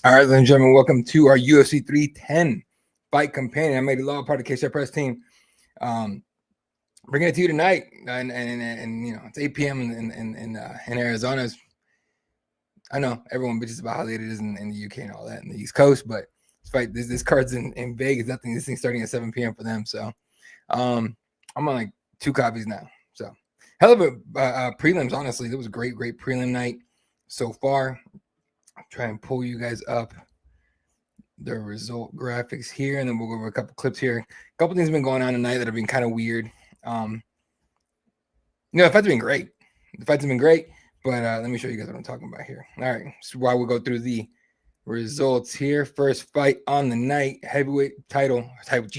All right, ladies and gentlemen, welcome to our UFC 310 fight companion. I made a law part of the KSI Press team. Bringing it to you tonight, and you know it's 8 p.m. in Arizona. I know everyone bitches about how late it is in the UK and all that, in the East Coast, but this card's in Vegas. This thing's starting at 7 p.m. for them. So, I'm on like 2 copies now. So, hell of a prelims. Honestly, it was a great prelim night so far. I'll try and pull you guys up the result graphics here, and then we'll go over a couple clips here. A couple things have been going on tonight that have been kind of weird. The fights have been great. But let me show you guys what I'm talking about here. All right, so while we'll go through the results here. First fight on the night, heavyweight fight. Can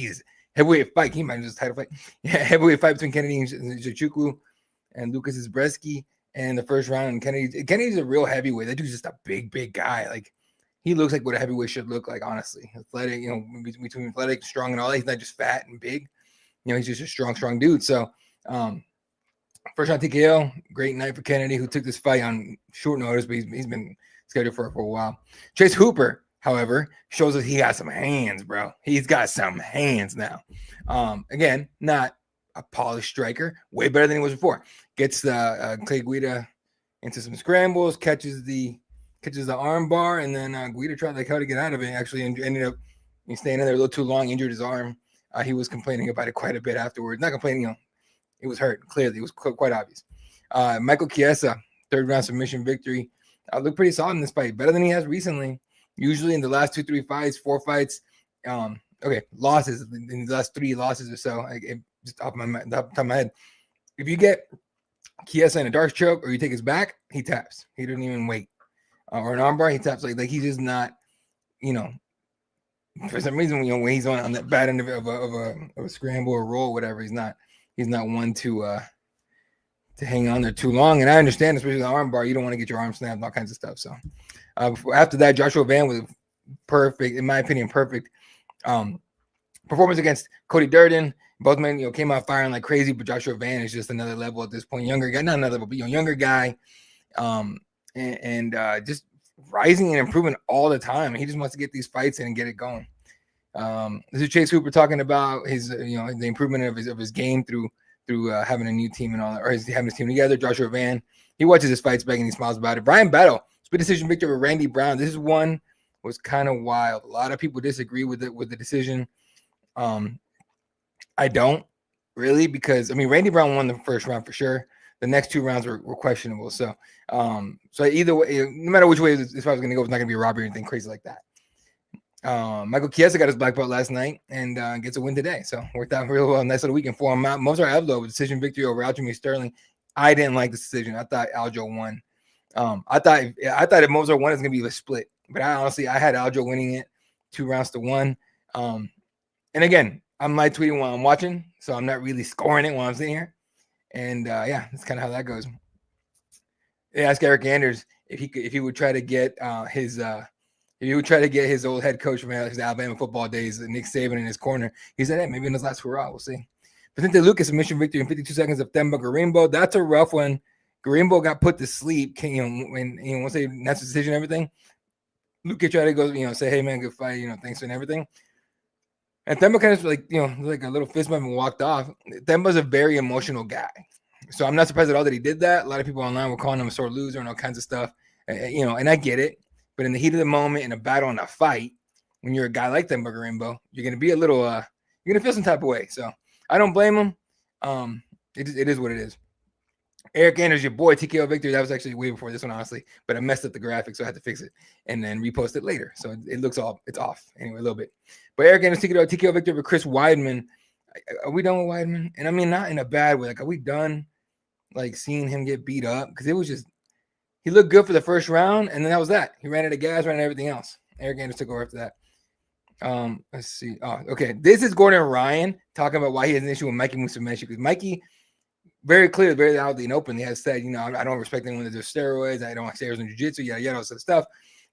you imagine this title fight? Yeah, heavyweight fight between Kennedy and Nzechukwu and Lucas's Breski. And the first round, Kennedy's a real heavyweight. That dude's just a big guy. Like, he looks like what a heavyweight should look like, honestly. Athletic, between athletic, strong, and all that. He's not just fat and big. He's just a strong dude. So, first round TKO, great night for Kennedy, who took this fight on short notice, but he's been scheduled for a while. Chase Hooper, however, shows us he got some hands, bro. He's got some hands now. Again, not a polished striker, way better than he was before. Gets the Guida into some scrambles, catches the arm bar, and then Guida tried like how to get out of it. Actually, ended up staying in there a little too long, injured his arm. He was complaining about it quite a bit afterwards. Not complaining, it was hurt. Clearly, it was quite obvious. Michael Chiesa, 3rd round submission victory. Looked pretty solid in this fight, better than he has recently. Usually in the last 2-3 fights, 4 fights, losses in the last 3 losses or so. Just off the top of my head, if you get Chiesa in a dark choke or you take his back, he taps. He doesn't even wait. Or an armbar, he taps. Like he's just not, for some reason, when he's on that bad end of a scramble or roll, whatever, he's not one to hang on there too long. And I understand, especially the armbar, you don't want to get your arm snapped and all kinds of stuff. So after that, Joshua Van was perfect, in my opinion, perfect performance against Cody Durden. Both men, came out firing like crazy, but Joshua Van is just another level at this point. Younger guy, not another level, but younger guy, and just rising and improving all the time. He just wants to get these fights in and get it going. This is Chase Hooper talking about his, the improvement of his game through having a new team and all that, or having his team together. Joshua Van, he watches his fights back and he smiles about it. Brian Battle, split decision victory over Randy Brown. This one was kind of wild. A lot of people disagree with the decision. I don't really, because Randy Brown won the first round for sure. The next 2 rounds were questionable. So either way, no matter which way this fight was going to go, it's not going to be a robbery or anything crazy like that. Michael Chiesa got his black belt last night and gets a win today. So worked out real well. Nice little weekend for him. Evloev with decision victory over Aljamain Sterling. I didn't like the decision. I thought Aljo won. I thought if Mozart won, it's going to be a split. But I had Aljo winning it 2 rounds to 1. And again, I'm live tweeting while I'm watching, so I'm not really scoring it while I'm sitting here. And that's kind of how that goes. They asked Eric Anders if he would try to get his old head coach from his Alabama football days, Nick Saban, in his corner. He said, "Hey, maybe in his last hurrah, we'll see." Vicente Luque submission victory in 52 seconds of Themba Garimbo. That's a rough one. Garimbo got put to sleep. When once they announced the decision and everything, Luque tried to go, say, "Hey man, good fight, thanks and everything." And Themba kind of like a little fist bump and walked off. Themba's a very emotional guy, so I'm not surprised at all that he did that. A lot of people online were calling him a sore loser and all kinds of stuff, and I get it. But in the heat of the moment, in a battle, in a fight, when you're a guy like Themba Garimbo, you're gonna be a little, you're gonna feel some type of way. So I don't blame him. It is what it is. Eric Anders, your boy, TKO victory. That was actually way before this one, honestly, but I messed up the graphics, so I had to fix it and then repost it later. So it's off anyway, a little bit. But Eric Anders, TKO victory over Chris Weidman. Are we done with Weidman? And not in a bad way. Like, are we done, seeing him get beat up? Because it was just, he looked good for the first round, and then that was that. He ran out of gas, ran out of everything else. Eric Anders took over after that. Let's see. Oh, okay. This is Gordon Ryan talking about why he has an issue with Mikey Musumeci, because Mikey very clearly, very loudly and openly has said, I don't respect anyone that does steroids. I don't like steroids in jiu-jitsu, yada, all that stuff.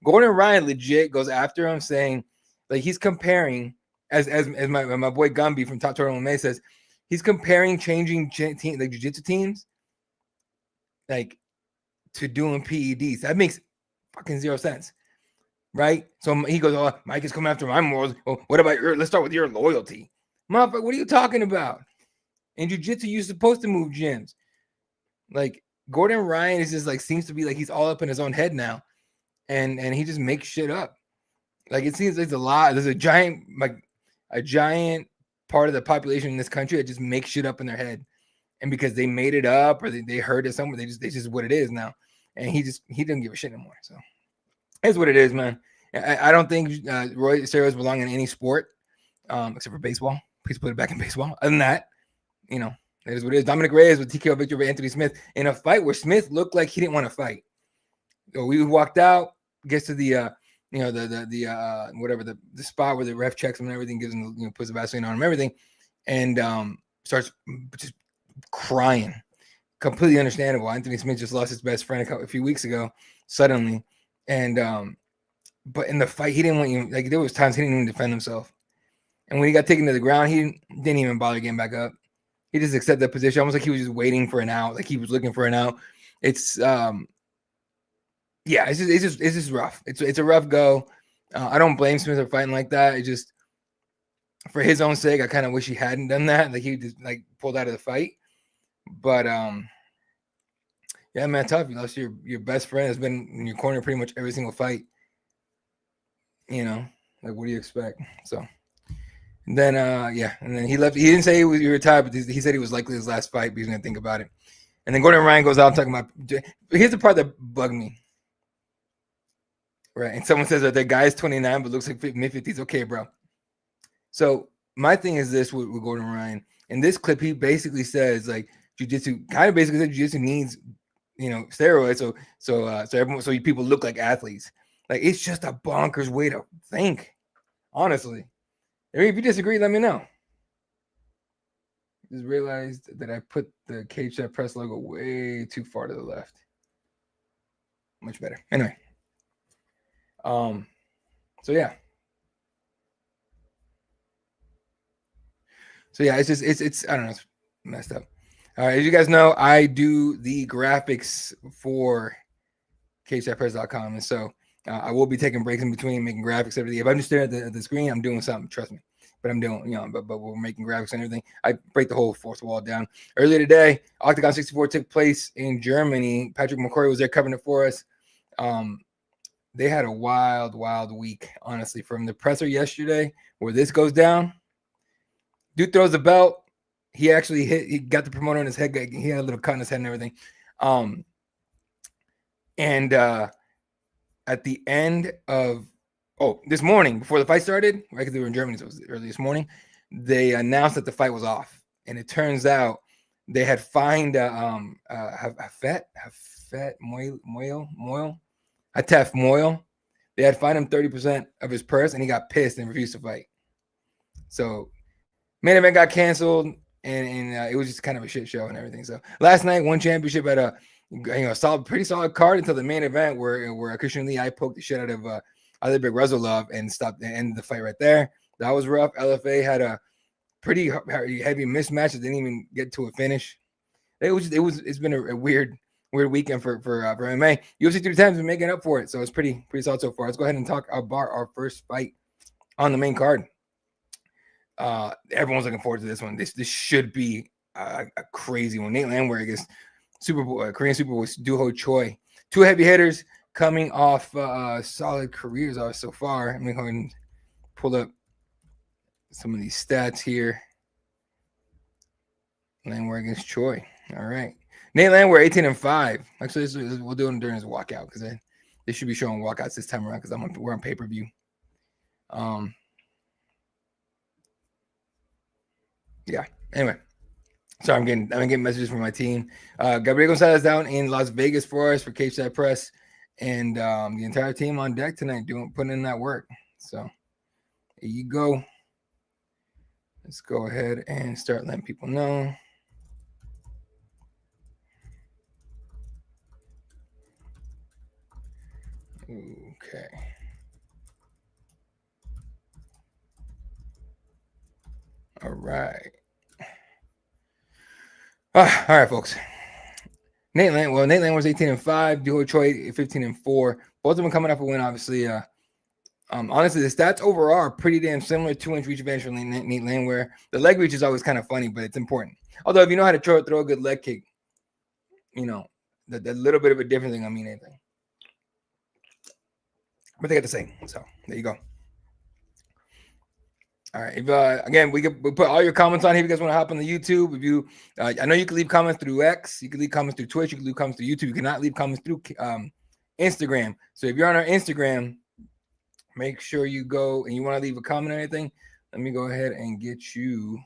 Gordon Ryan legit goes after him, saying, he's comparing, as my boy Gumby from Top Turtle MMA says, he's comparing changing jiu-jitsu teams, to doing PEDs. That makes fucking zero sense. right? So he goes, "Oh, Mike is coming after my morals. Well, what about your? Let's start with your loyalty, motherfucker. What are you talking about? In jiu-jitsu, you're supposed to move gyms. Like Gordon Ryan is just like seems to be like he's all up in his own head now, and he just makes shit up. Like it seems like there's a lot. There's a giant part of the population in this country that just makes shit up in their head, and because they made it up or they heard it somewhere, they just what it is now, and he doesn't give a shit anymore. So that's what it is, man. I don't think steroids belong in any sport, except for baseball. Please put it back in baseball. Other than that, that is what it is. Dominic Reyes with TKO victory over Anthony Smith in a fight where Smith looked like he didn't want to fight. So we walked out, gets to the whatever the spot where the ref checks him and everything, gives him puts the Vaseline on him, everything, and starts just crying. Completely understandable. Anthony Smith just lost his best friend a few weeks ago suddenly, and but in the fight he didn't want you. Like there was times he didn't even defend himself, and when he got taken to the ground, he didn't even bother getting back up. He just accepted that position, almost like he was just waiting for an out, like he was looking for an out. It's yeah, it's just rough. It's a rough go. I don't blame Smith for fighting like that. It just for his own sake, I kind of wish he hadn't done that. Like he just pulled out of the fight. But yeah, man, tough. You lost your best friend has been in your corner pretty much every single fight. Like what do you expect? So then yeah, and then he left. He didn't say he retired, but he said he was likely his last fight, but he's gonna think about it. And then Gordon Ryan goes out talking about. Here's the part that bugged me. Right, and someone says that the guy's 29 but looks like mid-50s. Okay, bro. So my thing is this with Gordon Ryan. In this clip, he basically says like jiu-jitsu kind of basically said jiu-jitsu needs steroids so people look like athletes. Like it's just a bonkers way to think. Honestly, if you disagree, let me know. Just realized that I put the Cage Shot Press logo way too far to the left. Much better. Anyway. So yeah. It's I don't know, it's messed up. All right, as you guys know, I do the graphics for CageShotPress.com, and so I will be taking breaks in between making graphics every day. If I'm just staring at the screen, I'm doing something, trust me. But I'm doing, but we're making graphics and everything. I break the whole fourth wall down. Earlier today, Octagon 64 took place in Germany. Patrick McCoy was there covering it for us. They had a wild week, honestly. From the presser yesterday, where this goes down, dude throws the belt. He actually he got the promoter on his head. He had a little cut in his head and everything. And at the end of this morning, before the fight started, right, because they were in Germany, so it was early this morning, they announced that the fight was off. And it turns out they had fined Hatef Moyle. They had fined him 30% of his purse, and he got pissed and refused to fight. So main event got canceled, and it was just kind of a shit show and everything. So last night, one championship at a pretty solid card until the main event where Christian Lee poked the shit out of Alibek Razolov and stopped and ended the fight right there. That was rough. LFA had a pretty heavy mismatch that didn't even get to a finish. It's been a weird weekend for MMA. UFC 310 has been making up for it, so it's pretty solid so far. Let's go ahead and talk about our first fight on the main card. Everyone's looking forward to this one. This should be a crazy one. Nate Landwehr against Korean Superboy Ho Choi. Two heavy hitters coming off solid careers so far. Let me go ahead and pull up some of these stats here. Landwehr against Choi. All right. Nate Landwehr 18-5. Actually, we'll do it during his walkout because they should be showing walkouts this time around because we're on pay-per-view. Yeah. Anyway, sorry, I'm getting messages from my team. Gabriel Gonzalez down in Las Vegas for us for Cage Side Press, and the entire team on deck tonight putting in that work. So here you go. Let's go ahead and start letting people know. Okay. All right. All right, folks. Nate Landwehr was 18-5. Ho Choi 15-4. Both of them coming up a win, obviously. Honestly, the stats overall are pretty damn similar. 2-inch reach advantage for Nate Lanwehr. The leg reach is always kind of funny, but it's important. Although if you know how to throw a good leg kick, you know, that little bit of a difference thing. I mean anything. But they got the same. So there you go. All right. If, again, we put all your comments on here if you guys want to hop on the YouTube. If you, I know you can leave comments through X. You can leave comments through Twitch. You can leave comments through YouTube. You cannot leave comments through Instagram. So if you're on our Instagram, make sure you go and you want to leave a comment or anything. Let me go ahead and get you.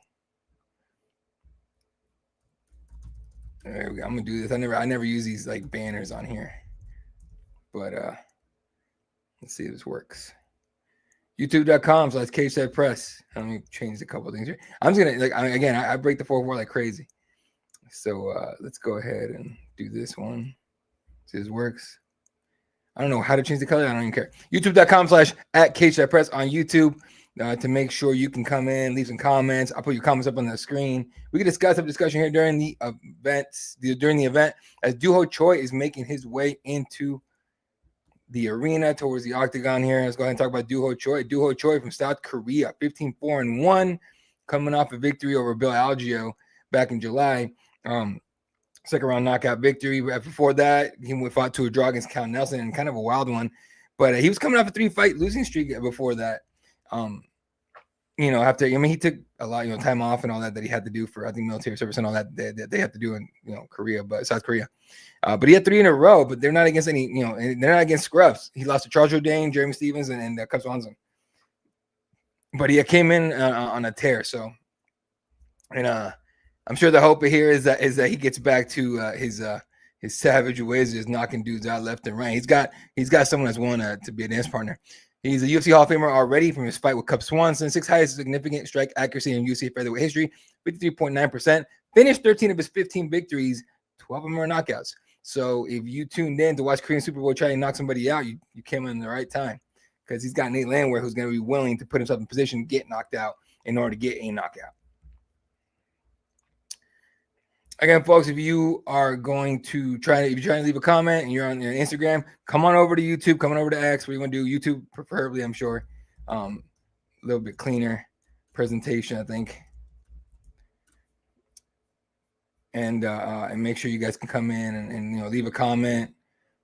There we go. I'm gonna do this. I never use these like banners on here, but let's see if this works. YouTube.com/CageSidePress. Let me change a couple of things here. I'm just gonna I break the 4-4 like crazy. So let's go ahead and do this one. See if this works. I don't know how to change the color. I don't even care. YouTube.com/@CageSidePress on YouTube to make sure you can come in, leave some comments. I'll put your comments up on the screen. We can discuss a discussion here during the event as Ho Choi is making his way into the arena towards the octagon here. Let's go ahead and talk about Ho Choi. Ho Choi from South Korea, 15-4-1, coming off a victory over Bill Algeo back in July. Second round knockout victory. Before that, he fought to a draw against Cal Nelson and kind of a wild one. But he was coming off a 3-fight losing streak before that. After he took a lot, time off and all that he had to do for, I think, military service and all that they have to do in Korea, but South Korea. But he had 3 in a row, but they're not against any, they're not against scrubs. He lost to Charles Jourdain, Jeremy Stevens, and Cub Swanson. But he came in on a tear. So, and I'm sure the hope here is that he gets back to his savage ways, just knocking dudes out left and right. He's got someone that's willing to be a dance partner. He's a UFC Hall of Famer already from his fight with Cub Swanson. 6th highest significant strike accuracy in UFC featherweight history, 53.9%. Finished 13 of his 15 victories, 12 of them are knockouts. So if you tuned in to watch Korean Super Bowl try to knock somebody out, you came in the right time, because he's got Nate Landwehr who's going to be willing to put himself in position to get knocked out in order to get a knockout. Again, folks, if you are going to if you're trying to leave a comment and you're on your Instagram, come on over to YouTube, come on over to X. What you want to do? YouTube, preferably, I'm sure. A little bit cleaner presentation, I think. And make sure you guys can come in and leave a comment,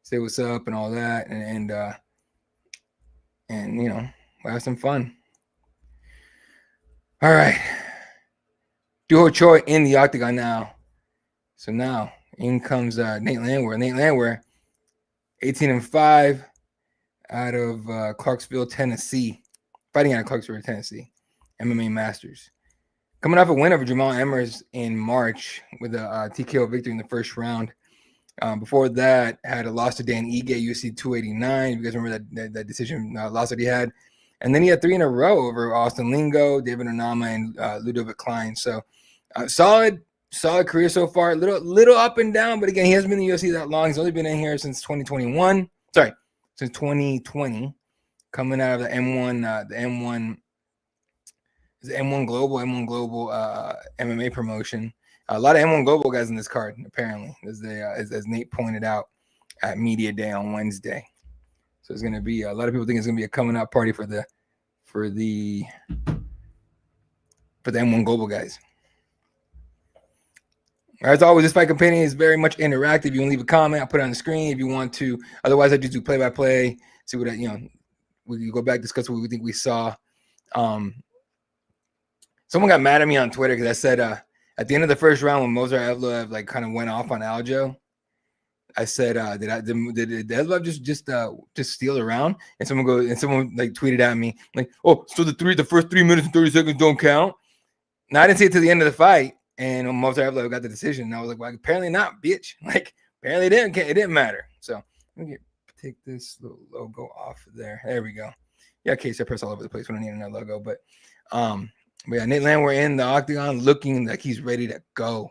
say what's up and all that, and we'll have some fun. All right. Ho Choi in the octagon now. So now in comes Nate Landwehr. Nate Landwehr, 18-5 out of Clarksville, Tennessee. Fighting out of Clarksville, Tennessee. MMA Masters. Coming off a win over Jamal Emmers in March with a TKO victory in the first round. Before that, had a loss to Dan Ige, UFC 289. If you guys remember that decision loss that he had. And then he had 3 in a row over Austin Lingo, David Onama, and Ludovic Klein. So solid career so far. Little up and down, but again, he hasn't been in the UFC that long. He's only been in here since 2021. Since 2020, coming out of the M1, the M1 Global MMA promotion. A lot of M1 Global guys in this card, apparently, as Nate pointed out at Media Day on Wednesday. So it's going to be a lot of people think it's going to be a coming out party for the M1 Global guys. As always, this fight companion is very much interactive. You can leave a comment, I'll put it on the screen if you want to. Otherwise, I just do play-by-play. See what we can go back, discuss what we think we saw. Someone got mad at me on Twitter because I said at the end of the first round when Mozart Evloev kind of went off on Aljo, I said, did Evloev just steal around? And someone tweeted at me like, oh, so the first 3 minutes and 30 seconds don't count? Now I didn't see it to the end of the fight. And Mozart Evloev got the decision. And I was like, well, apparently not, bitch. Apparently it didn't matter. So let me take this little logo off of there. There we go. Yeah, case I press all over the place when I need another logo. But yeah, Nate Landwehr in the octagon looking like he's ready to go.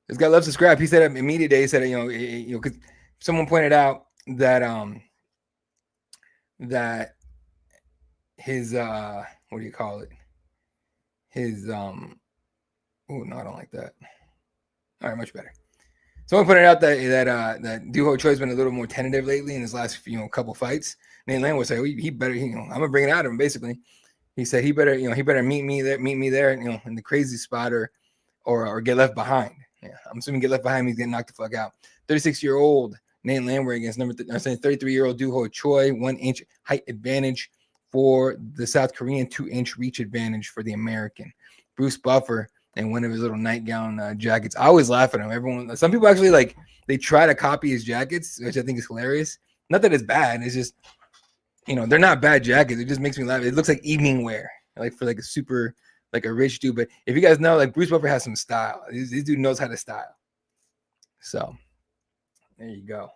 This guy loves to scrap. He said in media day, he said, because someone pointed out that that his what do you call it? His oh no, I don't like that. All right, much better. Someone pointed out that Ho Choi has been a little more tentative lately in his last couple fights. Nate Landwehr said, well, he better, I'm gonna bring it out of him. Basically, he said he better meet me there, in the crazy spot or get left behind. Yeah, I'm assuming get left behind means get knocked the fuck out. 36-year-old Nate Landwehr against 33-year-old Ho Choi, 1 inch height advantage for the South Korean, 2-inch reach advantage for the American. Bruce Buffer and one of his little nightgown jackets. I always laugh at him. Some people actually they try to copy his jackets, which I think is hilarious. Not that it's bad. It's just, they're not bad jackets. It just makes me laugh. It looks like evening wear, for a super, a rich dude. But if you guys know, Bruce Buffer has some style. This dude knows how to style. So there you go.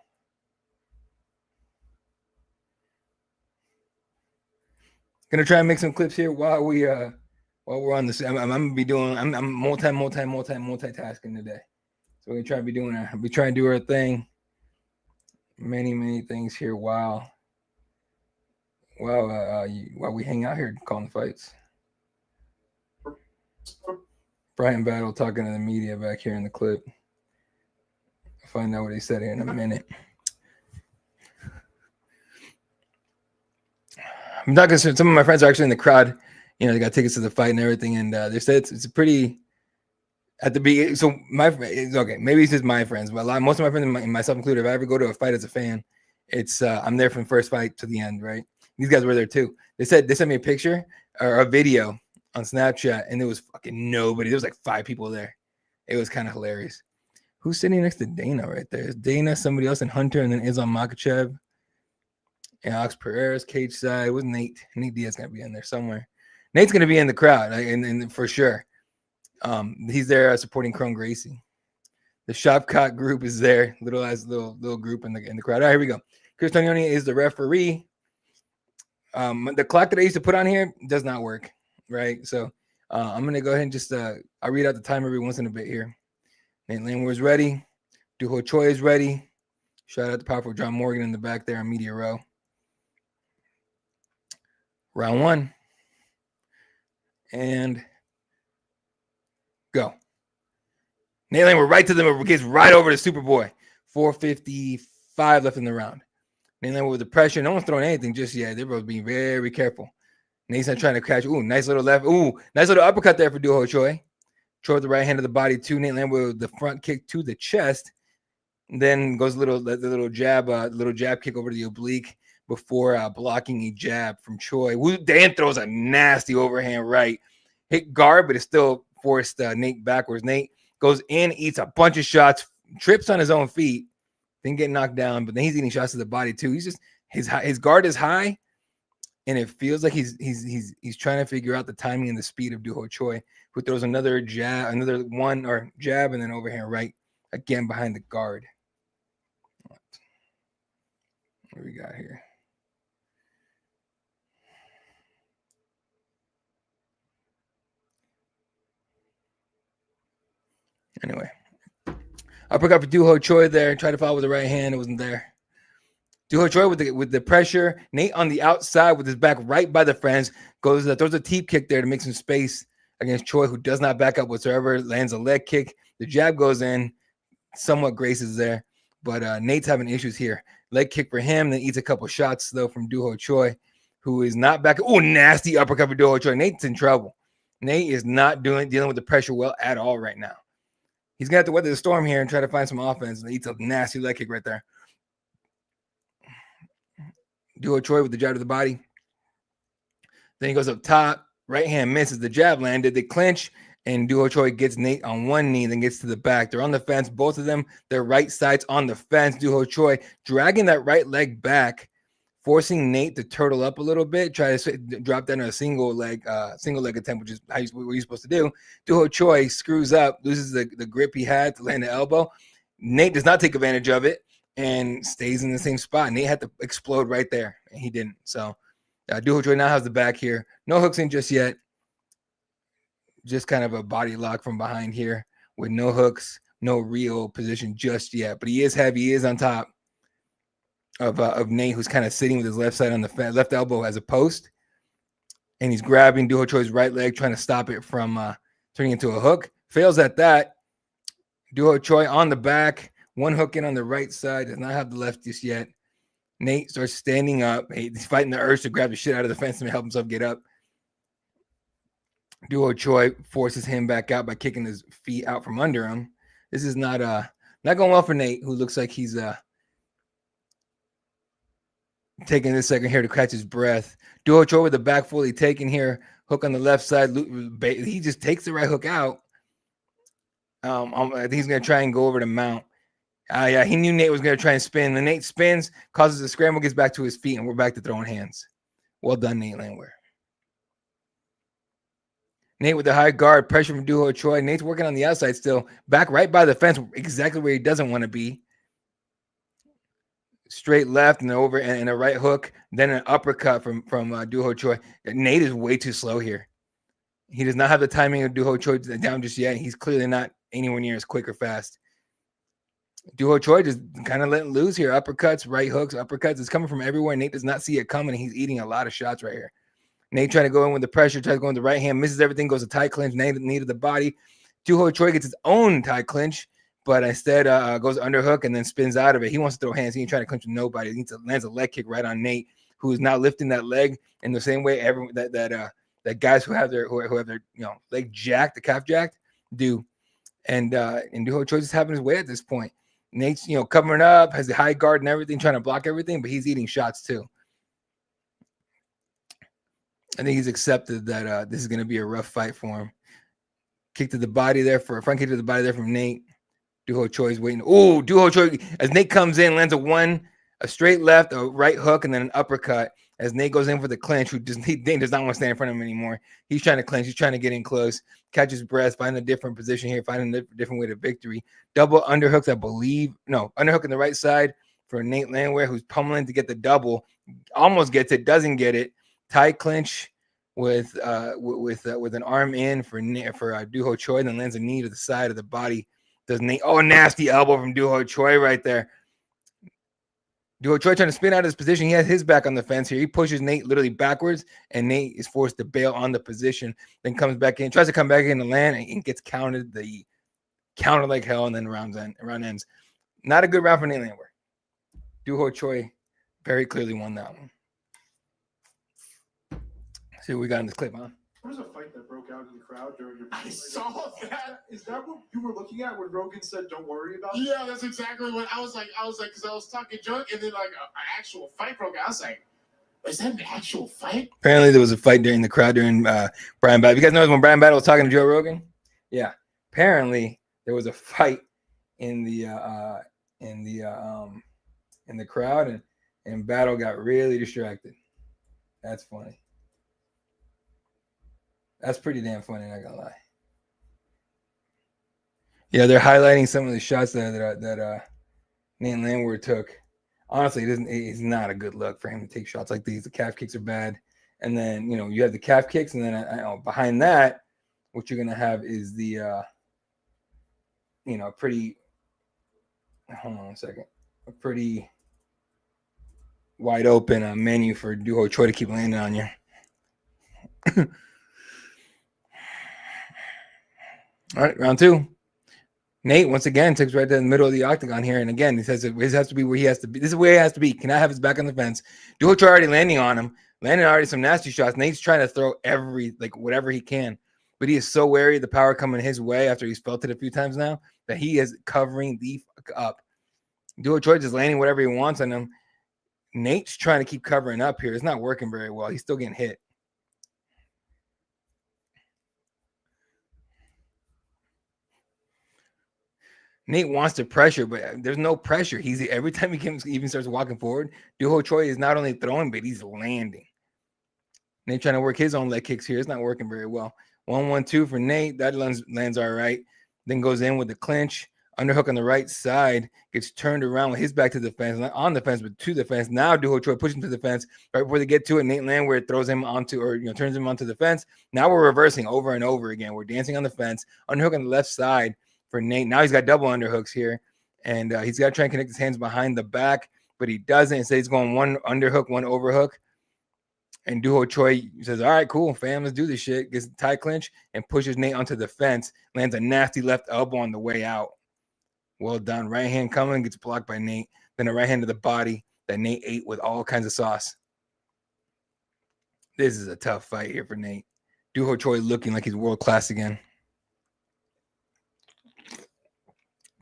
Gonna try and make some clips here while we're on this. I'm gonna be doing. I'm multitasking today. So we're gonna try to do our thing. Many things here while we hang out here calling fights. Brian Battle talking to the media back here in the clip. I'll find out what he said here in a minute. I'm talking to some of my friends are actually in the crowd. They got tickets to the fight and everything, and they said it's a pretty at the beginning. So okay, maybe it's just my friends, but most of my friends, and myself included, if I ever go to a fight as a fan, it's I'm there from the first fight to the end, right? These guys were there too. They sent me a picture or a video on Snapchat, and there was fucking nobody. There was 5 people there. It was kind of hilarious. Who's sitting next to Dana right there? Is Dana, somebody else, and Hunter, and then Islam Makhachev. And Alex Pereira's cage side. It was Nate. Nate Diaz gonna be in there somewhere. Nate's gonna be in the crowd, and for sure. He's there supporting Gracie. The Shopcott group is there. Little group in the crowd. All right, here we go. Chris Tonioni is the referee. The clock that I used to put on here does not work, right? So I'm gonna go ahead and just I'll read out the time every once in a bit here. Nate Landwehr is ready. Ho Choi is ready. Shout out to powerful John Morgan in the back there on Media Row. Round 1. And go. Nate Landwehr right to them, gets right over to Superboy. 4:55 left in the round. Nate Landwehr with the pressure. No one's throwing anything just yet. They're both being very careful. Nate's not trying to catch. Ooh, nice little left. Ooh, nice little uppercut there for Ho Choi. Choi with the right hand of the body too. Nate Landwehr with the front kick to the chest. Then goes the little jab kick over to the oblique before blocking a jab from Choi. Who Dan throws a nasty overhand right. Hit guard, but it still forced Nate backwards. Nate goes in, eats a bunch of shots, trips on his own feet, then get knocked down, but then he's eating shots to the body too. He's just his guard is high, and it feels like he's trying to figure out the timing and the speed of Ho Choi, who throws another jab, jab, and then overhand right again behind the guard. What do we got here? Anyway, uppercut for Ho Choi there. Tried to follow with the right hand. It wasn't there. Ho Choi with the pressure. Nate on the outside with his back right by the fence. Throws a teep kick there to make some space against Choi, who does not back up whatsoever. Lands a leg kick. The jab goes in. Somewhat graces there. But Nate's having issues here. Leg kick for him. Then eats a couple shots, though, from Ho Choi, who is not back. Oh, nasty uppercut for Ho Choi. Nate's in trouble. Nate is not dealing with the pressure well at all right now. He's going to have to weather the storm here and try to find some offense. And he eats a nasty leg kick right there. Ho Choi with the jab to the body. Then he goes up top. Right hand misses. The jab landed. They clinch. And Ho Choi gets Nate on one knee, then gets to the back. They're on the fence. Both of them, their right sides on the fence. Ho Choi dragging that right leg back, forcing Nate to turtle up a little bit, try to drop down a single leg attempt, which is what you're supposed to do. Ho Choi screws up, loses the grip he had to land the elbow. Nate does not take advantage of it and stays in the same spot. Nate had to explode right there, and he didn't. So Ho Choi now has the back here. No hooks in just yet. Just kind of a body lock from behind here with no hooks, no real position just yet. But he is heavy. He is on top of Nate, who's kind of sitting with his left side on the left elbow as a post. And he's grabbing Ho Choi's right leg, trying to stop it from turning into a hook. Fails at that. Ho Choi on the back One hook in on the right side. Does not have the left just yet. Nate starts standing up. He's fighting the urge to grab the shit out of the fence and help himself get up. Ho Choi forces him back out by kicking his feet out from under him. This is not going well for Nate, who looks like he's taking this second here to catch his breath. Ho Choi with the back fully taken here. Hook on the left side. He just takes the right hook out. I think he's going to try and go over the mount. Yeah, he knew Nate was going to try and spin. The Nate spins, causes a scramble, gets back to his feet, and we're back to throwing hands. Well done, Nate Lanwehr. Nate with the high guard, pressure from Ho Choi. Nate's working on the outside still. Back right by the fence, exactly where he doesn't want to be. Straight left and over and a right hook. Then an uppercut from Ho Choi. Nate is way too slow here. He does not have the timing of Ho Choi down just yet. He's clearly not anywhere near as quick or fast. Ho Choi just kind of letting loose here. Uppercuts, right hooks, uppercuts. It's coming from everywhere. Nate does not see it coming. He's eating a lot of shots right here. Nate trying to go in with the pressure, tries to go in the right hand, misses everything, goes to tie clinch. Nate needed the body. Ho Choi gets his own tie clinch, but instead goes underhook and then spins out of it. He wants to throw hands. He ain't trying to clinch with nobody. He lands a leg kick right on Nate, who is not lifting that leg in the same way that guys who have their leg jacked, the calf jacked, do. And Ho Choi just having his way at this point. Nate's covering up, has the high guard and everything, trying to block everything, but he's eating shots too. I think he's accepted that this is going to be a rough fight for him. Kick to the body there for a front kick to the body there from Nate. Ho Choi is waiting. Oh, Ho Choi, as Nate comes in, lands a straight left, a right hook, and then an uppercut. As Nate goes in for the clinch, Nate does not want to stand in front of him anymore. He's trying to clinch. He's trying to get in close, catch his breath, find a different position here, find a different way to victory. Double underhooks, I believe. No, underhook on the right side for Nate Lanwehr, who's pummeling to get the double. Almost gets it, doesn't get it. Tie clinch with an arm in for Ho Choi, then lands a knee to the side of the body. Does Nate? Oh, nasty elbow from Ho Choi right there. Ho Choi trying to spin out of his position. He has his back on the fence here. He pushes Nate literally backwards, and Nate is forced to bail on the position. Then comes back in, tries to come back in to land, and gets counted the counter like hell, and then round ends. Not a good round for Nate Lanwehr. Ho Choi very clearly won that one. See what we got in this clip, huh? There was a fight that broke out in the crowd during your. I saw that. Is that what you were looking at when Rogan said, "Don't worry about it"? Yeah, that's exactly what I was like. Because I was talking junk, and then like an actual fight broke out. I was like, "Is that an actual fight?" Apparently, there was a fight during the crowd during Brian Battle. You guys know when Brian Battle was talking to Joe Rogan? Yeah. Apparently, there was a fight in the crowd, and Battle got really distracted. That's funny. That's pretty damn funny, not gonna lie. Yeah, they're highlighting some of the shots that Nate Lanwehr took. Honestly, it's not a good look for him to take shots like these. The calf kicks are bad, and then you have the calf kicks, and then behind that, what you're gonna have is the pretty. Hold on a second. A pretty wide open menu for Ho Choi to keep landing on you. All right, round two. Nate once again takes right to the middle of the octagon here, and again he says this has to be where he has to be. This is where he has to be. Cannot have his back on the fence. Ho Choi already landing on him, landing already some nasty shots. Nate's trying to throw whatever he can, but he is so wary of the power coming his way after he's felt it a few times now that he is covering the fuck up. Ho Choi just landing whatever he wants on him. Nate's trying to keep covering up here. It's not working very well. He's still getting hit. Nate wants to pressure, but there's no pressure. Every time he even starts walking forward, Ho Choi is not only throwing, but he's landing. Nate trying to work his own leg kicks here. It's not working very well. 1-1-2 for Nate. That lands all right. Then goes in with the clinch. Underhook on the right side. Gets turned around with his back to the fence. Not on the fence, but to the fence. Now Ho Choi pushing to the fence. Right before they get to it, Nate Lanwehr throws him onto, turns him onto the fence. Now we're reversing over and over again. We're dancing on the fence. Underhook on the left side for Nate. Now he's got double underhooks here, and he's got to try and connect his hands behind the back, but he doesn't. Instead, he's going one underhook, one overhook. And Ho Choi says, all right, cool, fam, let's do this shit. Gets the tie clinch and pushes Nate onto the fence, lands a nasty left elbow on the way out. Well done. Right hand coming, gets blocked by Nate. Then a right hand to the body that Nate ate with all kinds of sauce. This is a tough fight here for Nate. Ho Choi looking like he's world class again.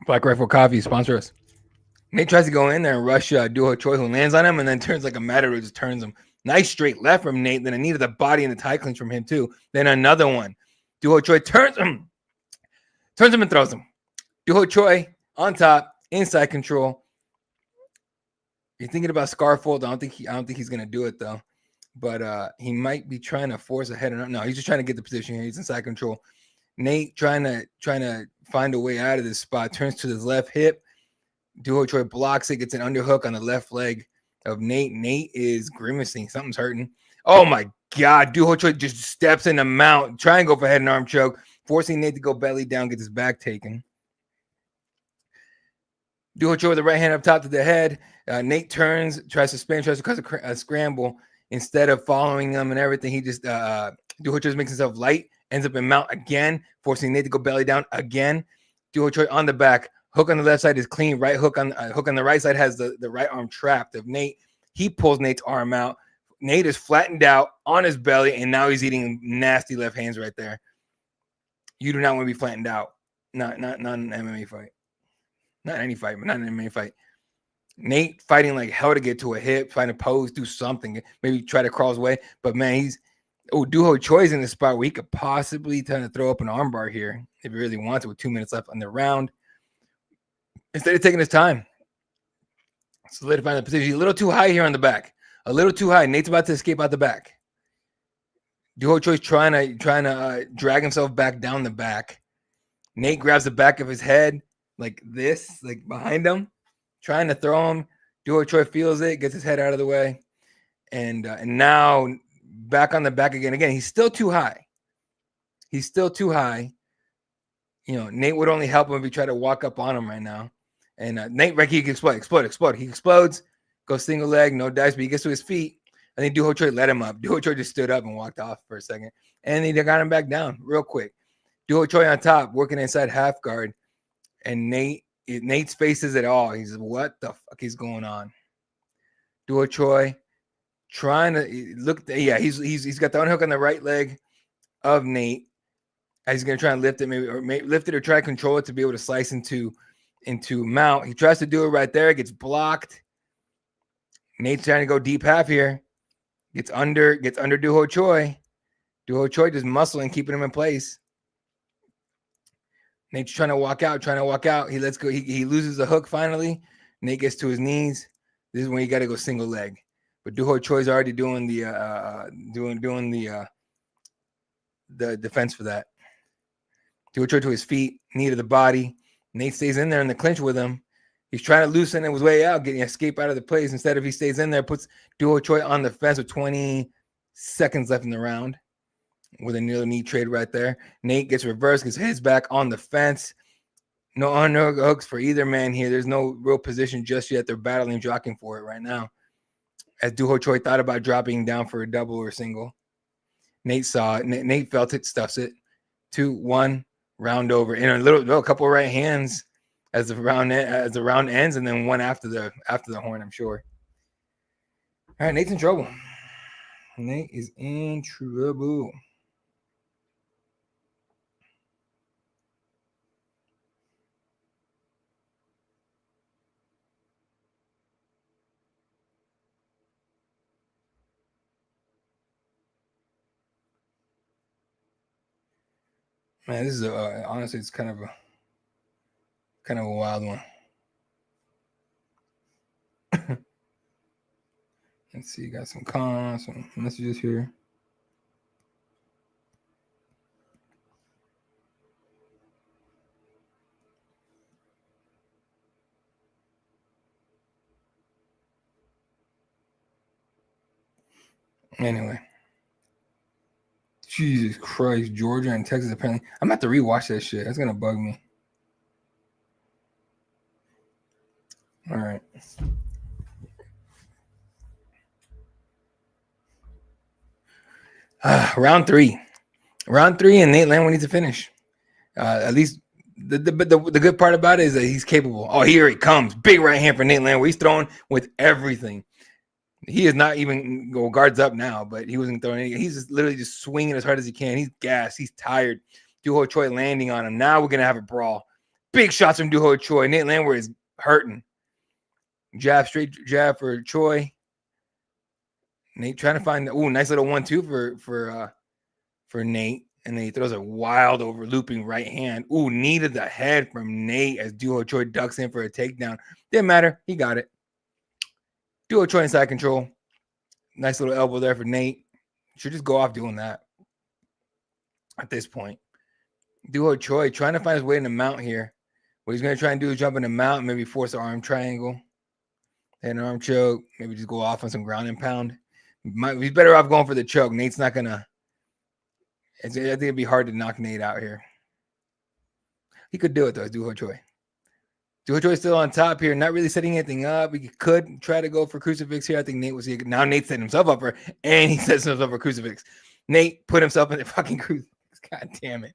Black Rifle Coffee, sponsor us. Nate tries to go in there and rush Ho Choi, who lands on him and then turns like a matador, just turns him. Nice straight left from Nate. Then a knee to the body and the tie clinch from him too. Then another one. Ho Choi turns him and throws him. Ho Choi on top, inside control. You're thinking about Scarfold. I don't think he's gonna do it though. But he might be trying to force a head or not. No, he's just trying to get the position here. He's inside control. Nate trying to find a way out of this spot. Turns to his left hip. Ho Choi blocks it. Gets an underhook on the left leg of Nate. Nate is grimacing. Something's hurting. Oh my God! Ho Choi just steps in the mount. Try and go for head and arm choke, forcing Nate to go belly down. Get his back taken. Ho Choi with the right hand up top to the head. Nate turns, tries to spin, tries to cause a scramble. Instead of following him and everything, he just Ho Choi makes himself light, ends up in mount again, forcing Nate to go belly down again. Ho Choi on the back, hook on the left side is clean. Right hook on the right side has the right arm trapped of Nate. He pulls Nate's arm out. Nate is flattened out on his belly, and now he's eating nasty left hands right there. You do not want to be flattened out. Not in an MMA fight. Not any fight, but not an MMA fight. Nate fighting like hell to get to a hip, trying to pose, do something, maybe try to crawl his way. But man, Ho Choi's in the spot where he could possibly try to throw up an armbar here if he really wants it with 2 minutes left on the round. Instead of taking his time, solidifying the position. A little too high here on the back. A little too high. Nate's about to escape out the back. Ho Choi's trying to drag himself back down the back. Nate grabs the back of his head like this, like behind him, trying to throw him. Ho Choi feels it, gets his head out of the way, and now back on the back again. Again, he's still too high. He's still too high. You know, Nate would only help him if he tried to walk up on him right now. And Nate, he can explode. He explodes, goes single leg, no dice, but he gets to his feet. I think Ho Choi let him up. Ho Choi just stood up and walked off for a second, and he got him back down real quick. Ho Choi on top, working inside half guard, and Nate's faces it all. He's what the fuck is going on? Ho Choi trying to look. Yeah, he's got the unhook on the right leg of Nate. He's gonna try and lift it, maybe lift it or try to control it to be able to slice into mount. He tries to do it right there, gets blocked. Nate's trying to go deep half here. Gets under Ho Choi. Ho Choi just muscling, keeping him in place. Nate's trying to walk out. He lets go. He loses the hook finally. Nate gets to his knees. This is when you got to go single leg. But Ho Choi's already doing the defense for that. Ho Choi to his feet, knee to the body. Nate stays in there in the clinch with him. He's trying to loosen his way out, getting escape out of the place. Instead of he stays in there, puts Ho Choi on the fence with 20 seconds left in the round with another knee trade right there. Nate gets reversed, gets his back on the fence. No underhooks for either man here. There's no real position just yet. They're battling, jockeying for it right now. As Ho Choi thought about dropping down for a double or single. Nate saw it. Nate felt it, stuffs it. 2-1, round over. And a couple of right hands as the round ends, and then one after the horn, I'm sure. All right, Nate's in trouble. Nate is in trouble. Man, this is honestly, it's kind of a wild one. Let's see, got some messages here. Anyway. Jesus Christ, Georgia and Texas apparently. I'm about to rewatch that shit. That's gonna bug me. All right. Round three, and Nate Landwehr needs to finish. At least The good part about it is that he's capable. Oh, here he comes. Big right hand for Nate Landwehr. He's throwing with everything. He is not even go guards up now, but he wasn't throwing anything. He's just literally just swinging as hard as he can. He's gassed. He's tired. Ho Choi landing on him. Now we're going to have a brawl. Big shots from Ho Choi. Nate Landwehr is hurting. Jab, straight jab for Choi. Nate trying to find nice little 1-2 for Nate. And then he throws a wild over looping right hand. Knee to the head from Nate as Ho Choi ducks in for a takedown. Didn't matter. He got it. Ho Choi inside control. Nice little elbow there for Nate. Should just go off doing that at this point. Ho Choi trying to find his way in the mount here. What he's going to try and do is jump in the mount, maybe force an arm triangle. And an arm choke. Maybe just go off on some ground and pound. He's better off going for the choke. Nate's not going to. I think it'd be hard to knock Nate out here. He could do it, though. It's Ho Choi. Ho Choi still on top here, not really setting anything up. He could try to go for crucifix here. I think Nate was here. Now Nate's setting himself up and he sets himself up for crucifix. Nate put himself in the fucking crucifix. God damn it.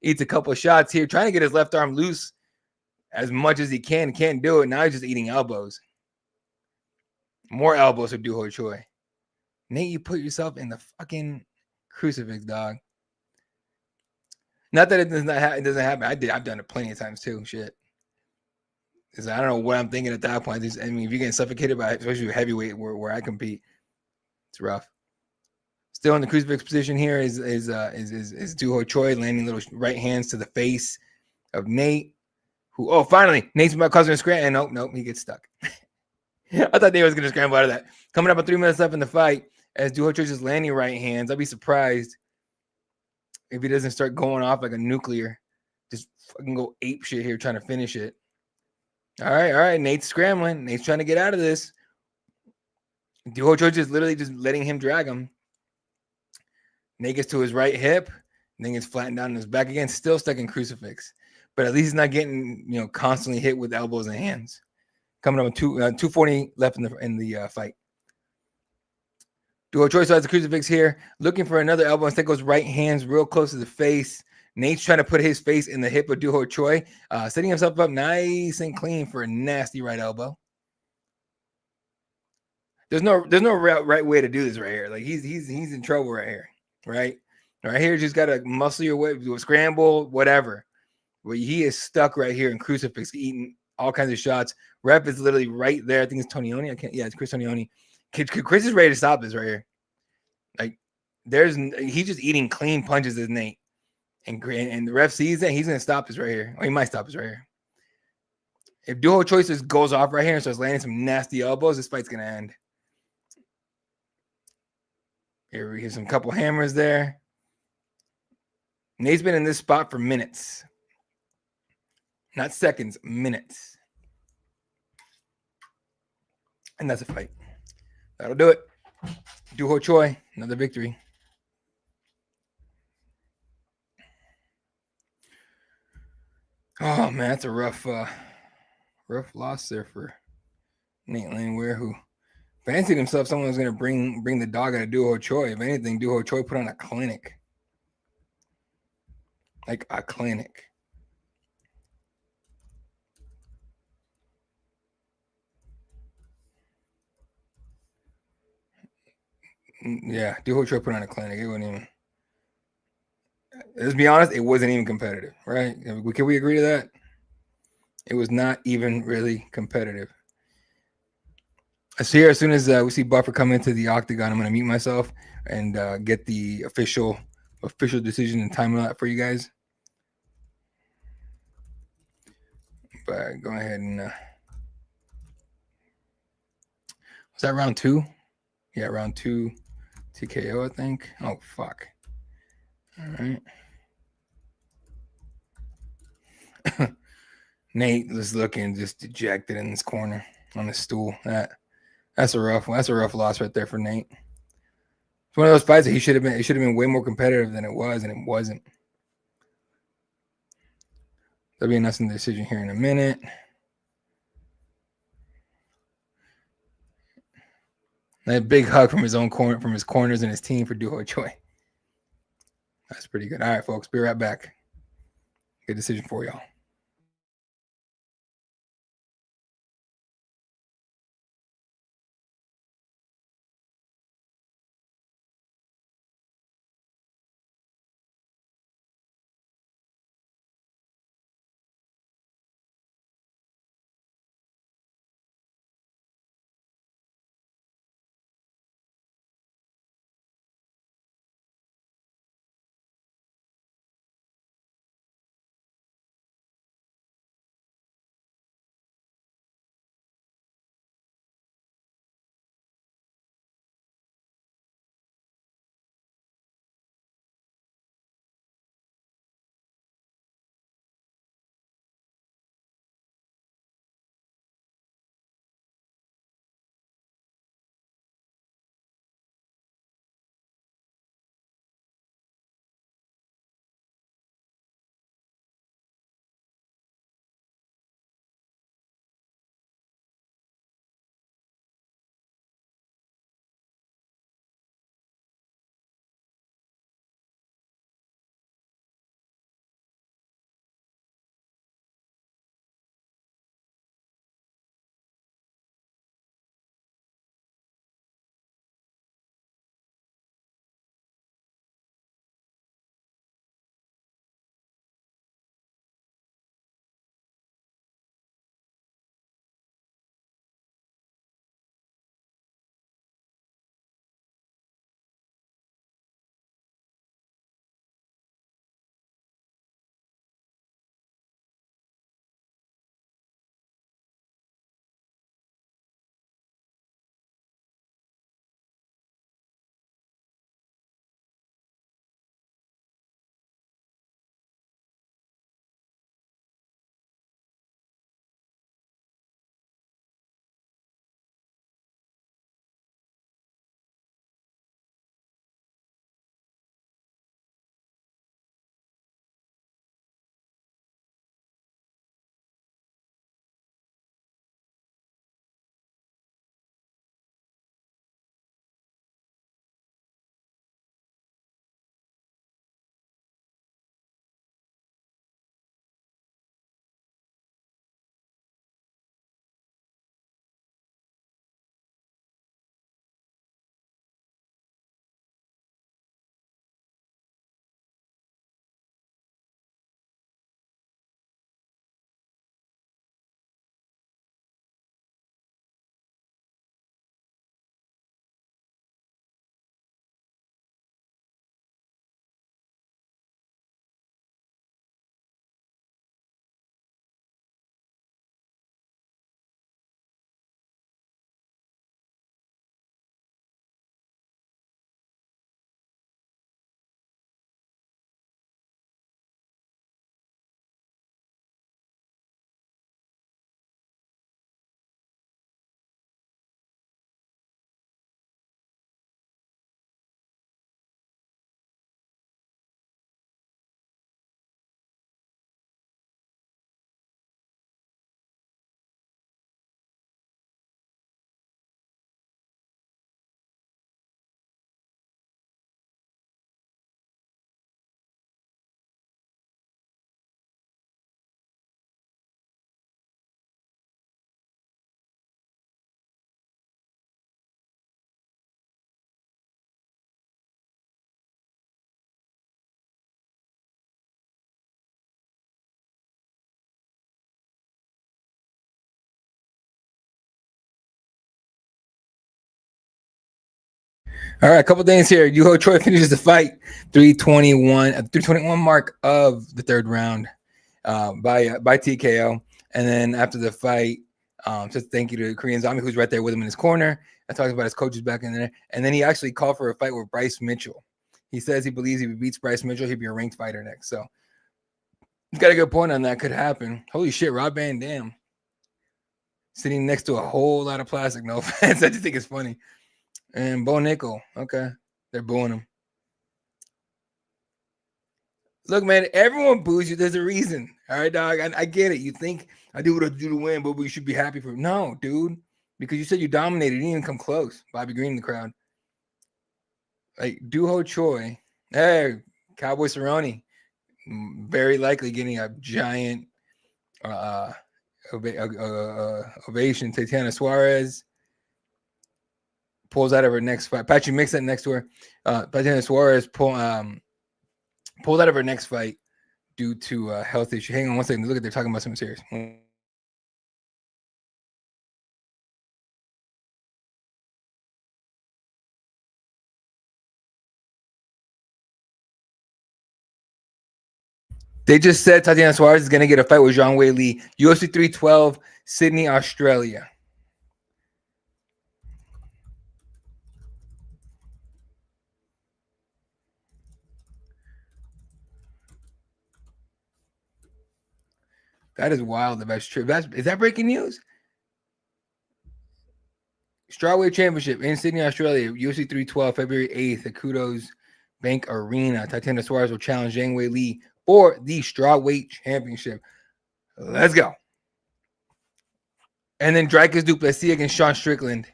Eats a couple of shots here, trying to get his left arm loose as much as he can. Can't do it. Now he's just eating elbows. More elbows for Ho Choi. Nate, you put yourself in the fucking crucifix, dog. Not that it doesn't happen. I've done it plenty of times too. Shit. Because I don't know what I'm thinking at that point. If you're getting suffocated by, especially heavyweight where I compete, it's rough. Still in the crucifix position here is Ho Choi landing little right hands to the face of Nate. Finally, Nate's about causing a scramble. And nope, he gets stuck. I thought Nate was going to scramble out of that. Coming up on 3 minutes left in the fight as Ho Choi just landing right hands. I'd be surprised if he doesn't start going off like a nuclear. Just fucking go ape shit here trying to finish it. All right. Nate's scrambling. Nate's trying to get out of this. Ho Choi just literally just letting him drag him. Nate gets to his right hip. Then gets flattened down on his back again. Still stuck in crucifix. But at least he's not getting, constantly hit with elbows and hands. Coming up with 2:40 left in the fight. Ho Choi starts the crucifix here. Looking for another elbow. Instead goes right hands real close to the face. Nate's trying to put his face in the hip of Ho Choi, setting himself up nice and clean for a nasty right elbow. There's no right way to do this right here. Like he's in trouble right here, right? Right here, just gotta muscle your way, do a scramble, whatever. But he is stuck right here in crucifix, eating all kinds of shots. Rep is literally right there. I think it's Tonioni. It's Chris Tonioni. Chris is ready to stop this right here. Like he's just eating clean punches as Nate. And the ref sees that, he's going to stop this right here. Or he might stop this right here. If Ho Choi just goes off right here and starts landing some nasty elbows, this fight's going to end. Here we have some couple hammers there. Nate's been in this spot for minutes. Not seconds, minutes. And that's a fight. That'll do it. Ho Choi, another victory. Oh man, that's a rough loss there for Nate Landwehr, who fancied himself someone who's going to bring the dog out of Ho Choi. If anything, Ho Choi put on a clinic, like a clinic. Yeah, Ho Choi put on a clinic. It wasn't even. Let's be honest, it wasn't even competitive, right? Can we agree to that? It was not even really competitive. So here, as soon as we see Buffer come into the octagon, I'm going to mute myself and get the official decision and timeline for you guys. But go ahead and was that round 2? Yeah, round 2 TKO, I think. Oh fuck. All right. Nate was looking just dejected in this corner on the stool. That's a rough loss right there for Nate. It's one of those fights that it should have been way more competitive than it was, and it wasn't. There'll be a nice decision here in a minute. And a big hug from his corners and his team for Ho Choi. That's pretty good. All right, folks. Be right back. Good decision for y'all. All right, a couple things here. Ho Choi finishes the fight 321 at the 321 mark of the third round by TKO. And then after the fight, says thank you to Korean Zombie, who's right there with him in his corner. I talked about his coaches back in there. And then he actually called for a fight with Bryce Mitchell. He says he believes if he beats Bryce Mitchell, he'd be a ranked fighter next. So he's got a good point on that. Could happen. Holy shit, Rob Van Dam sitting next to a whole lot of plastic. No offense. I just think it's funny. And Bo Nickel. Okay. They're booing him. Look, man, everyone boos you. There's a reason. All right, dog. I get it. You think I do what I do to win, but we should be happy for it. No, dude. Because you said you dominated. You didn't even come close. Bobby Green in the crowd. Like, Ho Choi. Hey, Cowboy Cerrone. Very likely getting a giant ovation. Tatiana Suarez pulls out of her next fight. Patrick Mix that next to her. Tatiana Suarez pulled out of her next fight due to a health issue. Hang on one second. Look at they're talking about something serious. They just said Tatiana Suarez is going to get a fight with Zhang Wei Li. UFC 312, Sydney, Australia. That is wild. That's true. Is that breaking news? Strawweight Championship in Sydney, Australia. UFC 312, February 8th at Kudos Bank Arena. Tatiana Suarez will challenge Zhang Wei Li for the Strawweight Championship. Let's go. And then Dricus Du Plessis against Sean Strickland,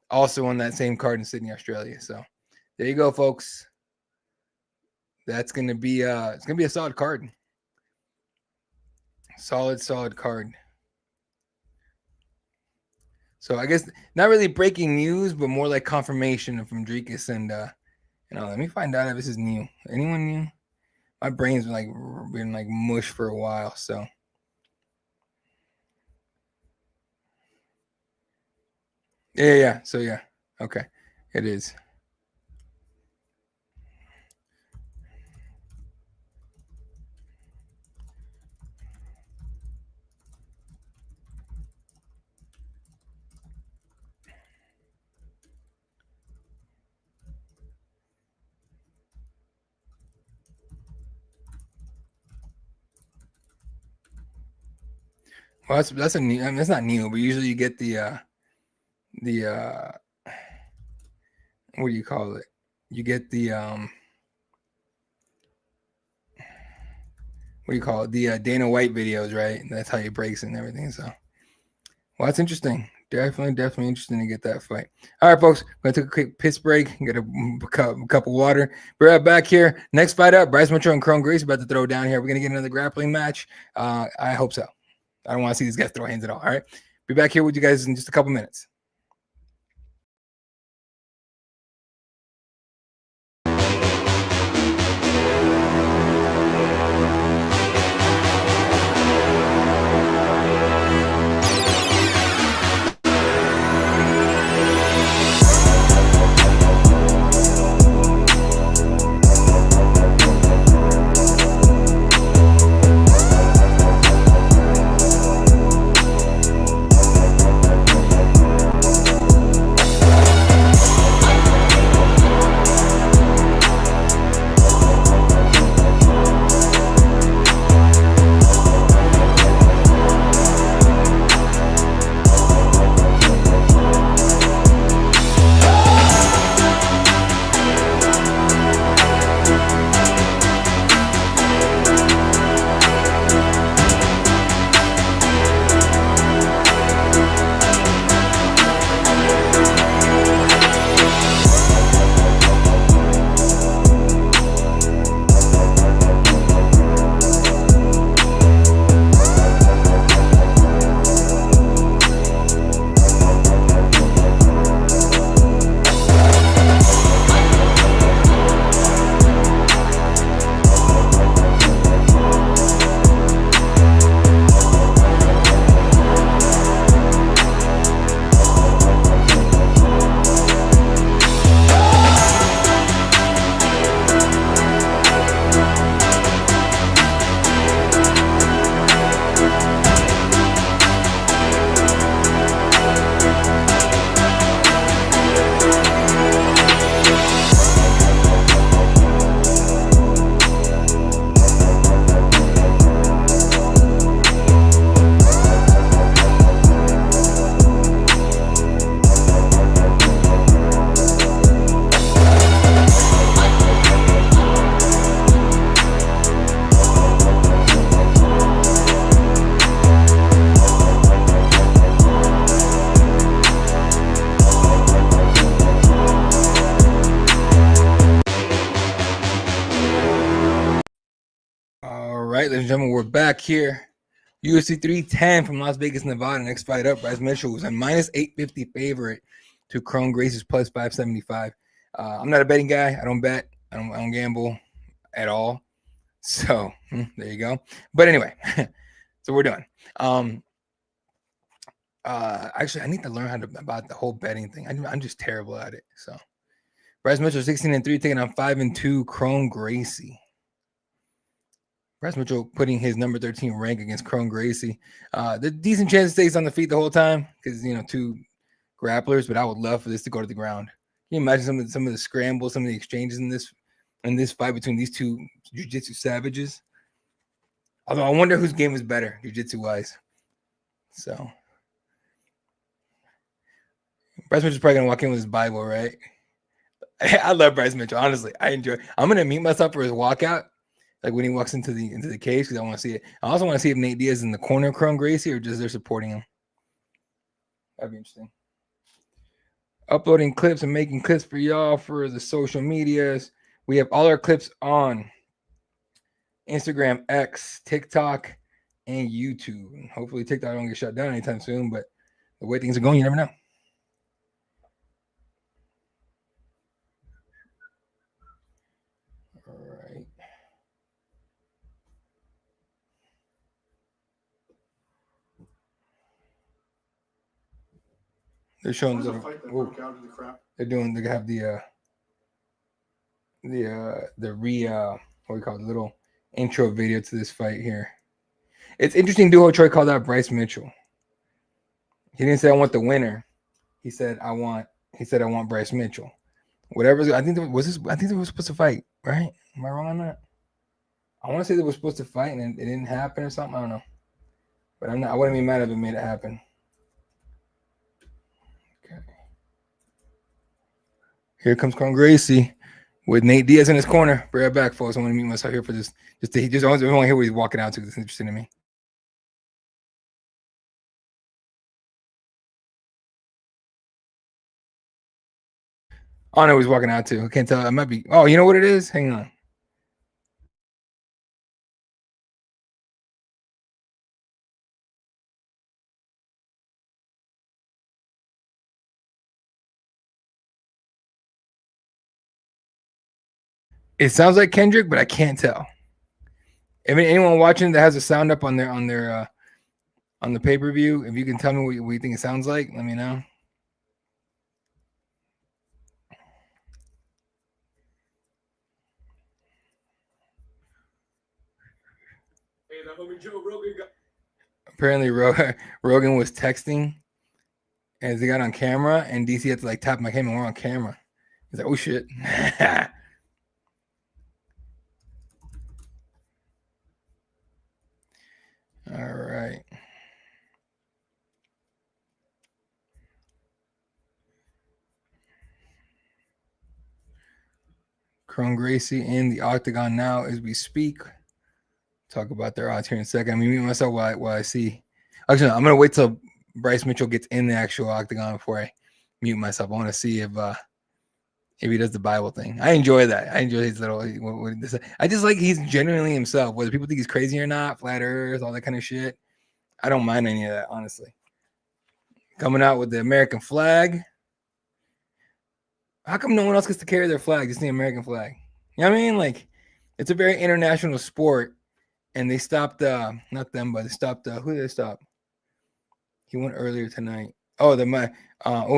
also on that same card in Sydney, Australia. So there you go, folks. That's gonna be it's gonna be a solid card. Solid card. So I guess not really breaking news, but more like confirmation from Dricus and let me find out if this is new. Anyone new? My brain's been like mush for a while, so. Yeah. So yeah. Okay. It is. Well, that's a new. I mean, that's not new, but usually you get the what do you call it? You get the what do you call it? The Dana White videos, right? That's how he breaks and everything. So, well, that's interesting. Definitely interesting to get that fight. All right, folks, we're gonna take a quick piss break, get a cup of water. We're right back here. Next fight up, Bryce Mitchell and Gracie about to throw down here. We're gonna get another grappling match. I hope so. I don't want to see these guys throw hands at all. All right, be back here with you guys in just a couple minutes. ladies and gentlemen, we're back here. UFC 310 from Las Vegas, Nevada. Next fight up, Bryce Mitchell was a minus 850 favorite to Chrome Gracie's plus 575. I'm not a betting guy. I don't bet. I don't gamble at all. So there you go. But anyway, so we're done. Actually, I need to learn about the whole betting thing. I'm just terrible at it. So Bryce Mitchell 16-3, taking on 5-2 Chrome Gracie. Bryce Mitchell putting his number 13 rank against Chrome Gracie. The decent chance to stays on the feet the whole time because two grapplers, but I would love for this to go to the ground. Can you imagine some of the scrambles, some of the exchanges in this fight between these two jiu-jitsu savages? Although I wonder whose game is better, jiu-jitsu wise. So Bryce Mitchell's probably gonna walk in with his Bible, right? I love Bryce Mitchell, honestly. I enjoy it. I'm gonna mute myself for his walkout. Like when he walks into the cage, because I want to see it. I also want to see if Nate Diaz is in the corner of Chrome Gracie or just they're supporting him. That'd be interesting. Uploading clips and making clips for y'all for the social medias. We have all our clips on Instagram, X, TikTok, and YouTube. And hopefully TikTok don't get shut down anytime soon, but the way things are going, you never know. All right. They're showing the fight that broke out in the crowd. They have the what we call it, the little intro video to this fight here. It's interesting. Ho Choi called out Bryce Mitchell. He didn't say I want the winner. He said I want Bryce Mitchell. Whatever. I think they were supposed to fight, right? Am I wrong on that? I want to say they were supposed to fight and it didn't happen or something. I don't know. But I wouldn't be mad if it made it happen. Okay. Here comes Chrome Gracie with Nate Diaz in his corner. Be right back, folks. I want to meet myself here for this. I want to hear what he's walking out to. It's interesting to me. I know he's walking out to. I can't tell. It might be. Oh, you know what it is? Hang on. It sounds like Kendrick, but I can't tell. If anyone watching that has a sound up on the pay-per-view, if you can tell me what you think it sounds like, let me know. Hey, the homie Joe Rogan apparently Rogan was texting as he got on camera, and DC had to tap my camera. We're on camera. He's like, "Oh shit." All right. Chrome Gracie in the octagon now as we speak. Talk about their odds here in a second. I'm gonna mute myself while I see. Actually, no, I'm gonna wait till Bryce Mitchell gets in the actual octagon before I mute myself. I want to see if he does the Bible thing. I enjoy that. I enjoy his little. I just like he's genuinely himself. Whether people think he's crazy or not, flat earth, all that kind of shit. I don't mind any of that, honestly. Coming out with the American flag. How come no one else gets to carry their flag? Just the American flag. You know what I mean? It's a very international sport, and they stopped. Not them, but they stopped. Who did they stop? He went earlier tonight. Oh,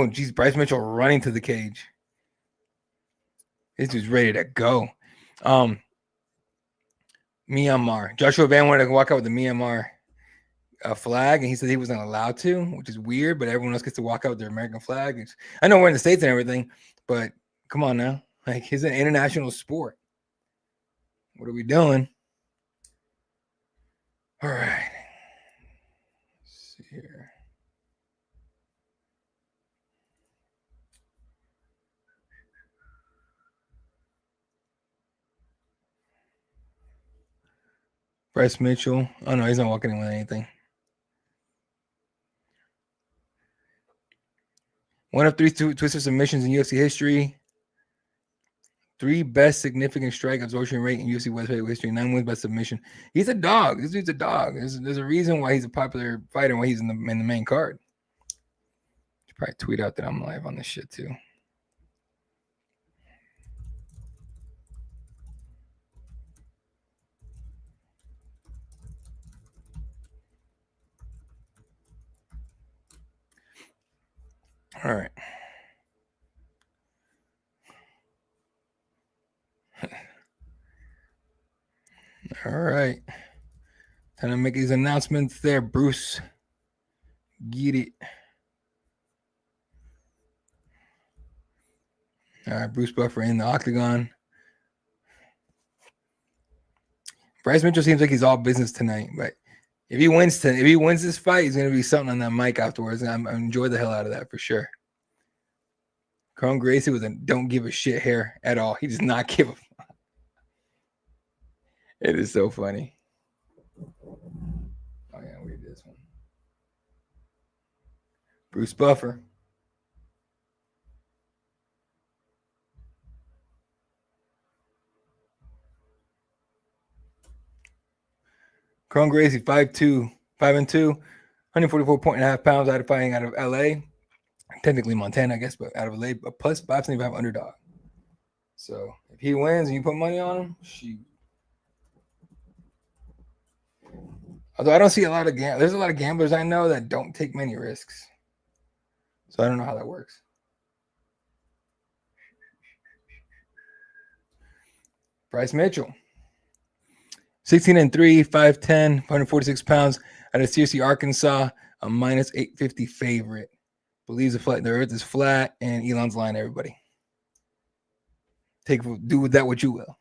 geez, Bryce Mitchell running to the cage. This dude's ready to go. Myanmar. Joshua Van wanted to walk out with the Myanmar flag, and he said he wasn't allowed to, which is weird, but everyone else gets to walk out with their American flag. I know we're in the States and everything, but come on now. It's an international sport. What are we doing? All right. Let's see here. Bryce Mitchell. Oh, no, he's not walking in with anything. One of three twister submissions in UFC history. 3 best significant strike absorption rate in UFC welterweight history. 9 wins by submission. He's a dog. This dude's a dog. There's a reason why he's a popular fighter and why he's in the main card. Should probably tweet out that I'm live on this shit too. All right. All right. Time to make these announcements there, Bruce. Get it. All right, Bruce Buffer in the octagon. Bryce Mitchell seems like he's all business tonight, but if he wins this fight, he's gonna be something on that mic afterwards, and I enjoy the hell out of that for sure. Cron Gracie with a don't give a shit hair at all. He does not give a fuck. It is so funny. Oh yeah, we did this one. Bruce Buffer. Cron Gracie, 5'2", 5'2", 144.5 pounds out of fighting out of LA. Technically Montana, I guess, but out of LA, a plus 575 underdog. So if he wins and you put money on him, shoot. Although I don't see a lot of there's a lot of gamblers I know that don't take many risks. So I don't know how that works. Bryce Mitchell. 16-3, 5'10", 146 pounds out of Searcy, Arkansas, a minus 850 favorite. Believes the earth is flat and Elon's lying to everybody. Do with that what you will.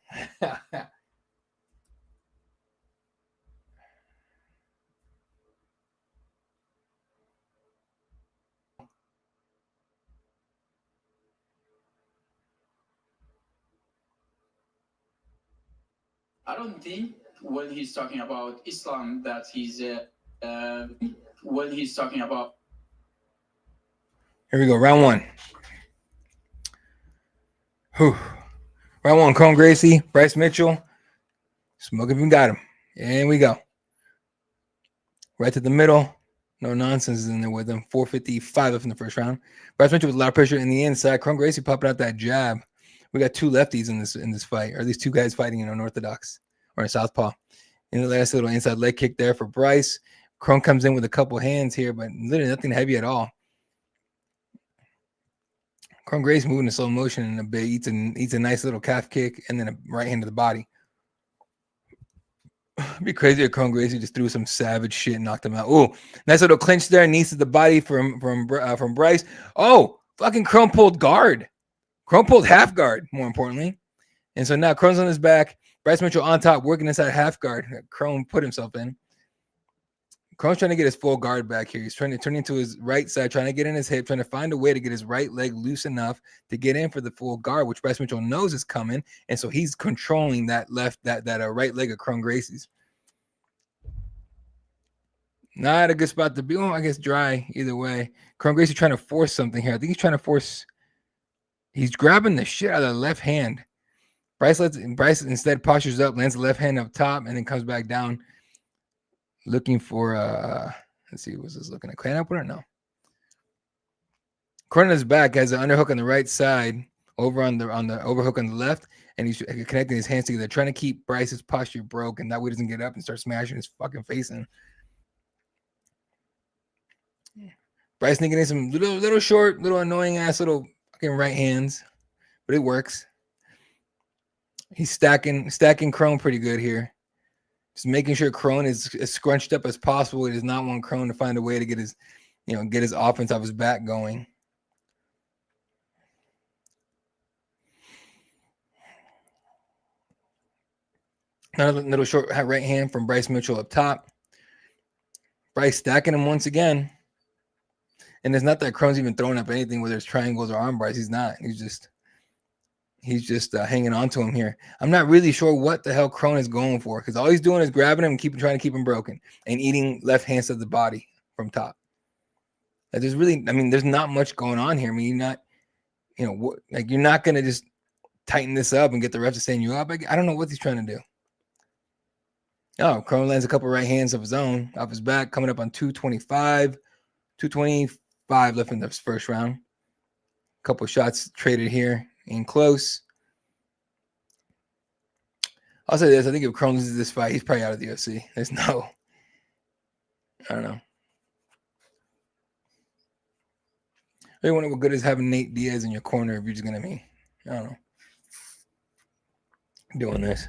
I don't think when he's talking about Islam that he's when he's talking about. Here we go, round 1. Whew. Round 1, Cron Gracie, Bryce Mitchell. Smoke if you got him. And we go. Right to the middle. No nonsense in there with him. 455 up in the first round. Bryce Mitchell with a lot of pressure in the inside. Cron Gracie popping out that jab. We got 2 lefties in this fight, or at least 2 guys fighting in unorthodox or in southpaw. In the last little inside leg kick there for Bryce. Cron comes in with a couple hands here, but literally nothing heavy at all. Cron Gracie moving in slow motion in a bit, eats a nice little calf kick and then a right hand to the body. It'd be crazy if Cron Gracie just threw some savage shit and knocked him out. Oh, nice little clinch there, knees to the body from Bryce. Oh, fucking Cron pulled guard. Cron pulled half guard, more importantly. And so now Cron's on his back. Bryce Mitchell on top, working inside half guard. Cron put himself in. Cron's trying to get his full guard back here. He's trying to turn into his right side, trying to get in his hip, trying to find a way to get his right leg loose enough to get in for the full guard, which Bryce Mitchell knows is coming. And so he's controlling that right leg of Cron Gracie's. Not a good spot to be. Well, I guess dry either way. Cron Gracie trying to force something here. I think he's trying to force. He's grabbing the shit out of the left hand. Bryce instead postures up, lands the left hand up top, and then comes back down. Looking for let's see, was this looking at? Can I put it? No. Cron on his back has an underhook on the right side, over on the overhook on the left, and he's connecting his hands together, trying to keep Bryce's posture broken. That way he doesn't get up and start smashing his fucking face in. Bryce sneaking in some little short, little annoying ass little fucking right hands, but it works. He's stacking Cron pretty good here. Just making sure Cron is as scrunched up as possible. He does not want Cron to find a way to get his offense off his back going. Another little short right hand from Bryce Mitchell up top. Bryce stacking him once again. And it's not that Cron's even throwing up anything, whether it's triangles or arm bars. He's not. He's just hanging on to him here. I'm not really sure what the hell Cron is going for, because all he's doing is grabbing him and trying to keep him broken and eating left hands to the body from top. Like there's not much going on here. I mean, you're not, you're not going to just tighten this up and get the ref to stand you up. I don't know what he's trying to do. Oh, Crone lands a couple right hands of his own off his back, coming up on 225. 225 left in the first round. Couple shots traded here in close. I'll say this. I think if Crone loses this fight, he's probably out of the UFC. There's no, I don't know. I wonder what good is having Nate Diaz in your corner if you're just going to be, I don't know, doing this.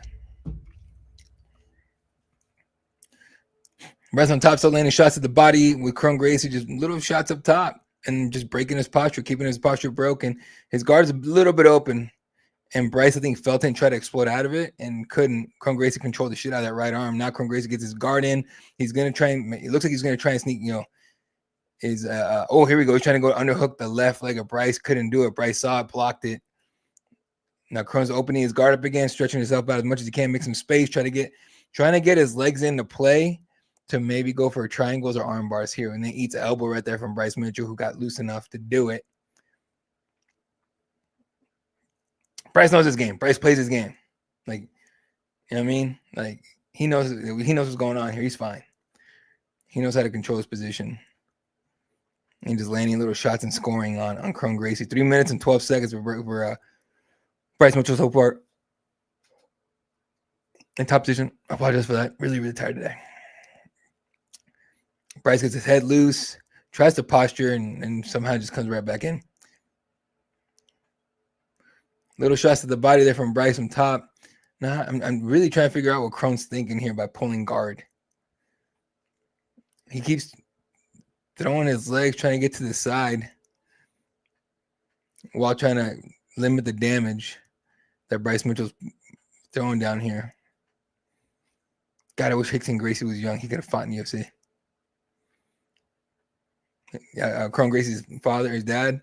Bryce on top, still landing shots at the body with Crone Gracie, just little shots up top and just breaking his posture, keeping his posture broken. His guard's a little bit open, and Bryce, I think, felt it and tried to explode out of it and couldn't. Crone Gracie controlled the shit out of that right arm. Now Crone Gracie gets his guard in. He's going to try and, it looks like he's going to try and sneak, here we go. He's trying to go underhook the left leg of Bryce. Couldn't do it. Bryce saw it, blocked it. Now Crone's opening his guard up again, stretching himself out as much as he can, make some space, trying to get his legs into play to maybe go for triangles or arm bars here. And then eats an elbow right there from Bryce Mitchell, who got loose enough to do it. Bryce knows his game. Bryce plays his game. Like, you know what I mean? Like, he knows what's going on here. He's fine. He knows how to control his position. And just landing little shots and scoring on Crone Gracie. 3 minutes and 12 seconds for Bryce Mitchell so far. In top position. I apologize for that. Really, really tired today. Bryce gets his head loose, tries to posture, and somehow just comes right back in. Little shots to the body there from Bryce from top. Now, I'm really trying to figure out what Crone's thinking here by pulling guard. He keeps throwing his legs, trying to get to the side while trying to limit the damage that Bryce Mitchell's throwing down here. God, I wish Rickson Gracie was young. He could have fought in the UFC. Yeah, Crone Gracie's father, his dad.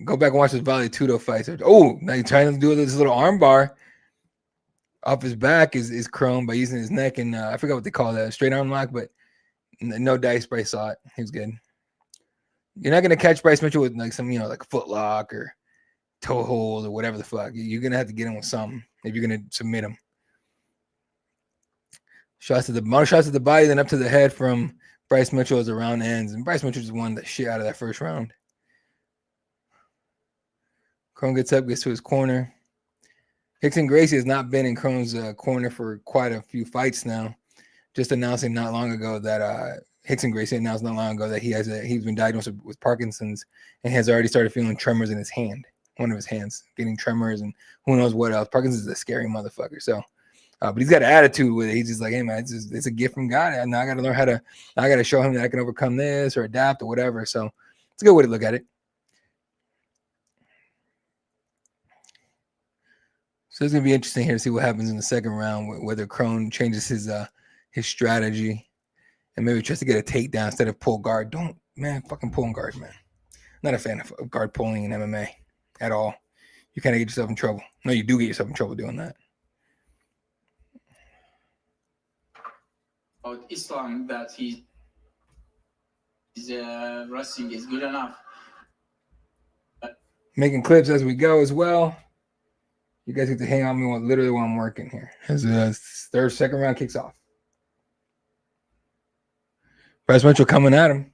Go back and watch his Vale Tudo fights. Oh, now he's trying to do this little arm bar off his back is Crone by using his neck, and I forgot what they call that, straight arm lock, but no dice. Bryce saw it. He was good. You're not gonna catch Bryce Mitchell with like some, like a foot lock or toe hold or whatever the fuck. You're gonna have to get him with something if you're gonna submit him. Shots to the body, then up to the head from Bryce Mitchell as the round ends, and Bryce Mitchell just won the shit out of that first round. Crone gets up, gets to his corner. Rickson Gracie has not been in Crone's corner for quite a few fights now. Just announcing not long ago that Rickson Gracie announced not long ago that he's been diagnosed with Parkinson's and has already started feeling tremors in his hand, one of his hands, getting tremors and who knows what else. Parkinson's is a scary motherfucker. So, but he's got an attitude with it. He's just like, hey man, it's a gift from God. And I got to learn I got to show him that I can overcome this or adapt or whatever. So it's a good way to look at it. So it's gonna be interesting here to see what happens in the second round, whether Crone changes his strategy and maybe tries to get a takedown instead of pull guard. Don't, man, fucking pulling guard, man. Not a fan of guard pulling in MMA at all. You kind of get yourself in trouble. No, you do get yourself in trouble doing that. About Islam, that his wrestling is good enough. Making clips as we go as well. You guys get to hang on me while I'm working here. As the second round kicks off. Bryce Mitchell coming at him.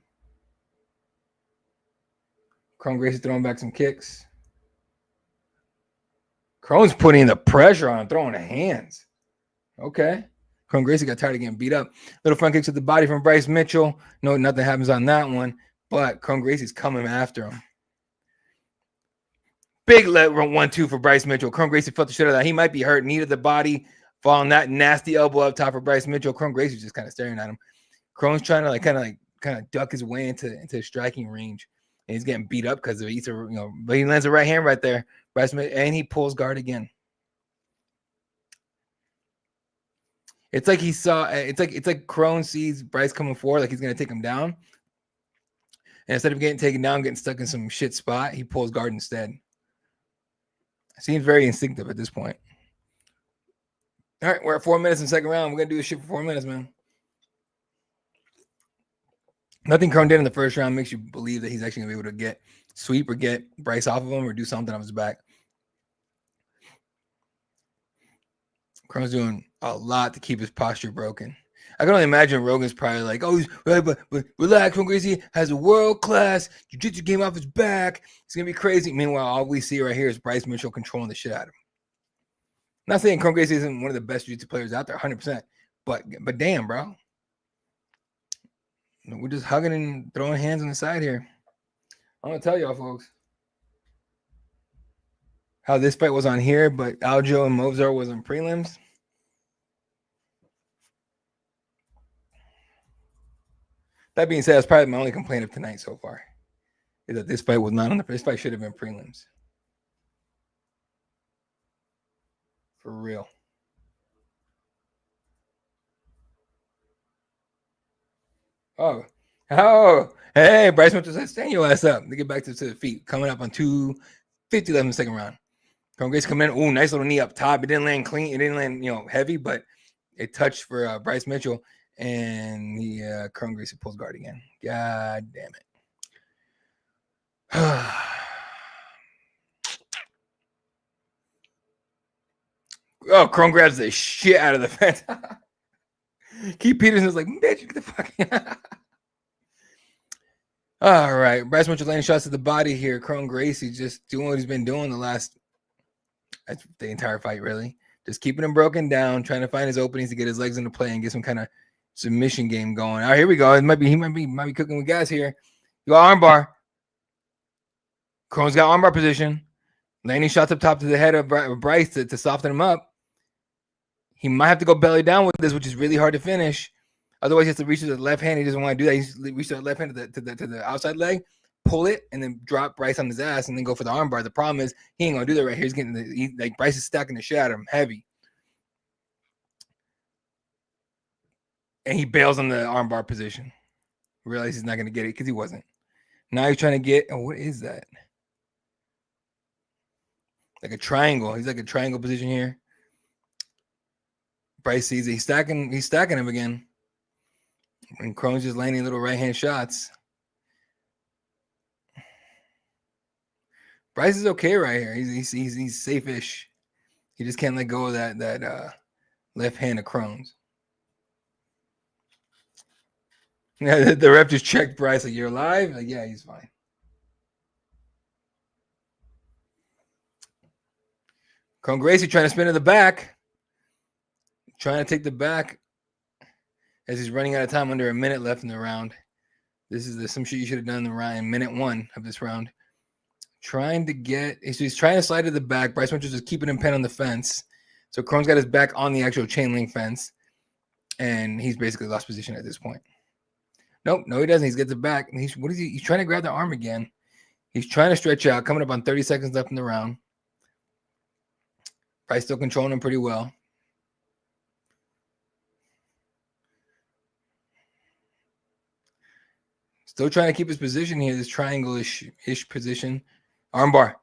Crone Gracie throwing back some kicks. Crone's putting the pressure on him, throwing the hands. Okay. Crone Gracie got tired of getting beat up. Little front kicks to the body from Bryce Mitchell. No, nothing happens on that one. But Crone Gracie's coming after him. Big leg 1-2 for Bryce Mitchell. Crone Gracie felt the shit out of that. He might be hurt. Needed the body. Falling that nasty elbow up top for Bryce Mitchell. Crone Gracie's just kind of staring at him. Crone's trying to kind of duck his way into striking range. And he's getting beat up because of it. But he lands a right hand right there. Bryce Mitchell, and he pulls guard again. It's like he saw. It's like Crone sees Bryce coming forward, like he's gonna take him down. And instead of getting taken down, getting stuck in some shit spot, he pulls guard instead. Seems very instinctive at this point. All right, we're at 4 minutes in the second round. We're going to do this shit for 4 minutes, man. Nothing Crone did in the first round makes you believe that he's actually going to be able to sweep or get Bryce off of him or do something on his back. Krone's doing a lot to keep his posture broken. I can only imagine Rogan's probably like, oh, but relax, when Gracie has a world-class jiu-jitsu game off his back. It's going to be crazy. Meanwhile, all we see right here is Bryce Mitchell controlling the shit out of him. Not saying Kron Gracie isn't one of the best jiu-jitsu players out there, 100%. But damn, bro. We're just hugging and throwing hands on the side here. I'm going to tell y'all, folks, how this fight was on here, but Aljo and Mozart was on prelims. That being said, that's probably my only complaint of tonight so far, is that this fight was not on the. This fight should have been prelims. For real. Oh, hey, Bryce Mitchell said, stand your ass up to get back to the feet. Coming up on 250 left in the second round. Gracie coming in. Ooh, nice little knee up top. It didn't land clean. It didn't land, heavy, but it touched for Bryce Mitchell. And the Gracie pulls guard again. God damn it. Oh, Kron grabs the shit out of the fence. Keith Peterson's like, bitch, get the fuck out. All right. Bryce Mitchell landing shots to the body here. Kron Gracie just doing what he's been doing the entire fight, really. Just keeping him broken down, trying to find his openings to get his legs into play and get some kind of submission game going. All right, here we go. He might be cooking with gas here. You got armbar. Kron's got armbar position. Landing shots up top to the head of Bryce to soften him up. He might have to go belly down with this, which is really hard to finish. Otherwise, he has to reach to the left hand. He doesn't want to do that. He's reach to the left hand to the outside leg, pull it, and then drop Bryce on his ass, and then go for the armbar. The problem is he ain't gonna do that right here. He's getting Bryce is stacking the shit out of him, heavy, and he bails on the armbar position. Realize he's not gonna get it because he wasn't. Now he's trying to get. Oh, what is that? Like a triangle. He's like a triangle position here. Bryce sees it. He's stacking him again. And Kron's just landing little right hand shots. Bryce is okay right here. He's safe-ish. He just can't let go of that left hand of Kron's. Yeah, the ref just checked Bryce like, you're alive? Like, yeah, he's fine. Kron Gracie trying to spin to the back. Trying to take the back as he's running out of time, under a minute left in the round. This is some shit you should have done in minute 1 of this round. He's trying to slide to the back. Bryce Mitchell just keeping him pinned on the fence. So Kron's got his back on the actual chain link fence, and he's basically lost position at this point. Nope, no, he doesn't. He's got the back. And he's trying to grab the arm again. He's trying to stretch out, coming up on 30 seconds left in the round. Bryce still controlling him pretty well. Still trying to keep his position here, this triangle-ish position. Armbar,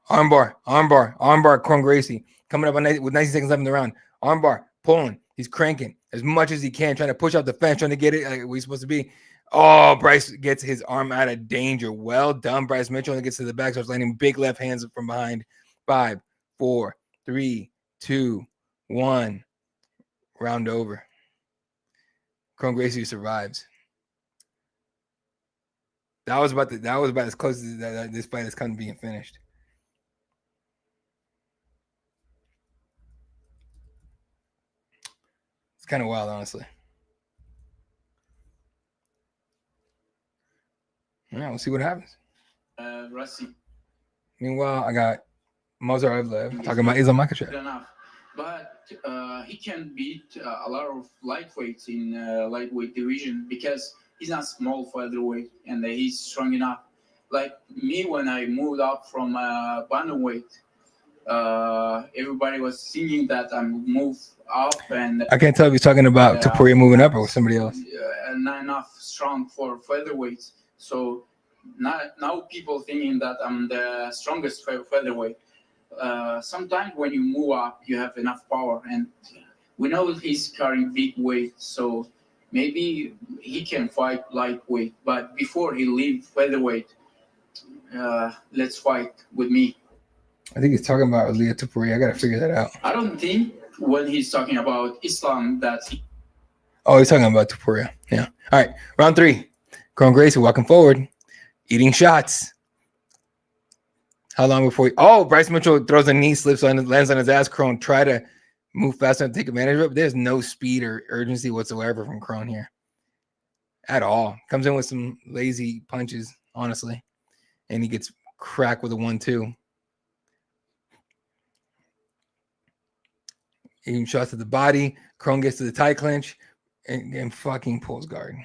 Kron Gracie. Coming up with 90 seconds left in the round. Armbar, pulling. He's cranking as much as he can, trying to push out the fence, trying to get it like we're supposed to be. Oh, Bryce gets his arm out of danger. Well done, Bryce Mitchell. And gets to the back, starts landing big left hands from behind. 5, 4, 3, 2, 1. Round over. Kron Gracie survives. That was about as close as this fight has come to being finished. It's kind of wild, honestly. All right, we'll see what happens. Rusty. Meanwhile, I got Mozart Evloev talking about Islam Makhachev. But he can beat a lot of lightweights in lightweight division because he's not small featherweight and he's strong enough. Like me, when I moved up from bantamweight, everybody was singing that I moved up, and I can't tell if he's talking about Topuria moving up or somebody else. And not enough strong for featherweights. So now people thinking that I'm the strongest featherweight. Sometimes when you move up, you have enough power, and we know he's carrying big weight, so maybe he can fight lightweight. But before he leaves featherweight, let's fight with me. I think he's talking about Leah Topuria. I got to figure that out. I don't think when he's talking about Islam, that Oh, he's talking about Topuria. Yeah. All right. Round 3. Kron Gracie walking forward, eating shots. How long before Bryce Mitchell throws a knee, slips on, lands on his ass. Kron try to move fast enough to take advantage of it, but there's no speed or urgency whatsoever from Kron here at all. Comes in with some lazy punches, honestly, and he gets cracked with a 1-2. Even shots to the body. Kron gets to the tight clinch and fucking pulls guard.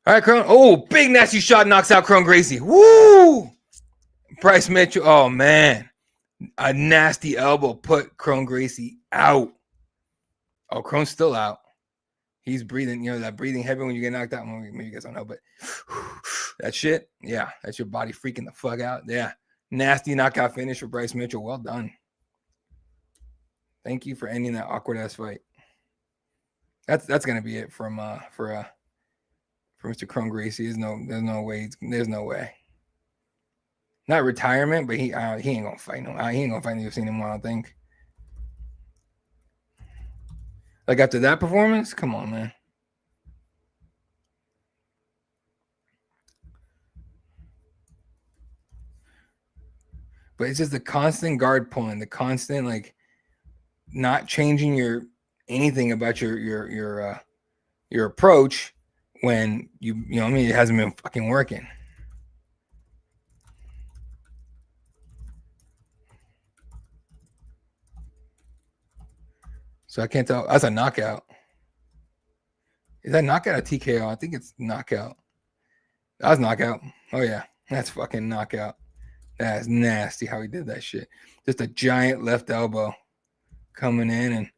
All right, Kron. Oh, big nasty shot knocks out Kron Gracie. Woo! Bryce Mitchell. Oh, man. A nasty elbow put Kron Gracie out. Oh, Kron's still out. He's breathing, that breathing heavy when you get knocked out. Maybe you guys don't know, but that shit, yeah, that's your body freaking the fuck out. Yeah. Nasty knockout finish for Bryce Mitchell. Well done. Thank you for ending that awkward ass fight. That's gonna be it for Mr. Kron Gracie. There's no way. Not retirement, but he ain't gonna fight no. He ain't gonna fight in the UFC anymore, I don't think. Like after that performance, come on, man. But it's just the constant guard pulling, the constant like not changing your anything about your approach when it hasn't been fucking working. So I can't tell. That's a knockout. Is that knockout or TKO? I think it's knockout. That was knockout. Oh yeah, that's fucking knockout. That's nasty how he did that shit. Just a giant left elbow coming in and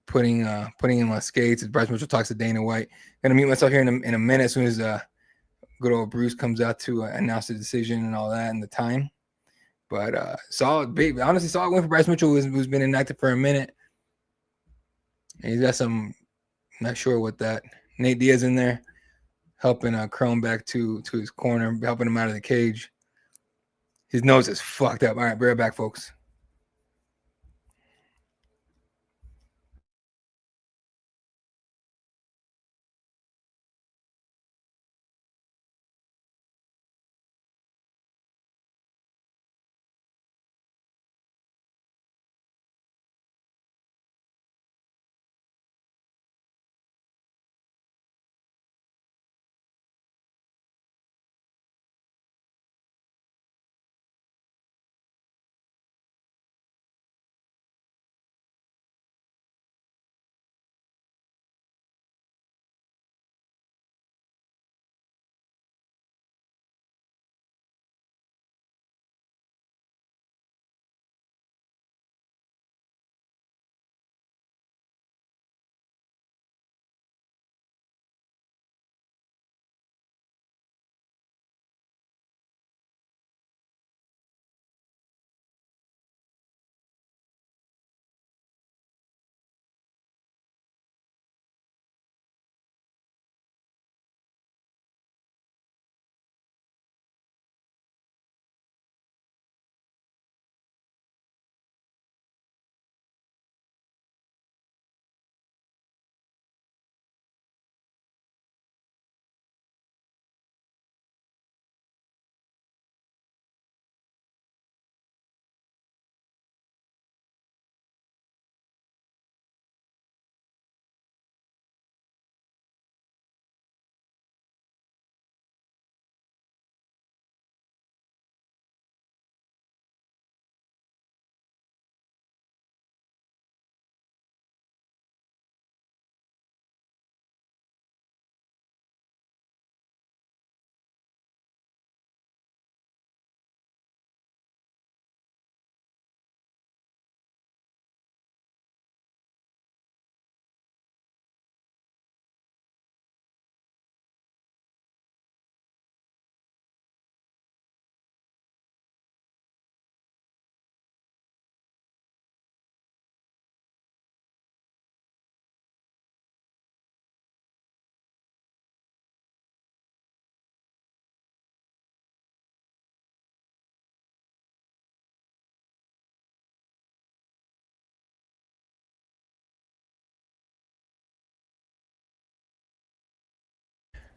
putting him on skates. As Bryce Mitchell talks to Dana White. Gonna mute myself here in a minute as soon as good old Bruce comes out to announce the decision and all that and the time. But solid win for Bryce Mitchell, who's been inactive for a minute. And he's got some, not sure what that. Nate Diaz in there helping Kron back to his corner, helping him out of the cage. His nose is fucked up. All right, be right back, folks.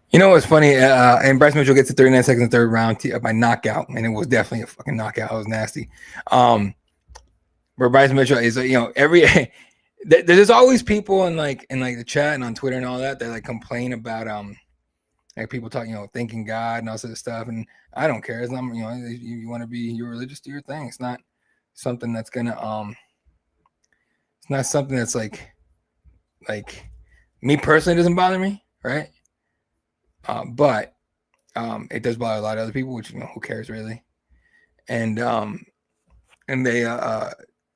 You know what's funny? And Bryce Mitchell gets to 39 seconds in the third round by knockout, and it was definitely a fucking knockout. It was nasty. But Bryce Mitchell is, every there's always people in the chat and on Twitter and all that like complain about like people talking, thanking God and all sort of stuff. And I don't care. It's not, you want to be, you're religious, do your thing. It's not something that's gonna it's not something that's like me personally doesn't bother me, right? But it does bother a lot of other people, which who cares really. And they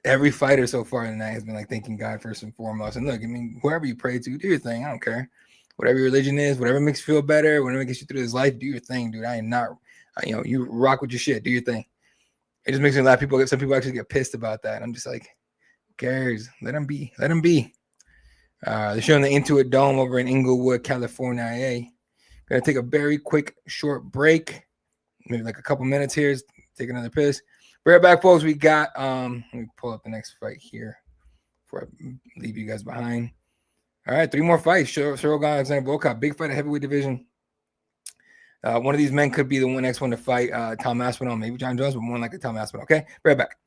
every fighter so far tonight has been like thanking God first and foremost. And look, I mean, whoever you pray to, do your thing. I don't care. Whatever your religion is, whatever makes you feel better, whatever gets you through this life, do your thing, dude. I am not, you rock with your shit, do your thing. It just makes me laugh. Some people actually get pissed about that. I'm just like, who cares? Let them be. Let them be. They're showing the Intuit Dome over in Inglewood, California. Gonna take a very quick, short break, maybe like a couple minutes here. Take another piss. Be right back, folks. We got let me pull up the next fight here before I leave you guys behind. All right, 3 more fights. Cyril Gane, Alexander Volkov, big fight at heavyweight division. One of these men could be the next one to fight Tom Aspinall, maybe John Jones, but more like a Tom Aspinall. Okay, be right back.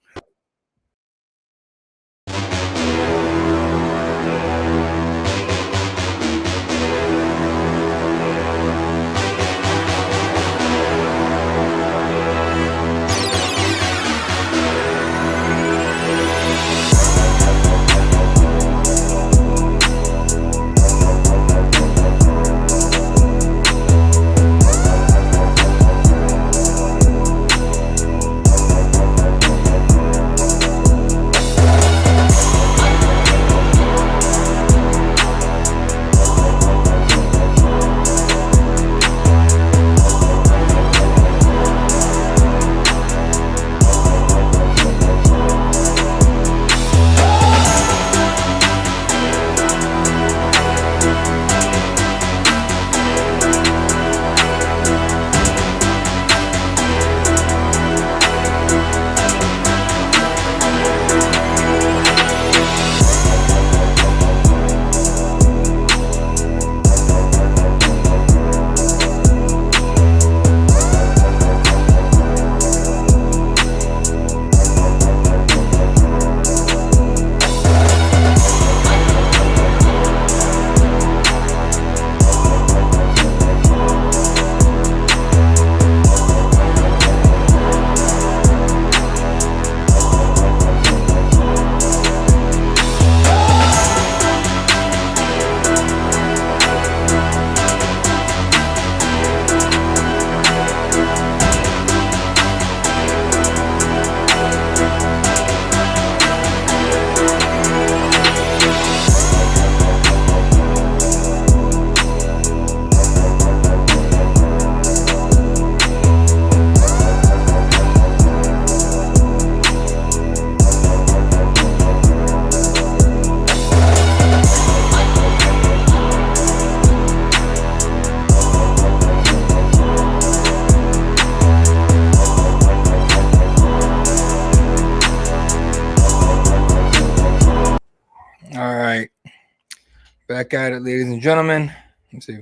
Back at it, ladies and gentlemen. Let's see.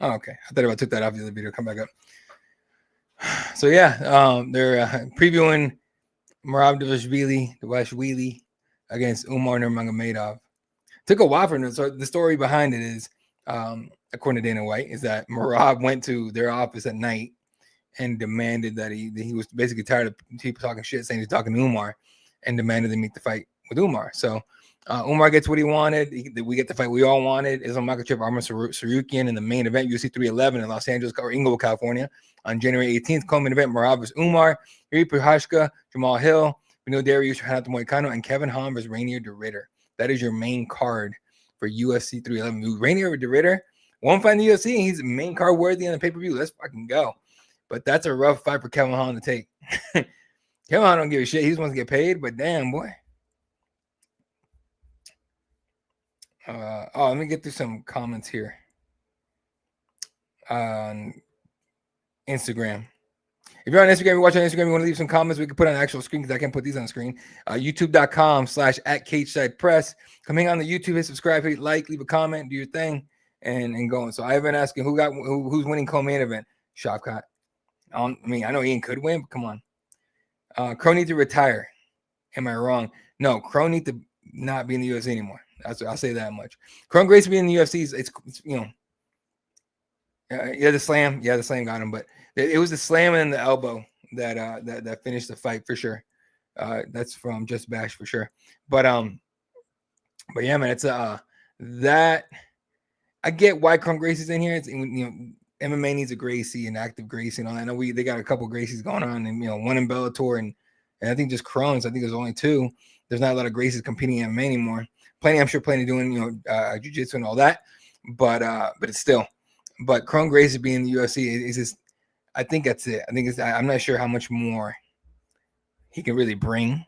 Oh, okay. I thought I took that off the other video. Come back up. So yeah, they're previewing Merab Dvalishvili against Umar Nurmagomedov. Took a while for them. So the story behind it is, according to Dana White, is that Merab went to their office at night and demanded that he was basically tired of people talking shit, saying he's talking to Umar, and demanded they meet the fight with Umar. So Umar gets what he wanted. We get the fight we all wanted. Islam Makhachev, Arman Sarukian in the main event, UFC 311 in Los Angeles or Inglewood, California on January 18th. Co-main event, Merab vs. Umar, Yuri Prochazka, Jamal Hill, Benil Dariush, Renato Moicano, and Kevin Hahn vs. Rainier de Ritter. That is your main card for UFC 311. Rainier de Ritter won't find the UFC, and he's main card worthy on the pay-per-view. Let's fucking go. But that's a rough fight for Kevin Hahn to take. Kevin Hahn don't give a shit. He just wants to get paid, but damn, boy. Let me get through some comments here on Instagram. If you're on Instagram, you're watching on Instagram, you want to leave some comments, we can put on the actual screen because I can't put these on the screen. YouTube.com/@CageSidePress. Come hang on the YouTube, hit subscribe, hit like, leave a comment, do your thing. and going. So I've been asking who's winning co-main event. Shavkat. I mean, I know Ian could win, but come on. Crow need to retire. Am I wrong? No, Crow need to not be in the UFC anymore. I'll say that much. Crow and Gracie being in the UFC it's the slam. Yeah, the slam got him, but it was the slam and the elbow that finished the fight for sure. That's from Just Bash for sure. But yeah, man, it's that I get why Crow and Gracie's in here. It's MMA needs a Gracie, an active Gracie, and all that. I know they got a couple Gracies going on, and one in Bellator, and I think just Crohn's. I think there's only 2. There's not a lot of Gracies competing in MMA anymore. I'm sure plenty doing jiu-jitsu and all that, but it's still. But Crown Gracie being in the UFC is just, I think that's it. I'm not sure how much more he can really bring.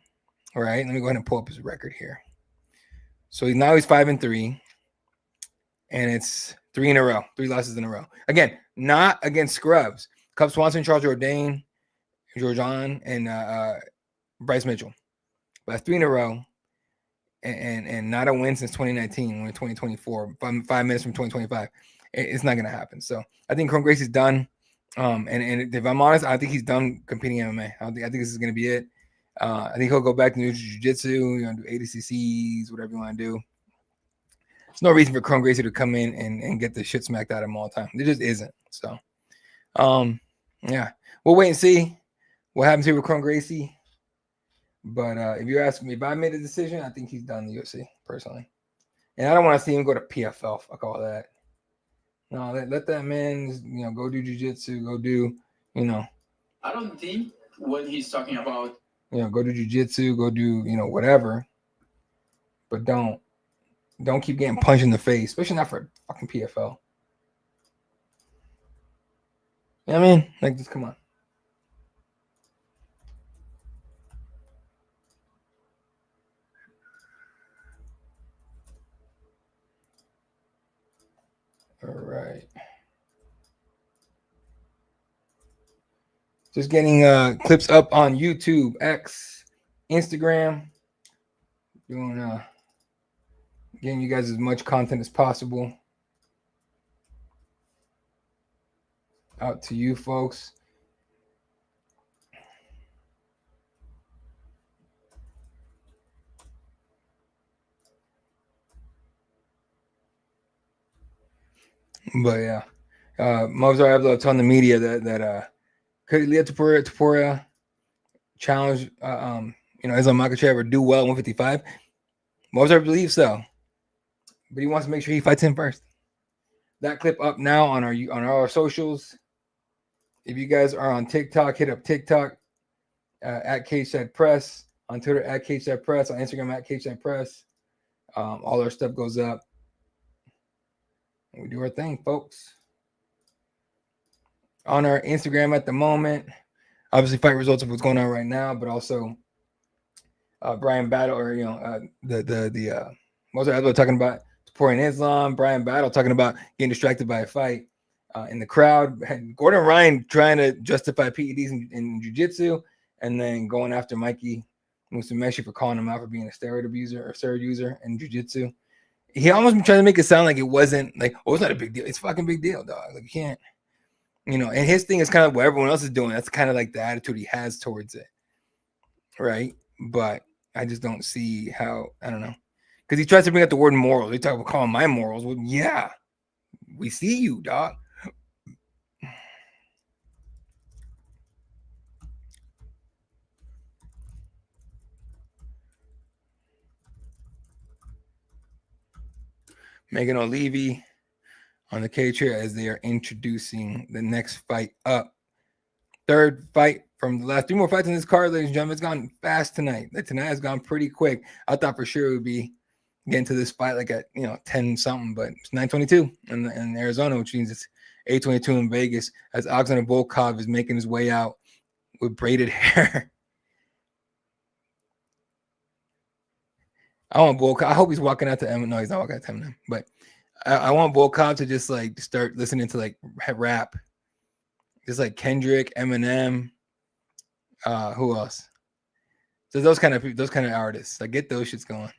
All right, let me go ahead and pull up his record here. So he's 5-3, and it's 3 in a row, 3 losses in a row. Again, not against scrubs. Cub Swanson, Charles Jourdain, Georgian, and Bryce Mitchell. But that's 3 in a row, and not a win since 2019. We're in 2024, 5 minutes from 2025. It's not going to happen. So I think Crown Gracie's done. And if I'm honest, I think he's done competing in MMA. I think this is going to be it. I think he'll go back to jiu-jitsu, do ADCCs, whatever you want to do. There's no reason for Crown Gracie to come in and get the shit smacked out of him all the time. There just isn't. So, yeah, we'll wait and see what happens here with Crown Gracie. But if you ask me, if I made a decision, I think he's done the UFC personally. And I don't want to see him go to PFL. Fuck all that. No, let that man, go do jiu-jitsu, go do, I don't think when he's talking about, go do jiu-jitsu, go do, whatever. But don't keep getting punched in the face, especially not for fucking PFL. You know what I mean? Like, just come on. All right. Just getting clips up on YouTube, X, Instagram. Doing getting you guys as much content as possible out to you folks. But yeah, Movsar Evloev telling the media that could Ilia Topuria challenge Islam Makhachev or do well at 155. Movsar believes so, but he wants to make sure he fights him first. That clip up now on our socials. If you guys are on TikTok, hit up TikTok at Cageside Press, on Twitter at Cageside Press, on Instagram at Cageside Press. All our stuff goes up. We do our thing, folks. On our Instagram at the moment, obviously fight results of what's going on right now, but also Brian Battle, or the most of people talking about supporting Islam. Brian Battle talking about getting distracted by a fight in the crowd. And Gordon Ryan trying to justify PEDs in jiu-jitsu, and then going after Mikey Musumeci for calling him out for being a steroid user in jiu-jitsu. He almost been trying to make it sound like it wasn't like, it's not a big deal. It's a fucking big deal, dog. Like, you can't, and his thing is kind of what everyone else is doing. That's kind of like the attitude he has towards it. Right. But I just don't see how, I don't know. Because he tries to bring up the word morals. They talk about calling my morals. Well, yeah, we see you, dog. Megan O'Leary on the cage here as they are introducing the next fight up. Third fight from the last 3 more fights in this card, ladies and gentlemen. It's gone fast tonight. Tonight has gone pretty quick. I thought for sure it would be getting to this fight like at 10 something, but it's 9:22 in Arizona, which means it's 8:22 in Vegas, as Alexander Volkov is making his way out with braided hair. I want Volkov. I hope he's walking out to Eminem. No, he's not walking out to Eminem. But I want Volkov to just like start listening to like rap, just like Kendrick, Eminem. Who else? So those kind of artists. Like, get those shits going.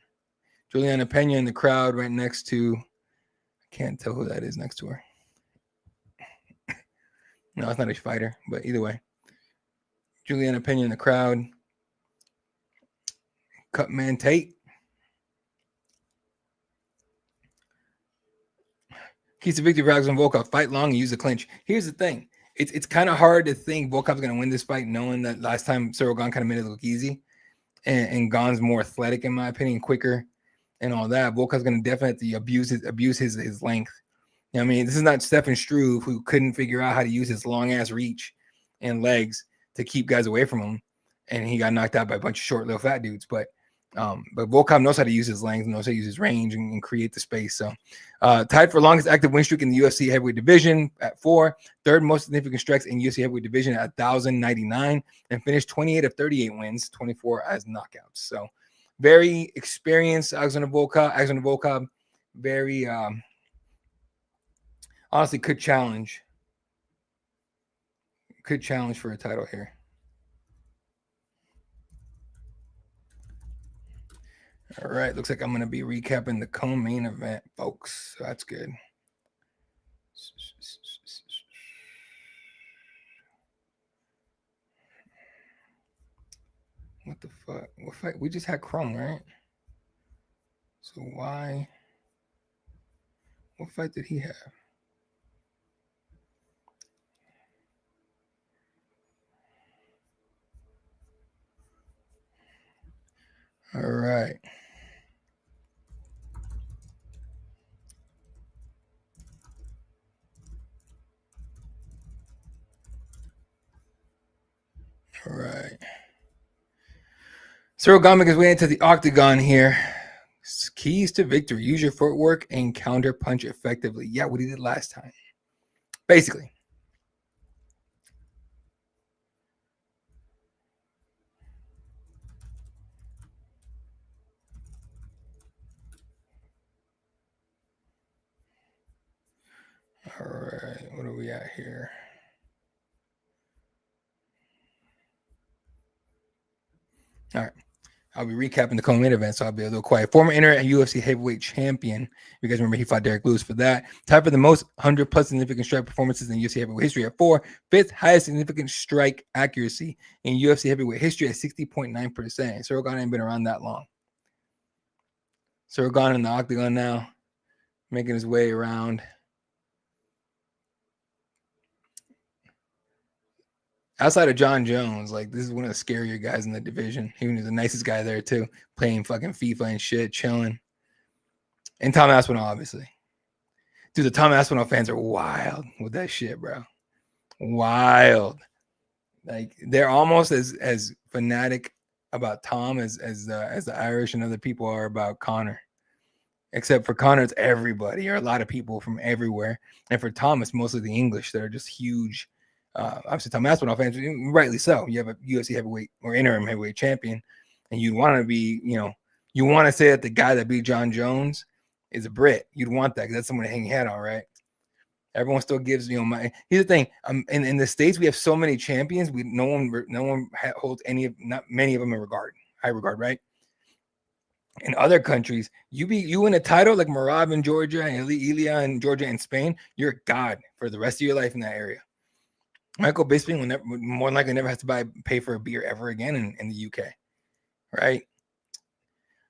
Juliana Pena in the crowd right next to Can't tell who that is next to her. No, it's not a fighter, but either way. Juliana Pena in the crowd. Cutman Tate. Keys to victory for Alexander Volkov. Fight long and use the clinch. Here's the thing. It's kind of hard to think Volkov's going to win this fight, knowing that last time Cyril Gane kind of made it look easy. And Gane's more athletic, in my opinion, quicker and all that. Volkov's going to definitely abuse his length. You know what I mean? This is not Stefan Struve, who couldn't figure out how to use his long-ass reach and legs to keep guys away from him. And he got knocked out by a bunch of short, little fat dudes. But Volkov knows how to use his length, knows how to use his range and create the space. So tied for longest active win streak in the UFC heavyweight division at 4, third most significant strikes in UFC heavyweight division at 1,099, and finished 28 of 38 wins, 24 as knockouts. So very experienced Alexander Volkov, very honestly could challenge for a title here. All right, looks like I'm going to be recapping the co-main event, folks. So that's good. What the fuck? What fight? We just had Chrome, right? So why? What fight did he have? All right. All right. Cyril Gane makes his way into the octagon here. Keys to victory. Use your footwork and counter punch effectively. Yeah, what he did last time. Basically. All right. What are we at here? All right. I'll be recapping the co-main event, so I'll be a little quiet. Former inner and UFC heavyweight champion. You guys remember he fought Derek Lewis for that. Tied for the most 100-plus significant strike performances in UFC heavyweight history at 4. Fifth highest significant strike accuracy in UFC heavyweight history at 60.9%. Cyril Gane ain't been around that long. Cyril Gane in the octagon now, making his way around. Outside of John Jones, like, this is one of the scarier guys in the division. He was the nicest guy there, too. Playing fucking FIFA and shit, chilling. And Tom Aspinall, obviously. Dude, the Tom Aspinall fans are wild with that shit, bro. Wild. Like, they're almost as fanatic about Tom as the Irish and other people are about Conor. Except for Conor, it's everybody, or a lot of people from everywhere. And for Tom, it's mostly the English that are just huge. Obviously, Tom Aspinall fans, rightly so. You have a UFC heavyweight or interim heavyweight champion, and you'd want to be, you want to say that the guy that beat John Jones is a Brit. You'd want that because that's someone to hang your hat on, right? Everyone still gives, here's the thing. In the States, we have so many champions. No one holds not many of them in high regard, right? In other countries, you win a title like Merab in Georgia and Ilia in Georgia and Spain, you're a god for the rest of your life in that area. Michael Bisping will more than likely never have to pay for a beer ever again in the UK, right?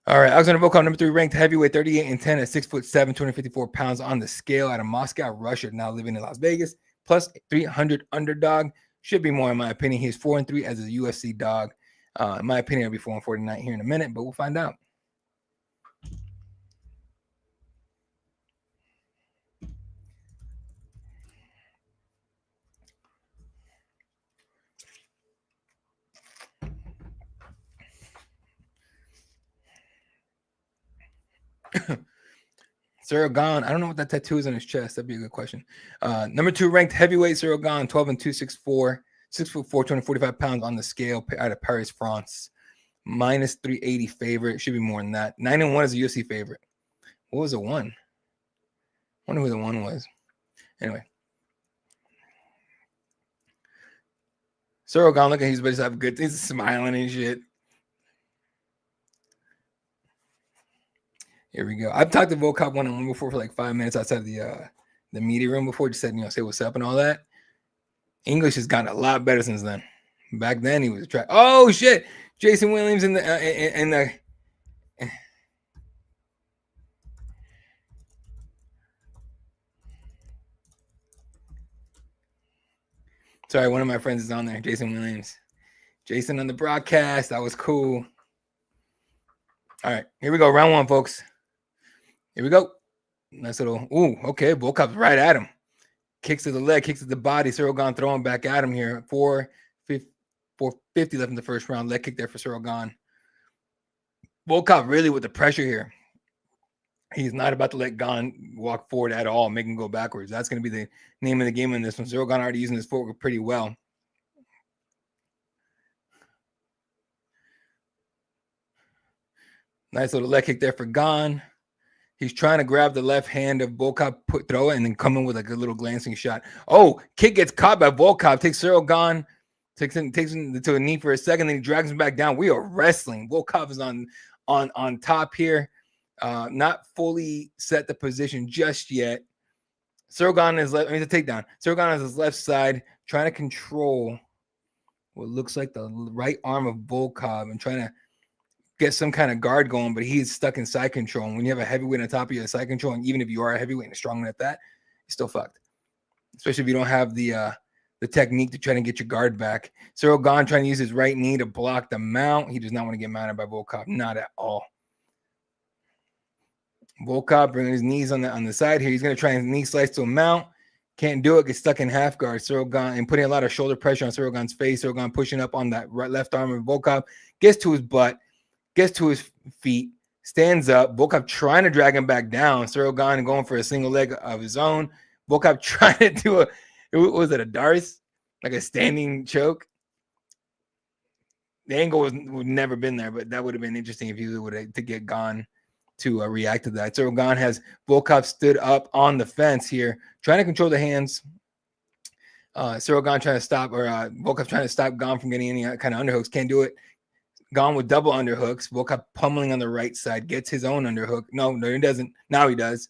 All right, Alexander Volkov, number 3 ranked heavyweight, 38-10 at 6'7", 254 pounds on the scale out of Moscow, Russia, now living in Las Vegas, plus 300 underdog. Should be more, in my opinion. He's 4-3 as a UFC dog. In my opinion, it'll be 4-49 here in a minute, but we'll find out. Cyril Gane, I don't know what that tattoo is on his chest. That'd be a good question. Number 2 ranked heavyweight, Cyril Gane, 12-2, 6'4", 245 pounds on the scale out of Paris, France. Minus 380 favorite. Should be more than that. 9-1 is a UFC favorite. What was the 1? I wonder who the 1 was. Anyway. Cyril Gane, look at he's about to have good things, smiling and shit. Here we go. I've talked to Volkov one-on-one before for like 5 minutes outside the media room before. Just said, say what's up and all that. English has gotten a lot better since then. Back then he was trying. Oh shit! Jason Williams in the Sorry, one of my friends is on there. Jason Williams. Jason on the broadcast. That was cool. All right, here we go. Round one, folks. Here we go. Nice little. Ooh, okay. Volkov's right at him. Kicks to the leg, kicks to the body. Cyril Gane throwing back at him here. 450 left in the first round. Leg kick there for Cyril Gane. Volkov really with the pressure here. He's not about to let Gane walk forward at all, make him go backwards. That's going to be the name of the game in this one. Cyril Gane already using his footwork pretty well. Nice little leg kick there for Gane. He's trying to grab the left hand of Volkov, throw it, and then come in with like a little glancing shot. Oh, kick gets caught by Volkov. Takes Cyril Gane, takes him to a knee for a second, then he drags him back down. We are wrestling. Volkov is on top here. Not fully set the position just yet. Cyril Gane is left. I mean, the takedown. Cyril Gane is his left side, trying to control what looks like the right arm of Volkov and trying to get some kind of guard going, but he's stuck in side control. And when you have a heavyweight on top of you, side control, and even if you are a heavyweight and strong at that, you're still fucked. Especially if you don't have the technique to try to get your guard back. Cyril Gane trying to use his right knee to block the mount. He does not want to get mounted by Volkov, not at all. Volkov bringing his knees on the side here. He's going to try and knee slice to a mount. Can't do it. Gets stuck in half guard. Cyril Gane and putting a lot of shoulder pressure on Cyril Gane's face. Cyril Gane pushing up on that left arm of Volkov. Gets to his butt. Gets to his feet. Stands up. Volkov trying to drag him back down. Cyril Gane going for a single leg of his own. Volkov trying to do was it a Darce? Like a standing choke? The angle would never been there, but that would have been interesting if he would have to get Gane to react to that. Cyril Gane has Volkov stood up on the fence here, trying to control the hands. Cyril Gane trying to stop, or Volkov trying to stop Gane from getting any kind of underhooks. Can't do it. Gane with double underhooks. Volkov pummeling on the right side. Gets his own underhook. No, he doesn't. Now he does.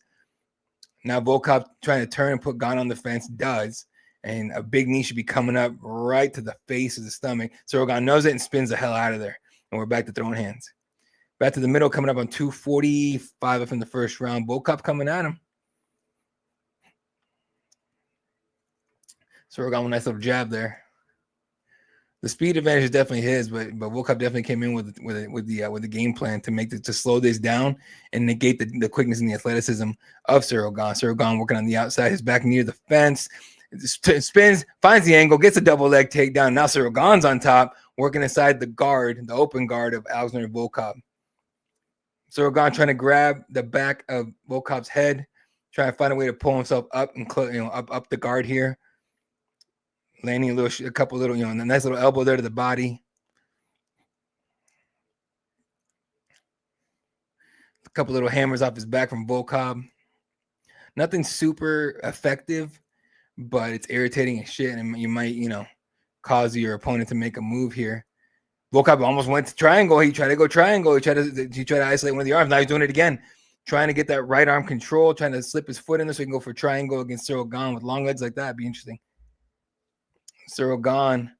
Now Volkov trying to turn and put Gane on the fence. Does. And a big knee should be coming up right to the face of the stomach. Cyril Gane knows it and spins the hell out of there. And we're back to throwing hands. Back to the middle, coming up on 245 up in the first round. Volkov coming at him. Cyril Gane with a nice little jab there. The speed advantage is definitely his, but Volkov definitely came in with the game plan to slow this down and negate the quickness and the athleticism of Cyril Gane. Cyril Gane working on the outside, his back near the fence, spins, finds the angle, gets a double leg takedown. Now Cyril Gane's on top, working inside the guard, the open guard of Alexander Volkov. Cyril Gane trying to grab the back of Volkov's head, trying to find a way to pull himself up and up the guard here. Landing a couple little, a nice little elbow there to the body. A couple little hammers off his back from Volkov. Nothing super effective, but it's irritating as shit, and you might, cause your opponent to make a move here. Volkov almost went to triangle. He tried to go triangle. He tried to isolate one of the arms. Now he's doing it again, trying to get that right arm control, trying to slip his foot in there so he can go for triangle against Cyril Gane with long legs like that. It'd be interesting. Cyril Gane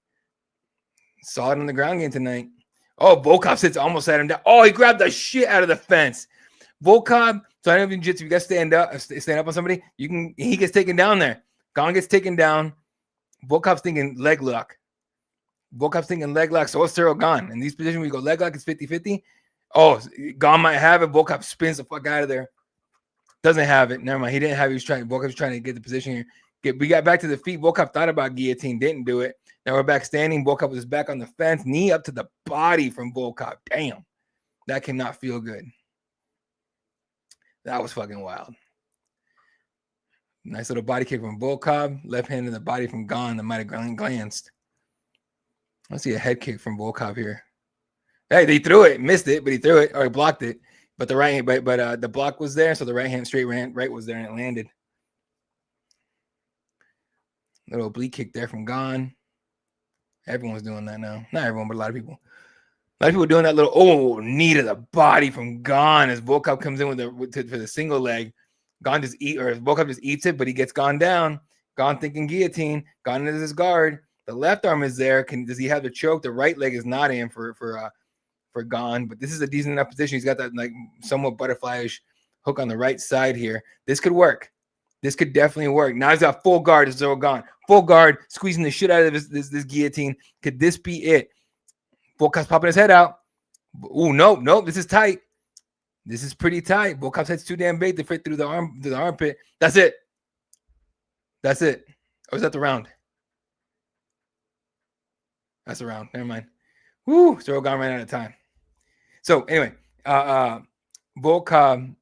saw it on the ground game tonight. Oh, Volkov sits almost at him down. Oh, he grabbed the shit out of the fence. Volkov, so I know in jiu-jitsu, you got to stand up on somebody. He gets taken down there. Gane gets taken down. Volkov's thinking leg lock. So is Cyril Gane. In these positions, we go leg lock, it's 50-50. Oh, Gane might have it. Volkov spins the fuck out of there. Doesn't have it. Never mind. He didn't have it. Volkov's trying to get the position here. We got back to the feet. Volkov thought about guillotine, didn't do it. Now we're back standing. Volkov with his back on the fence, knee up to the body from Volkov. Damn, that cannot feel good. That was fucking wild. Nice little body kick from Volkov. Left hand in the body from Gane that might have glanced. Let's see a head kick from Volkov here. Hey, they threw it, missed it, but he threw it or he blocked it. But the right hand, but the block was there, so the right hand right was there and it landed. Little oblique kick there from Gane. Everyone's doing that now. Not everyone, but a lot of people. A lot of people doing that little knee to the body from Gane as Volkov comes in for the single leg. Volkov just eats it, but he gets Gane down. Gane thinking guillotine. Gane is his guard. The left arm is there. Does he have the choke? The right leg is not in for Gane, but this is a decent enough position. He's got that like somewhat butterfly-ish hook on the right side here. This could work. This could definitely work. Now he's got full guard to throw Gane. Full guard, squeezing the shit out of this guillotine. Could this be it? Volkov's popping his head out. Oh, no. This is tight. This is pretty tight. Volkov's head's too damn big to fit through the armpit. That's it. Or is that the round? That's the round. Never mind. Woo, Gane ran out of time. So anyway, Volkov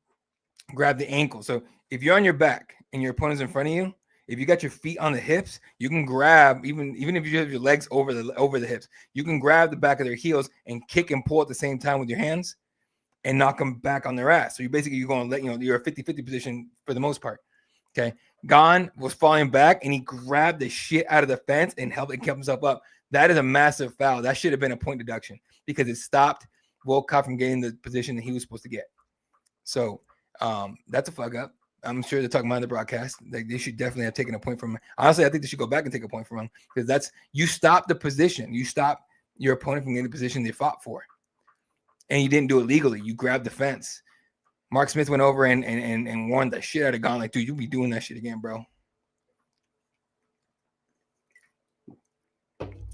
grabbed the ankle. So if you're on your back and your opponent's in front of you, if you got your feet on the hips, you can grab, even if you have your legs over the hips, you can grab the back of their heels and kick and pull at the same time with your hands and knock them back on their ass. So you're going to you're a 50-50 position for the most part. Okay. Gane was falling back and he grabbed the shit out of the fence and kept himself up. That is a massive foul. That should have been a point deduction because it stopped Volkov from getting the position that he was supposed to get. So that's a fuck up. I'm sure they're talking about the broadcast. They should definitely have taken a point from him. Honestly, I think they should go back and take a point from him because you stopped the position. You stopped your opponent from getting the position they fought for. And you didn't do it legally. You grabbed the fence. Mark Smith went over and warned the shit out of Gane. Like, dude, you'll be doing that shit again, bro.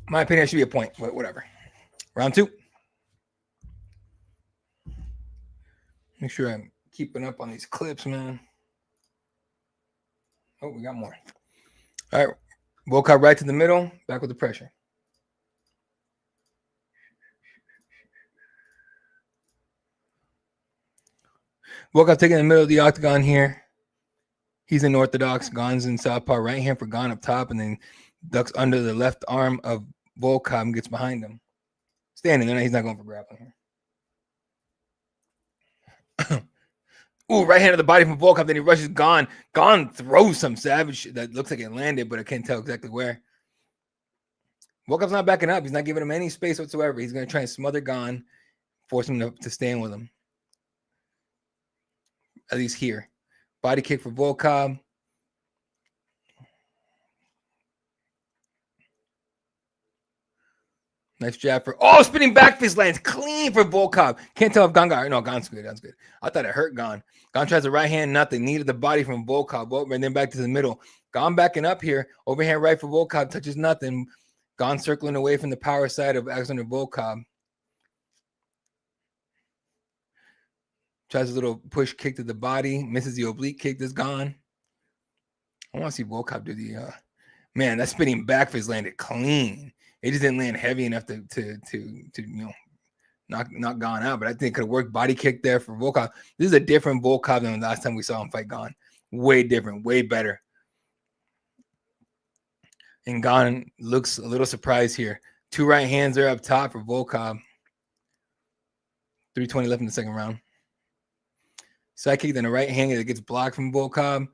My opinion, it should be a point, but whatever. Round 2. Make sure I'm keeping up on these clips, man. Oh, we got more. All right. Volkov right to the middle. Back with the pressure. Volkov taking the middle of the octagon here. He's in orthodox. Gane's in southpaw. Right hand for Gane up top, and then ducks under the left arm of Volkov and gets behind him. Standing there. He's not going for grappling here. Ooh, right hand of the body from Volkov. Then he rushes Gane. Gane throws some savage shit that looks like it landed, but I can't tell exactly where. Volkov's not backing up. He's not giving him any space whatsoever. He's going to try and smother Gane, force him to stand with him. At least here. Body kick for Volkov. Nice jab for spinning back fist lands clean for Volkov. Can't tell if Gane got no, Gane's good. That's good. I thought it hurt Gane. Gane tries the right hand, nothing. Needed the body from Volkov. And then back to the middle. Gane backing up here. Overhand right for Volkov. Touches nothing. Gane circling away from the power side of Alexander Volkov. Tries a little push kick to the body. Misses the oblique kick. This Gane. I want to see Volkov do the man, that spinning back fist landed clean. It just didn't land heavy enough to knock Gane out. But I think it could have worked. Body kick there for Volkov. This is a different Volkov than the last time we saw him fight Gane. Way different, way better. And Gane looks a little surprised here. 2 right hands there up top for Volkov. 3:20 left in the second round. Side kick, then a right hand that gets blocked from Volkov.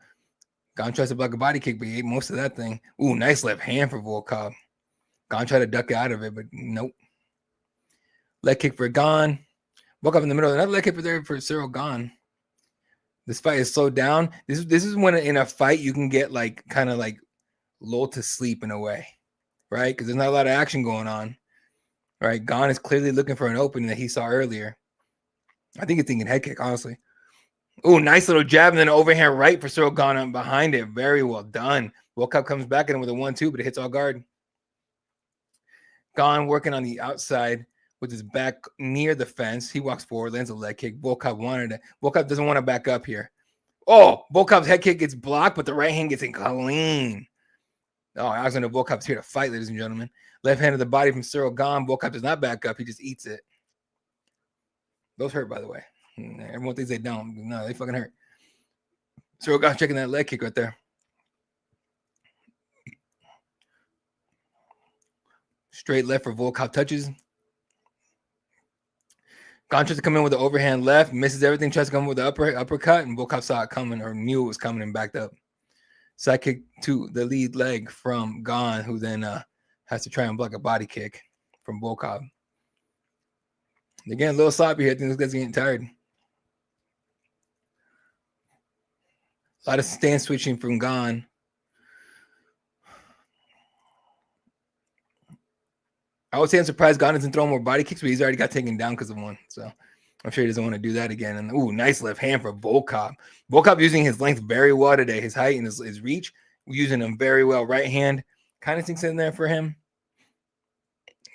Gane tries to block a body kick, but he ate most of that thing. Ooh, nice left hand for Volkov. Gane tried to duck out of it, but nope. Leg kick for Gane. Volkov in the middle. Another leg kick for Cyril Gane. This fight is slowed down. This is when in a fight you can get like kind of like lulled to sleep in a way, right? Because there's not a lot of action going on, right? Gane is clearly looking for an opening that he saw earlier. I think he's thinking head kick, honestly. Oh, nice little jab and then overhand right for Cyril Gane behind it. Very well done. Volkov comes back at him with a 1-2, but it hits all guard. Gane working on the outside with his back near the fence. He walks forward, lands a leg kick. Volkov wanted it. Volkov doesn't want to back up here. Oh, Volkov's head kick gets blocked, but the right hand gets in clean. Oh, Alexander Volkov's here to fight, ladies and gentlemen. Left hand of the body from Cyril Gane. Volkov does not back up. He just eats it. Those hurt, by the way. Everyone thinks they don't. No, they fucking hurt. Cyril Gane checking that leg kick right there. Straight left for Volkov touches. Gane tries to come in with the overhand left, misses everything, tries to come in with the uppercut, and Volkov saw it coming or knew it was coming and backed up. Side kick to the lead leg from Gane, who then has to try and block a body kick from Volkov. They're getting a little sloppy here. I think this guy's getting tired. A lot of stance switching from Gane. I would say I'm surprised Gane isn't throwing more body kicks, but he's already got taken down because of one. So I'm sure he doesn't want to do that again. And ooh, nice left hand for Volkov. Volkov using his length very well today. His height and his reach, using him very well. Right hand kind of sinks in there for him.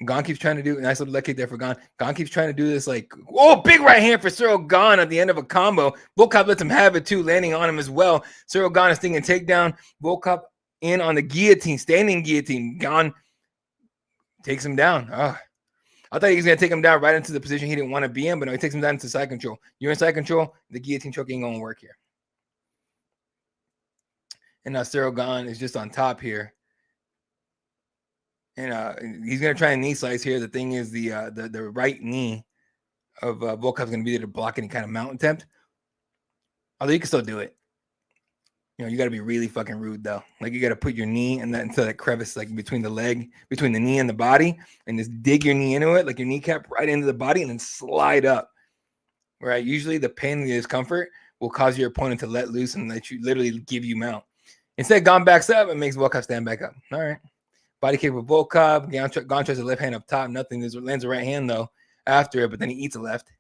Gane keeps trying to do nice little leg kick there for Gane. Gane keeps trying to do this like, oh, big right hand for Cyril Gane at the end of a combo. Volkov lets him have it too, landing on him as well. Cyril Gane is thinking takedown. Volkov in on the guillotine, standing guillotine. Gane takes him down. Oh, I thought he was going to take him down right into the position he didn't want to be in, but no, he takes him down into side control. You're in side control, the guillotine choke ain't going to work here. And now Cyril Gane is just on top here. And he's going to try and knee slice here. The thing is the right knee of Volkov is going to be there to block any kind of mount attempt. Although you can still do it. You know, you got to be really fucking rude, though. Like, you got to put your knee into that crevice, like, between the leg, between the knee and the body, and just dig your knee into it, like your kneecap right into the body, and then slide up. Right? Usually the pain and the discomfort will cause your opponent to let loose and let you literally give you mount. Instead, Gane backs up and makes Volkov stand back up. All right. Body kick with Volkov. Gane tries the left hand up top. Nothing. Lands a right hand, though, after it, but then he eats a left.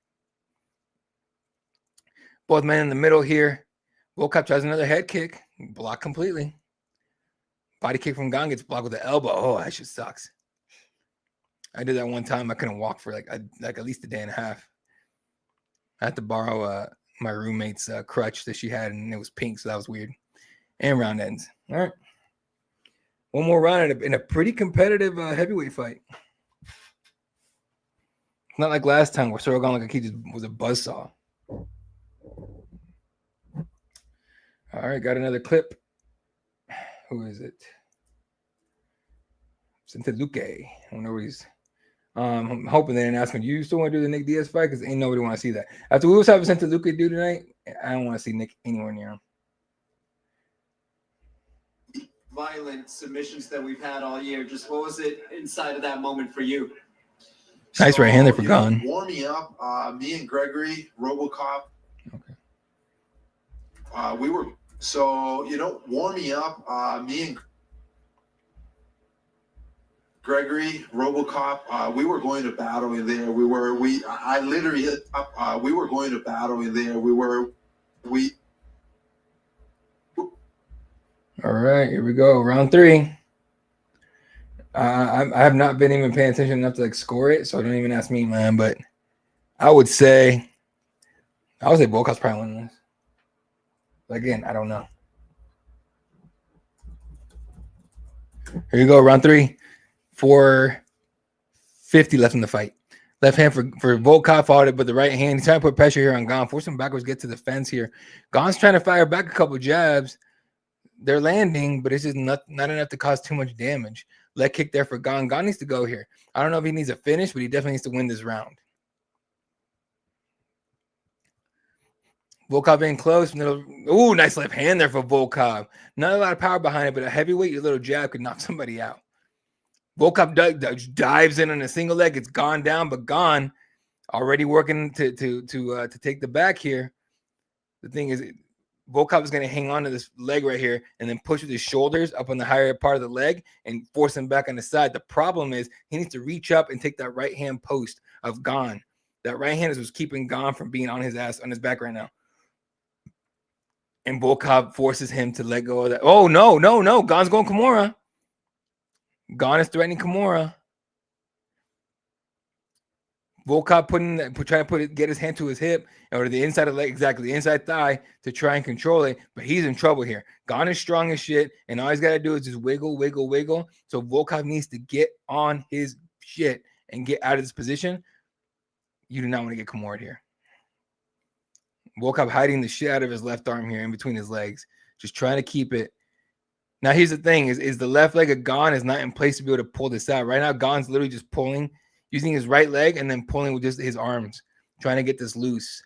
Both men in the middle here. Volkov tries another head kick. Blocked completely. Body kick from Gane gets blocked with the elbow. Oh, that shit sucks. I did that one time. I couldn't walk for like at least a day and a half. I had to borrow my roommate's crutch that she had, and it was pink, so that was weird. And round ends. All right. One more round in a pretty competitive heavyweight fight. Not like last time where Cyril Gane looked like he just was a buzzsaw. All right, got another clip. Who is it? Luque. I don't know where he's. I'm hoping they didn't ask him, do you still want to do the Nick Diaz fight? Because ain't nobody want to see that. After we was having Luque do tonight, I don't want to see Nick anywhere near him. Violent submissions that we've had all year. Just what was it inside of that moment for you? Nice right hand there for Gane. Warming up, me and Gregory, Robocop. Okay. We were warming up, me and Gregory, Robocop. We were going to battle in there. We were going to battle in there. All right, here we go. Round 3. I have not been even paying attention enough to like score it, so don't even ask me, man. But I would say Volkov's probably winning this. But again, I don't know. Here you go, round 3. 4:50 left in the fight. Left hand for Volkov fought it, but the right hand, he's trying to put pressure here on Gane. Force him backwards, get to the fence here. Gane's trying to fire back a couple jabs. They're landing, but it's just not enough to cause too much damage. Leg kick there for Gane. Gane needs to go here. I don't know if he needs a finish, but he definitely needs to win this round. Volkov in close. Ooh, nice left hand there for Volkov. Not a lot of power behind it, but a heavyweight, your little jab could knock somebody out. Volkov dives in on a single leg. It's gone down, but Gane already working to take the back here. The thing is, Volkov is going to hang on to this leg right here and then push with his shoulders up on the higher part of the leg and force him back on the side. The problem is he needs to reach up and take that right hand post of Gane. That right hand is what's keeping Gane from being on his back right now. And Volkov forces him to let go of that. Oh, no. Gane's going Kimura. Gane is threatening Kimura. Volkov trying to get his hand to his hip or to the inside of the leg, exactly the inside thigh to try and control it, but he's in trouble here. Gane is strong as shit, and all he's got to do is just wiggle. So Volkov needs to get on his shit and get out of this position. You do not want to get Kimura here. Volkov hiding the shit out of his left arm here in between his legs, just trying to keep it. Now here's the thing: is the left leg of Gane is not in place to be able to pull this out right now. Gane's literally just pulling. Using his right leg and then pulling with just his arms, trying to get this loose.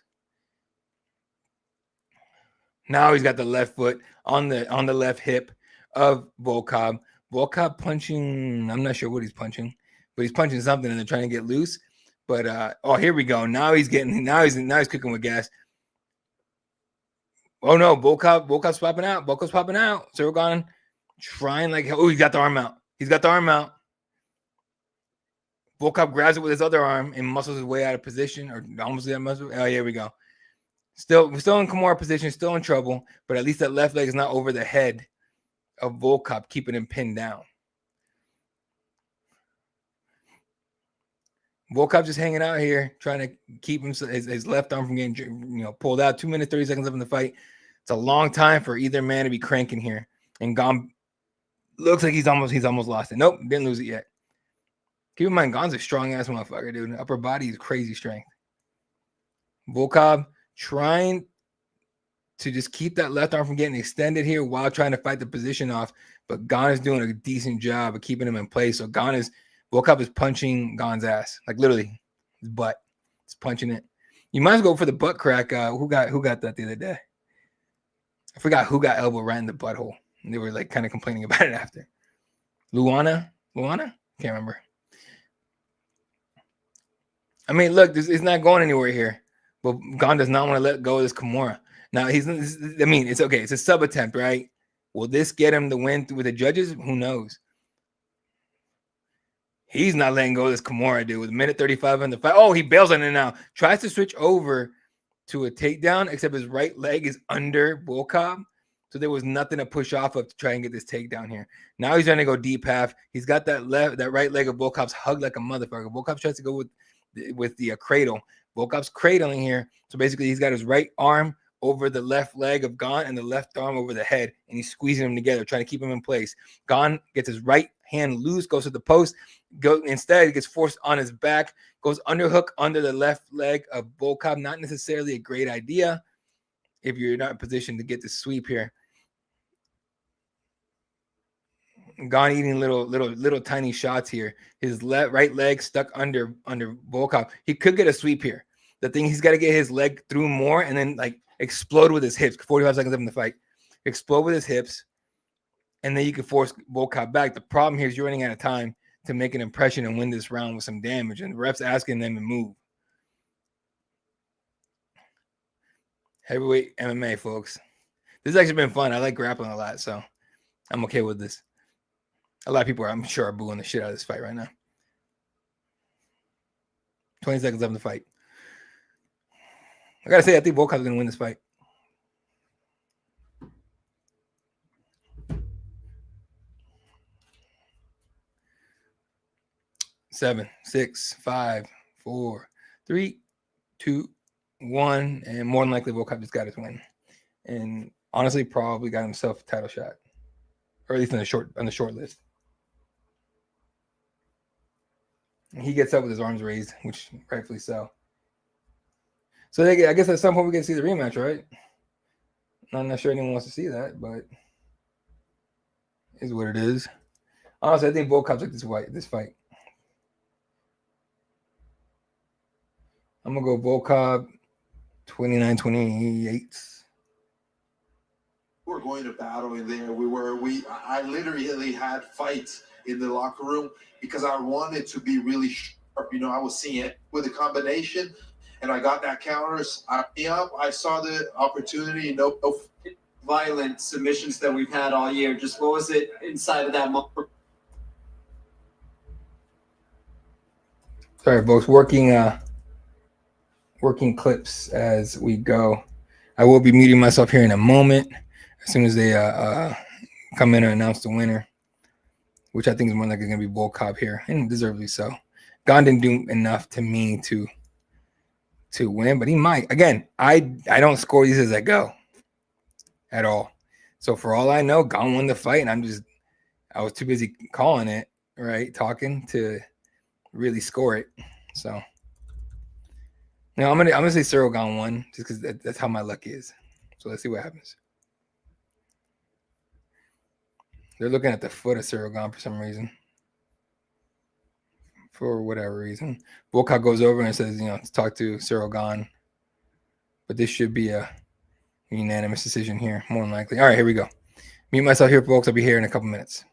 Now he's got the left foot on the left hip of Volkov. Volkov punching, I'm not sure what he's punching, but he's punching something and they're trying to get loose. But oh, here we go. Now he's cooking with gas. Oh no, Volkov's popping out. Volkov's popping out. Cyril Gane trying like hell. Oh, he's got the arm out. He's got the arm out. Volkov grabs it with his other arm and muscles his way out of position, or almost that muscle. Oh, here we go. We're still in Kimura position, still in trouble, but at least that left leg is not over the head of Volkov, keeping him pinned down. Volkov just hanging out here, trying to keep his left arm from getting pulled out. 2 minutes, 30 seconds left in the fight. It's a long time for either man to be cranking here. And Gane looks like he's almost lost it. Nope, didn't lose it yet. Keep in mind, Gane's a strong ass motherfucker, dude. Upper body is crazy strength. Volkov trying to just keep that left arm from getting extended here while trying to fight the position off. But Gane is doing a decent job of keeping him in place. So Volkov is punching Gane's ass, like literally his butt. It's punching it. You might as well go for the butt crack. Who got that the other day? I forgot who got elbow right in the butthole. And they were like kind of complaining about it after. Luana? Can't remember. I mean, look, it's not going anywhere here. But Gane does not want to let go of this Kimura. Now, it's okay. It's a sub attempt, right? Will this get him the win with the judges? Who knows? He's not letting go of this Kimura, dude. With a minute 35 in the fight. Oh, he bails on it now. Tries to switch over to a takedown, except his right leg is under Volkov. So there was nothing to push off of to try and get this takedown here. Now he's trying to go deep half. He's got that right leg of Volkov's hugged like a motherfucker. Volkov tries to go with the cradle. Volkov's cradling here. So basically he's got his right arm over the left leg of Gane and the left arm over the head. And he's squeezing them together, trying to keep him in place. Gane gets his right hand loose, goes to the post. Instead, he gets forced on his back, goes underhook under the left leg of Volkov. Not necessarily a great idea if you're not in position to get the sweep here. Gane eating little tiny shots here. His right leg stuck under Volkov. He could get a sweep here. The thing, he's got to get his leg through more and then like explode with his hips. 45 seconds left in the fight. Explode with his hips, and then you can force Volkov back. The problem here is you're running out of time to make an impression and win this round with some damage, and the ref's asking them to move. Heavyweight MMA, folks. This has actually been fun. I like grappling a lot, so I'm okay with this. A lot of people, I'm sure, are booing the shit out of this fight right now. 20 seconds left in the fight. I got to say, I think Volkov's going to win this fight. Seven, 6, 5, 4, 3, 2, 1. And more than likely, Volkov just got his win. And honestly, probably got himself a title shot. Or at least on the short list. He gets up with his arms raised, which rightfully so. So I guess at some point we get to see the rematch, right? I'm not sure anyone wants to see that, but is what it is. Honestly, I think Volkov's like this fight. I'm gonna go Volkov 29-28. We're going to battle in there. I literally had fights in the locker room because I wanted to be really sharp. I was seeing it with a combination, and I got that counters. I saw the opportunity. No violent submissions that we've had all year. Just what was it inside of that moment? Sorry, folks. Working clips as we go. I will be muting myself here in a moment as soon as they come in and announce the winner, which I think is more likely going to be Volkov here, and deservedly so. Gane didn't do enough to me to win, but he might. Again, I don't score these as I go at all. So for all I know, Gane won the fight, and I was too busy calling it, right, talking to really score it. So no, I'm gonna say Cyril Gane won just because that's how my luck is. So let's see what happens. They're looking at the foot of Cyril Gane for some reason. For whatever reason. Volkov goes over and says, let's talk to Cyril Gane. But this should be a unanimous decision here, more than likely. All right, here we go. Mute myself here, folks. I'll be here in a couple minutes.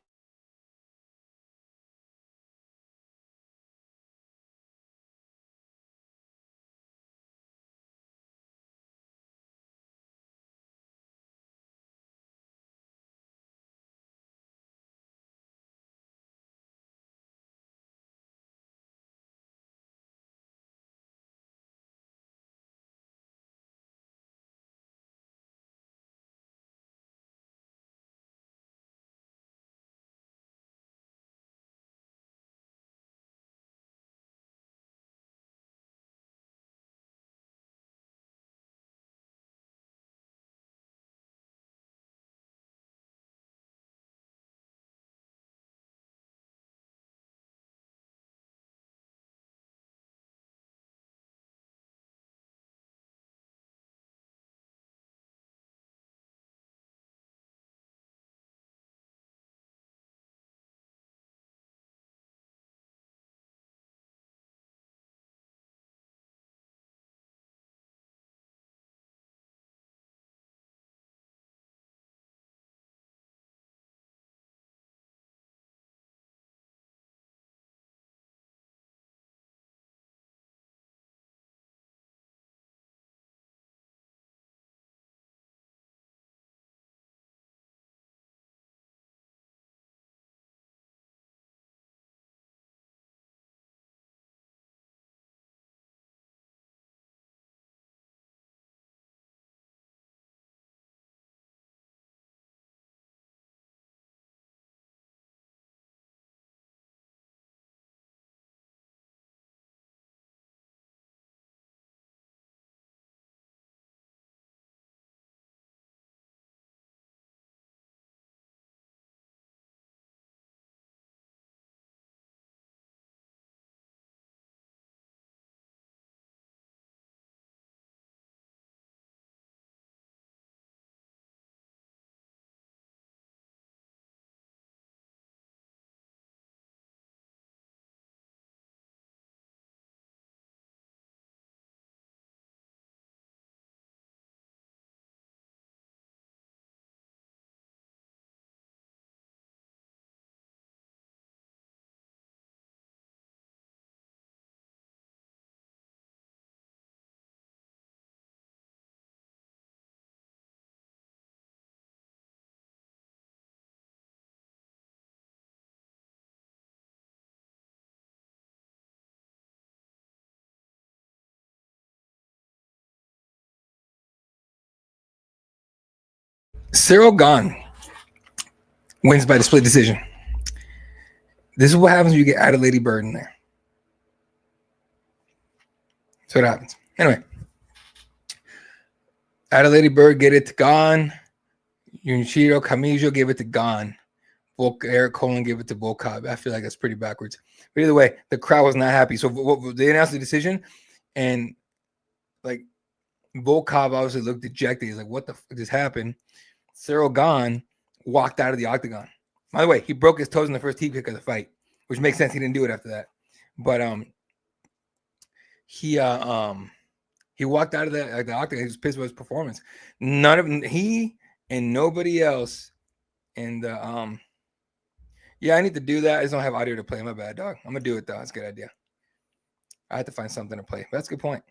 Cyril Gane wins by the split decision. This is what happens when you get Adelaide Bird in there. That's what happens. Anyway, Adelaide Bird get it to Gane. Junichiro Kamijo gave it to Gane. Eric Colin gave it to Volkov. I feel like that's pretty backwards. But either way, the crowd was not happy. So they announced the decision, and like Volkov obviously looked dejected. He's like, "What the fuck just happened?" Cyril Gane walked out of the octagon. By the way, he broke his toes in the first heat kick of the fight, which makes sense. He didn't do it after that. But he walked out of the octagon. He was pissed with his performance. He and nobody else in the yeah, I need to do that. I just don't have audio to play. My bad, dog. I'm gonna do it though. That's a good idea. I have to find something to play. That's a good point.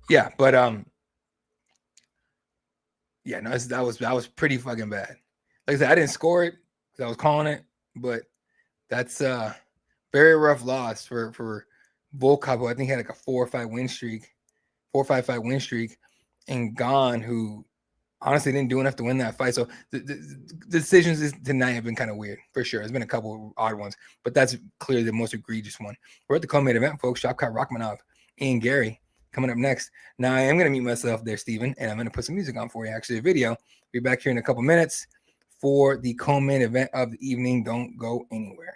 Yeah, but yeah, no, that was pretty fucking bad. Like I said, I didn't score it because I was calling it, but that's very rough loss for Volkov, who I think had like a 4 or 5 win streak, 4 or 5 fight win streak, and Gane, who honestly didn't do enough to win that fight. So the decisions tonight have been kind of weird, for sure. There's been a couple of odd ones, but that's clearly the most egregious one. We're at the co-main event, folks. Shavkat Rakhmonov and Gary coming up next. Now, I am going to meet myself there, Steven, and I'm going to put some music on for you, actually, a video. Be back here in a couple minutes for the co-main event of the evening. Don't go anywhere.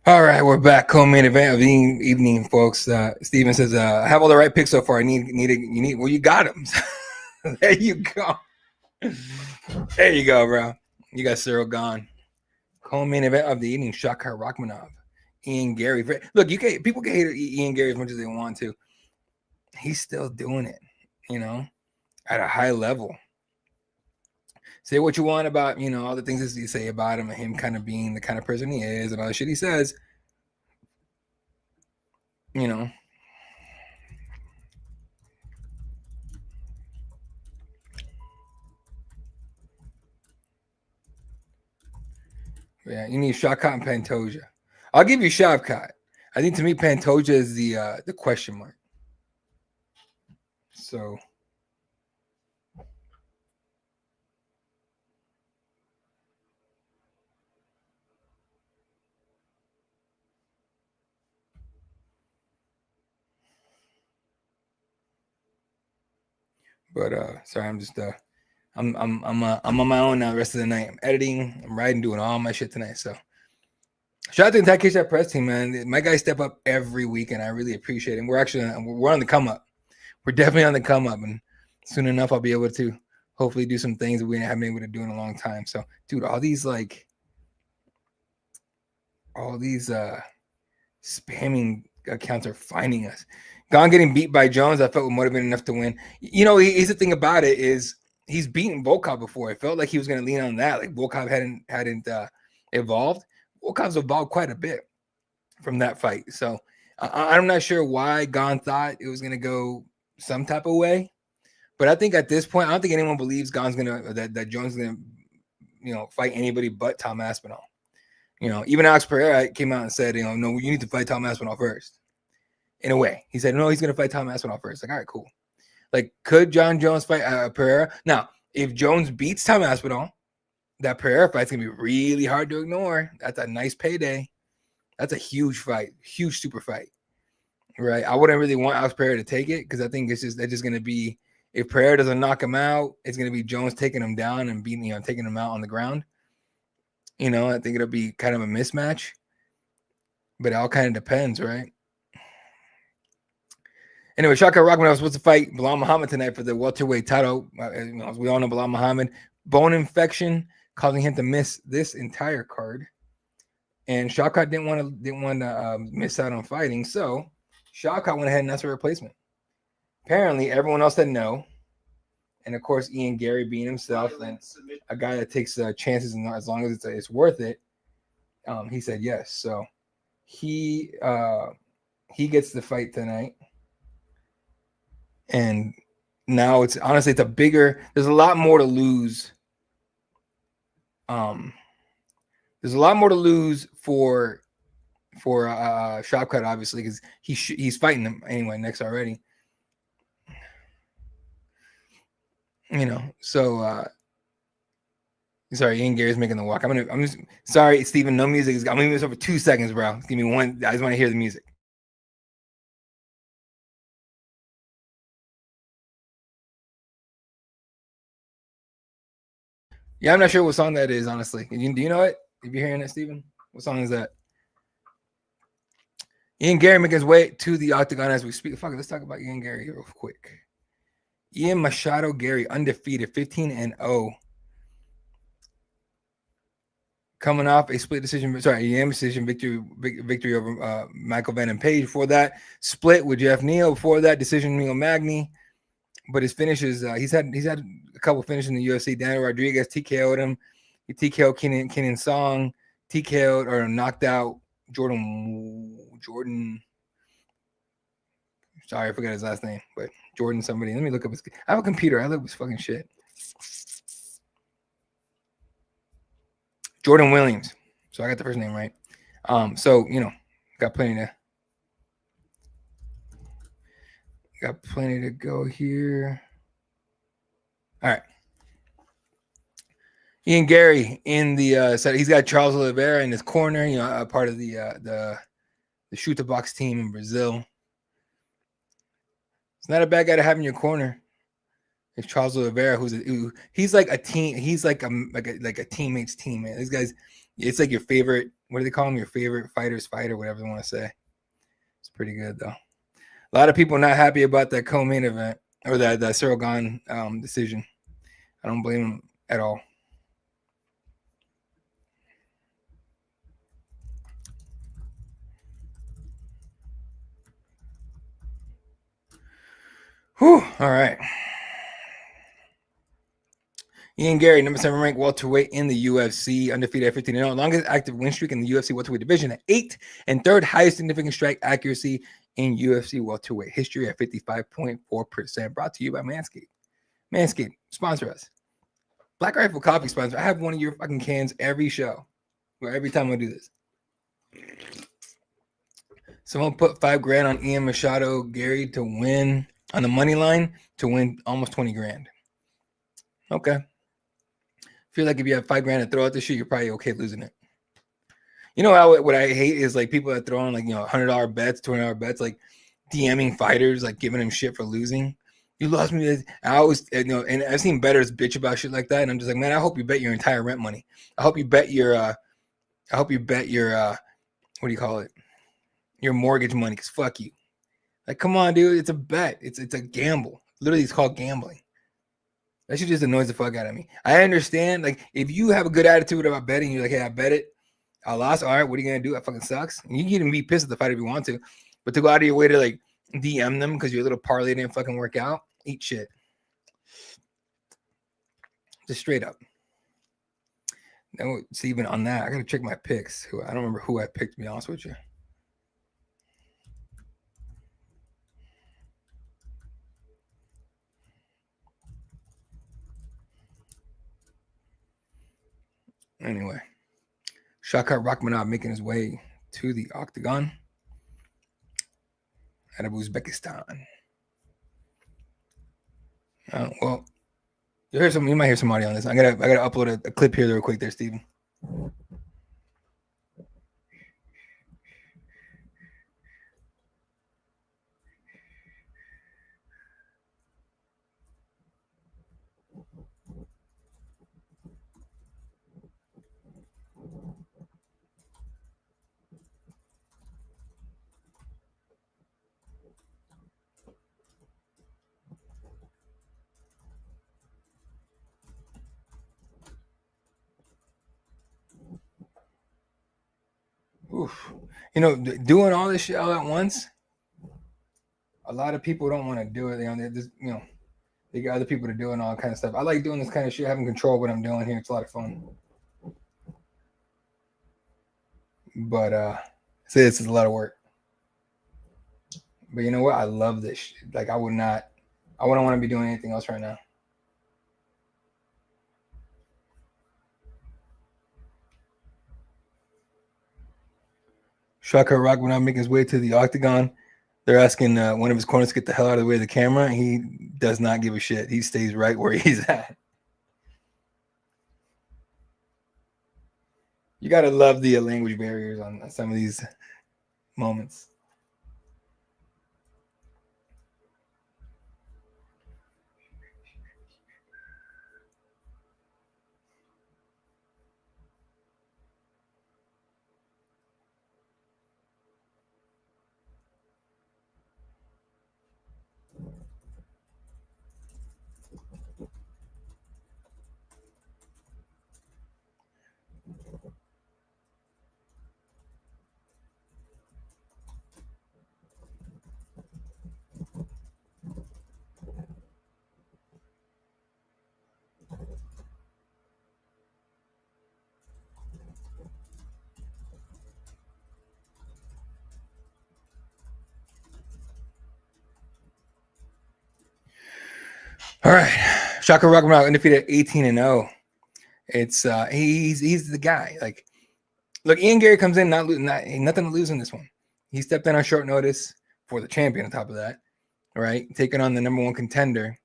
All right, we're back. Co-main event of the evening, folks. Steven says, "I have all the right picks so far. You need. Well, you got them. There you go. There you go, bro. You got Cyril Gane. Co-main event of the evening: Shavkat Rakhmonov, Ian Gary. Look, people can hate Ian Gary as much as they want to. He's still doing it, at a high level. Say what you want about, all the things that you say about him and him kind of being the kind of person he is and all the shit he says, Yeah, you need Shavkat and Pantoja. I'll give you Shavkat. I think to me, Pantoja is the question mark. So... But sorry, I'm just I'm on my own now the rest of the night. I'm editing, I'm writing, doing all my shit tonight. So shout out to the Takesha press team, man. My guys step up every week, and I really appreciate it. We're on the come up. We're definitely on the come up, and soon enough I'll be able to hopefully do some things that we haven't been able to do in a long time. So, dude, all these spamming accounts are finding us. Gane getting beat by Jones, I felt would have been enough to win. You know, here's the thing about it is he's beaten Volkov before. It felt like he was going to lean on that. Like Volkov hadn't evolved. Volkov's evolved quite a bit from that fight. So I'm not sure why Gane thought it was going to go some type of way. But I think at this point, I don't think anyone believes that Jones is going to, fight anybody but Tom Aspinall. Even Alex Pereira came out and said, no, you need to fight Tom Aspinall first. In a way, he said, no, he's going to fight Tom Aspinall first. Like, all right, cool. Like, could John Jones fight Pereira? Now, if Jones beats Tom Aspinall, that Pereira fight's going to be really hard to ignore. That's a nice payday. That's a huge fight, huge super fight, right? I wouldn't really want Alex Pereira to take it because I think that's just going to be, if Pereira doesn't knock him out, it's going to be Jones taking him down and taking him out on the ground. I think it'll be kind of a mismatch, but it all kind of depends, right? Anyway, Shaka Rakhmonov was supposed to fight Bilal Muhammad tonight for the welterweight title. As we all know, Bilal Muhammad, bone infection causing him to miss this entire card, and Shaka didn't want to miss out on fighting, so Shaka went ahead and asked for a replacement. Apparently, everyone else said no, and of course, Ian Gary being himself and a guy that takes chances, and as long as it's worth it, he said yes. So he gets the fight tonight. And now it's honestly, there's a lot more to lose. There's a lot more to lose for Shopcut, obviously, because he's fighting them anyway next already. So sorry, Ian Gary's making the walk. I'm just sorry, Steven, no music. I'm leaving this over 2 seconds, bro. Give me one. I just want to hear the music. Yeah, I'm not sure what song that is, honestly. Do you know it? If you're hearing it, Steven? What song is that? Ian Gary making his way to the octagon as we speak. Fuck it, let's talk about Ian Gary real quick. Ian Machado Gary, undefeated, 15-0. Coming off a split decision, decision victory over Michael Van and Page. Before that, split with Jeff Neal. Before that, decision Neil Magny. But his finishes, he's had a couple finishes in the UFC. Daniel Rodriguez TKO'd him. He TKO'd Kenan Song. TKO'd or knocked out Jordan. Sorry, I forgot his last name, but Jordan somebody. Let me look up his. I have a computer. I look up his fucking shit. Jordan Williams. So I got the first name right. So got plenty to go here. All right. Ian Gary in the set. He's got Charles Oliveira in his corner, a part of the shoot the box team in Brazil. It's not a bad guy to have in your corner. It's Charles Oliveira, he's like a team. He's like a teammate's team, man. These guys, it's like your favorite. What do they call him? Your favorite fighter's fighter, whatever they want to say. It's pretty good though. A lot of people not happy about that co-main event or that Cyril Gane decision. I don't blame them at all. Whew, all right. Ian Gary, number 7 ranked welterweight in the UFC, undefeated at 15-0, longest active win streak in the UFC welterweight division at 8, and third highest significant strike accuracy in UFC welterweight history at 55.4%. Brought to you by Manscaped. Manscaped, sponsor us. Black Rifle Coffee sponsor. I have one of your fucking cans every show, or every time I do this. Someone put $5,000 on Ian Machado Gary to win on the money line to win almost 20 grand. Okay. Feel like if you have $5,000 to throw out this shit, you're probably okay losing it. You know what I hate is like people that throw on like $100 bets, $200 bets, like DMing fighters, like giving them shit for losing. You lost me. I always and I've seen bettors bitch about shit like that, and I'm just like, man, I hope you bet your entire rent money. I hope you bet your what do you call it? Your mortgage money, because fuck you. Like, come on, dude, it's a bet. It's a gamble. Literally, it's called gambling. That shit just annoys the fuck out of me. I understand, like, if you have a good attitude about betting, you're like, hey, I bet it. I lost. All right, what are you going to do? That fucking sucks. And you can even be pissed at the fight if you want to. But to go out of your way to like DM them because your little parlay didn't fucking work out, eat shit. Just straight up. Now, it's even on that. I gotta check my picks. I don't remember who I picked, to be honest with you. Anyway, Shavkat Rakhmonov making his way to the octagon out of Uzbekistan. Well, you might hear some audio on this. I gotta upload a clip here real quick there, Steven. Oof. You know, doing all this shit all at once, a lot of people don't want to do it. They got other people to do and all kind of stuff. I like doing this kind of shit, having control of what I'm doing here. It's a lot of fun. But this is a lot of work. But you know what? I love this shit. Like I wouldn't want to be doing anything else right now. Shavkat Rakhmonov making his way to the octagon. They're asking one of his corners to get the hell out of the way of the camera. He does not give a shit. He stays right where he's at. You got to love the language barriers on some of these moments. All right, Shavkat Rakhmonov undefeated 18-0. It's he's the guy. Like, look, Ian Gary comes in nothing to lose in this one. He stepped in on short notice for the champion. On top of that, right, taking on the number one contender.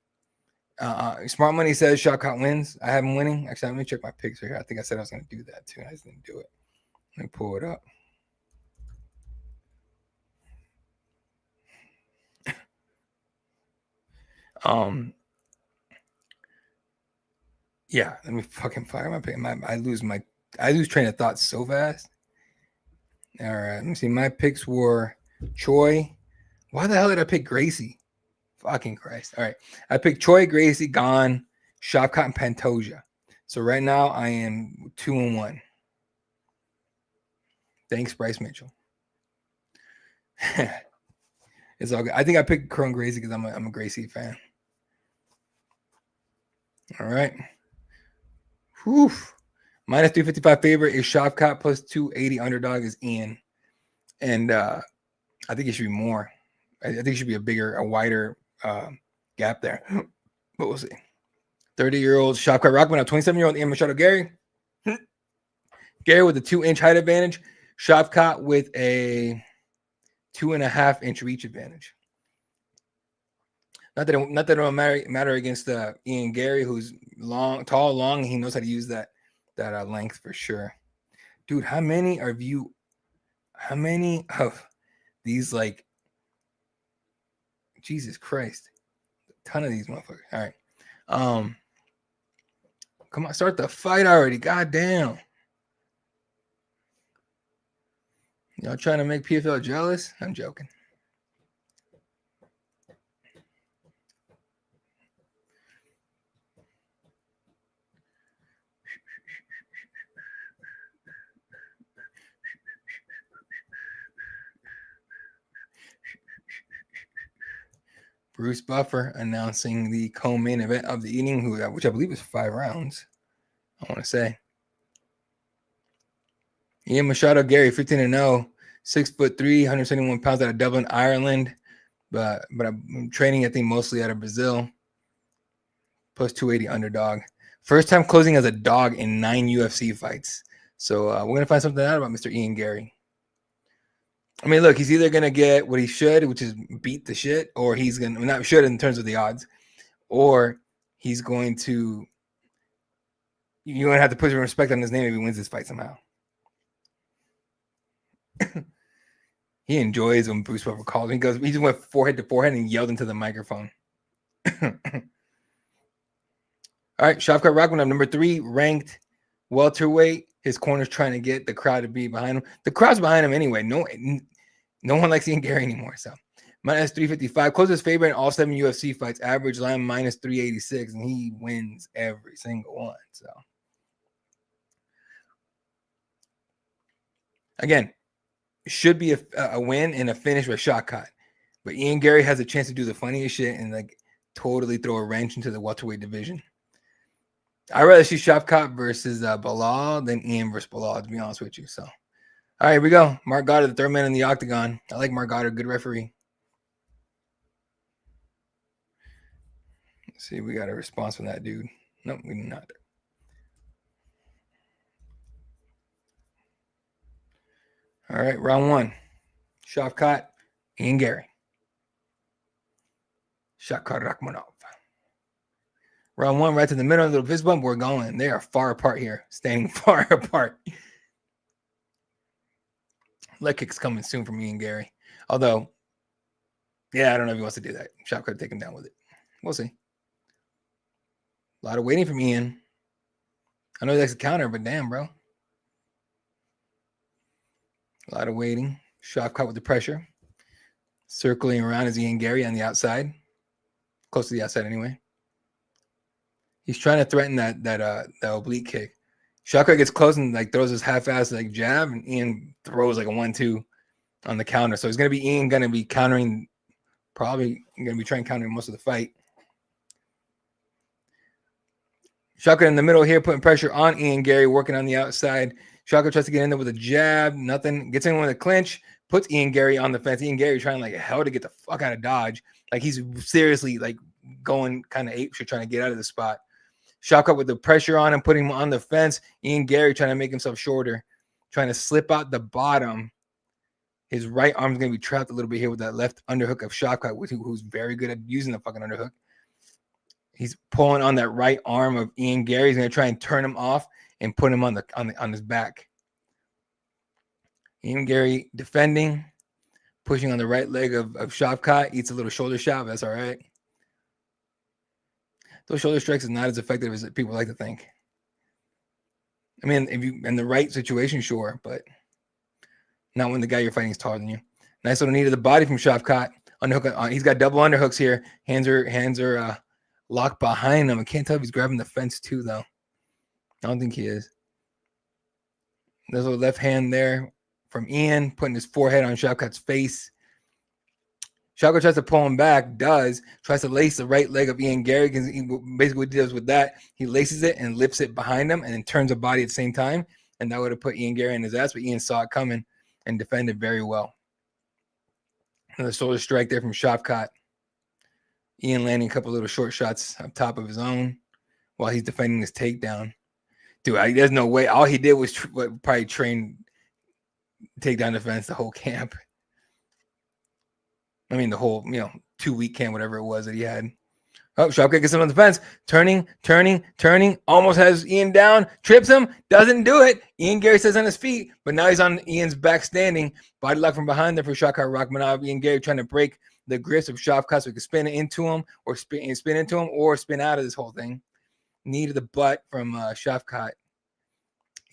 Smart Money says Shavkat wins. I have him winning. Actually, let me check my picks here. I think I said I was going to do that too. I just didn't do it. Let me pull it up. Yeah, let me fucking fire my pick. I lose train of thought so fast. All right, let me see. My picks were Choi. Why the hell did I pick Gracie? Fucking Christ. All right. I picked Choi, Gracie, Gane, Shavkat, and Pantoja. So right now I am 2-1. Thanks, Bryce Mitchell. It's all good. I think I picked Kron Gracie because I'm a Gracie fan. All right. Whew. Minus 355 favorite is Shavkat, plus 280 underdog is Ian. And I think it should be more. I think it should be a wider gap there. But we'll see. 30-year-old Shavkat Rakhmonov, 27-year-old Ian Machado Gary. Gary with a 2-inch height advantage. Shavkat with a 2.5-inch reach advantage. Not that it'll matter against Ian Gary, who's tall, long. He knows how to use that length for sure. Dude, how many of these, like, Jesus Christ, a ton of these motherfuckers. All right. Come on, start the fight already. God damn. Y'all trying to make PFL jealous? I'm joking. Bruce Buffer announcing the co-main event of the evening, which I believe is 5 rounds. I want to say. Ian Machado Gary, 15-0, 6'3", 171 pounds out of Dublin, Ireland. But I'm training, I think, mostly out of Brazil. Plus 280 underdog. First time closing as a dog in 9 UFC fights. So we're going to find something out about Mr. Ian Gary. I mean, look, he's either going to get what he should, which is beat the shit, or he's going to, not should in terms of the odds, or he's going to, you're going to have to put some respect on his name if he wins this fight somehow. He enjoys when Bruce Buffer calls him. He just went forehead to forehead and yelled into the microphone. All right, Shavkat Rakhmonov, number 3, ranked welterweight. His corner's trying to get the crowd to be behind him. The crowd's behind him anyway. No one likes Ian Gary anymore. So minus 355. Closest favorite in all 7 UFC fights. Average line minus 386, and he wins every single one. So again, should be a win and a finish with Shavkat. But Ian Gary has a chance to do the funniest shit and like totally throw a wrench into the welterweight division. I'd rather see Shavkat versus Bilal than Ian versus Bilal, to be honest with you. So, all right, here we go. Mark Goddard, the 3rd man in the octagon. I like Mark Goddard, good referee. Let's see, we got a response from that dude. Nope, we did not. All right, round 1. Shavkat, Ian Gary. Shavkat Rakhmonov. Round 1, right to the middle of the fist bump. We're going. They are far apart here, standing far apart. Leg kick's coming soon from Ian Gary. Although, yeah, I don't know if he wants to do that. Shavkat could take him down with it. We'll see. A lot of waiting from Ian. I know he likes to counter, but damn, bro. A lot of waiting. Shavkat with the pressure. Circling around is Ian Gary on the outside. Close to the outside anyway. He's trying to threaten that oblique kick. Shavkat gets close and like throws his half-ass like jab, and Ian throws like a 1-2 on the counter. So it's gonna be Ian gonna be countering, probably gonna be trying to counter most of the fight. Shavkat in the middle here, putting pressure on Ian Gary, working on the outside. Shavkat tries to get in there with a jab, nothing. Gets in with a clinch, puts Ian Gary on the fence. Ian Gary trying like hell to get the fuck out of dodge. Like he's seriously like going kind of apeshit trying to get out of the spot. Shavkat with the pressure on him, putting him on the fence. Ian Gary trying to make himself shorter, trying to slip out the bottom. His right arm's going to be trapped a little bit here with that left underhook of Shavkat, who's very good at using the fucking underhook. He's pulling on that right arm of Ian Gary. He's going to try and turn him off and put him on his back. Ian Gary defending, pushing on the right leg of Shavkat. Eats a little shoulder shot. That's all right. Those shoulder strikes is not as effective as people like to think. I mean, if you in the right situation, sure, but not when the guy you're fighting is taller than you. Nice little knee to the body from Shavkat. Underhook. He's got double underhooks here. Hands are locked behind him. I can't tell if he's grabbing the fence too, though. I don't think he is. There's a left hand there from Ian, putting his forehead on Shavkat's face. Shavkat tries to pull him back, tries to lace the right leg of Ian Gary, because basically what he does with that, he laces it and lifts it behind him and then turns the body at the same time, and that would have put Ian Gary in his ass, but Ian saw it coming and defended very well. Another shoulder strike there from Shavkat. Ian landing a couple little short shots up top of his own while he's defending his takedown. Dude, there's no way. All he did was probably train takedown defense the whole camp. I mean, the whole, 2-week camp, whatever it was that he had. Oh, Shavkat gets him on the fence. Turning. Almost has Ian down. Trips him. Doesn't do it. Ian Gary stays on his feet, but now he's on Ian's back standing. Body lock from behind there for Shavkat Rakhmonov. Ian Gary trying to break the grips of Shavkat so he can spin it into him or spin into him or spin out of this whole thing. Knee to the butt from Shavkat.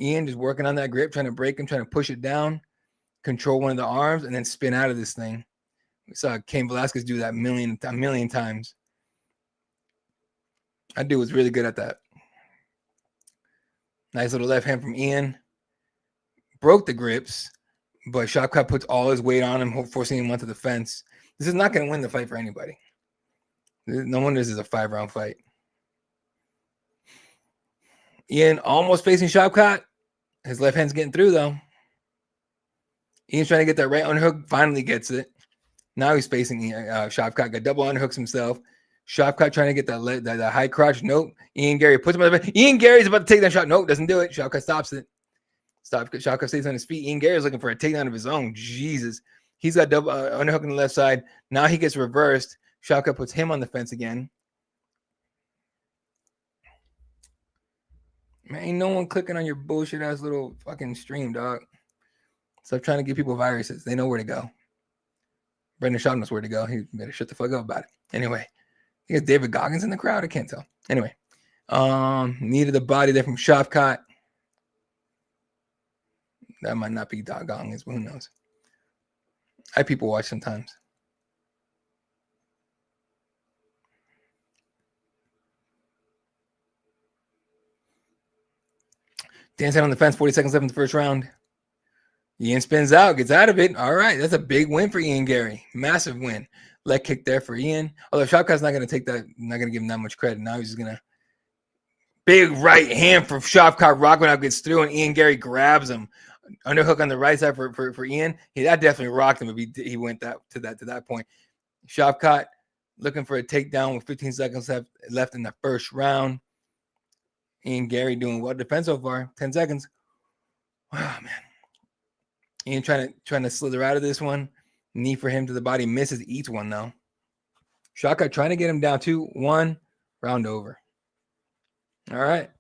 Ian just working on that grip, trying to break him, trying to push it down, control one of the arms, and then spin out of this thing. We saw Cain Velasquez do that a million times. That dude was really good at that. Nice little left hand from Ian. Broke the grips, but Shavkat puts all his weight on him, forcing him onto the fence. This is not going to win the fight for anybody. No wonder this is a 5-round fight. Ian almost facing Shavkat. His left hand's getting through, though. Ian's trying to get that right underhook. Finally gets it. Now he's facing Shavkat. Got double underhooks himself. Shavkat trying to get that high crotch. Nope. Ian Gary puts him on the back. Ian Gary's about to take that shot. Nope, doesn't do it. Shavkat stops it. Shavkat stays on his feet. Ian Gary's looking for a takedown of his own. Jesus. He's got double underhook on the left side. Now he gets reversed. Shavkat puts him on the fence again. Man, ain't no one clicking on your bullshit ass little fucking stream, dog. Stop trying to give people viruses. They know where to go. Brendan Schaub knows where to go. He better shut the fuck up about it. Anyway, I think it's David Goggins in the crowd. I can't tell. Anyway, needed the body there from Shavkat. That might not be Doc Goggins, but who knows? People watch sometimes. Dan's head on the fence, 40 seconds left in the first round. Ian spins out, gets out of it. All right, that's a big win for Ian Gary. Massive win. Leg kick there for Ian. Although Shavkat's not going to take that, not going to give him that much credit. Now he's just going to big right hand for Shavkat. Rakhmonov gets through, and Ian Gary grabs him. Underhook on the right side for Ian. That definitely rocked him if he went to that point. Shavkat looking for a takedown with 15 seconds left in the first round. Ian Gary doing well defense so far. 10 seconds. Wow, man. Ian trying to slither out of this one. Knee for him to the body. Misses, eats one though. Shavkat trying to get him down 2-1. Round over. All right.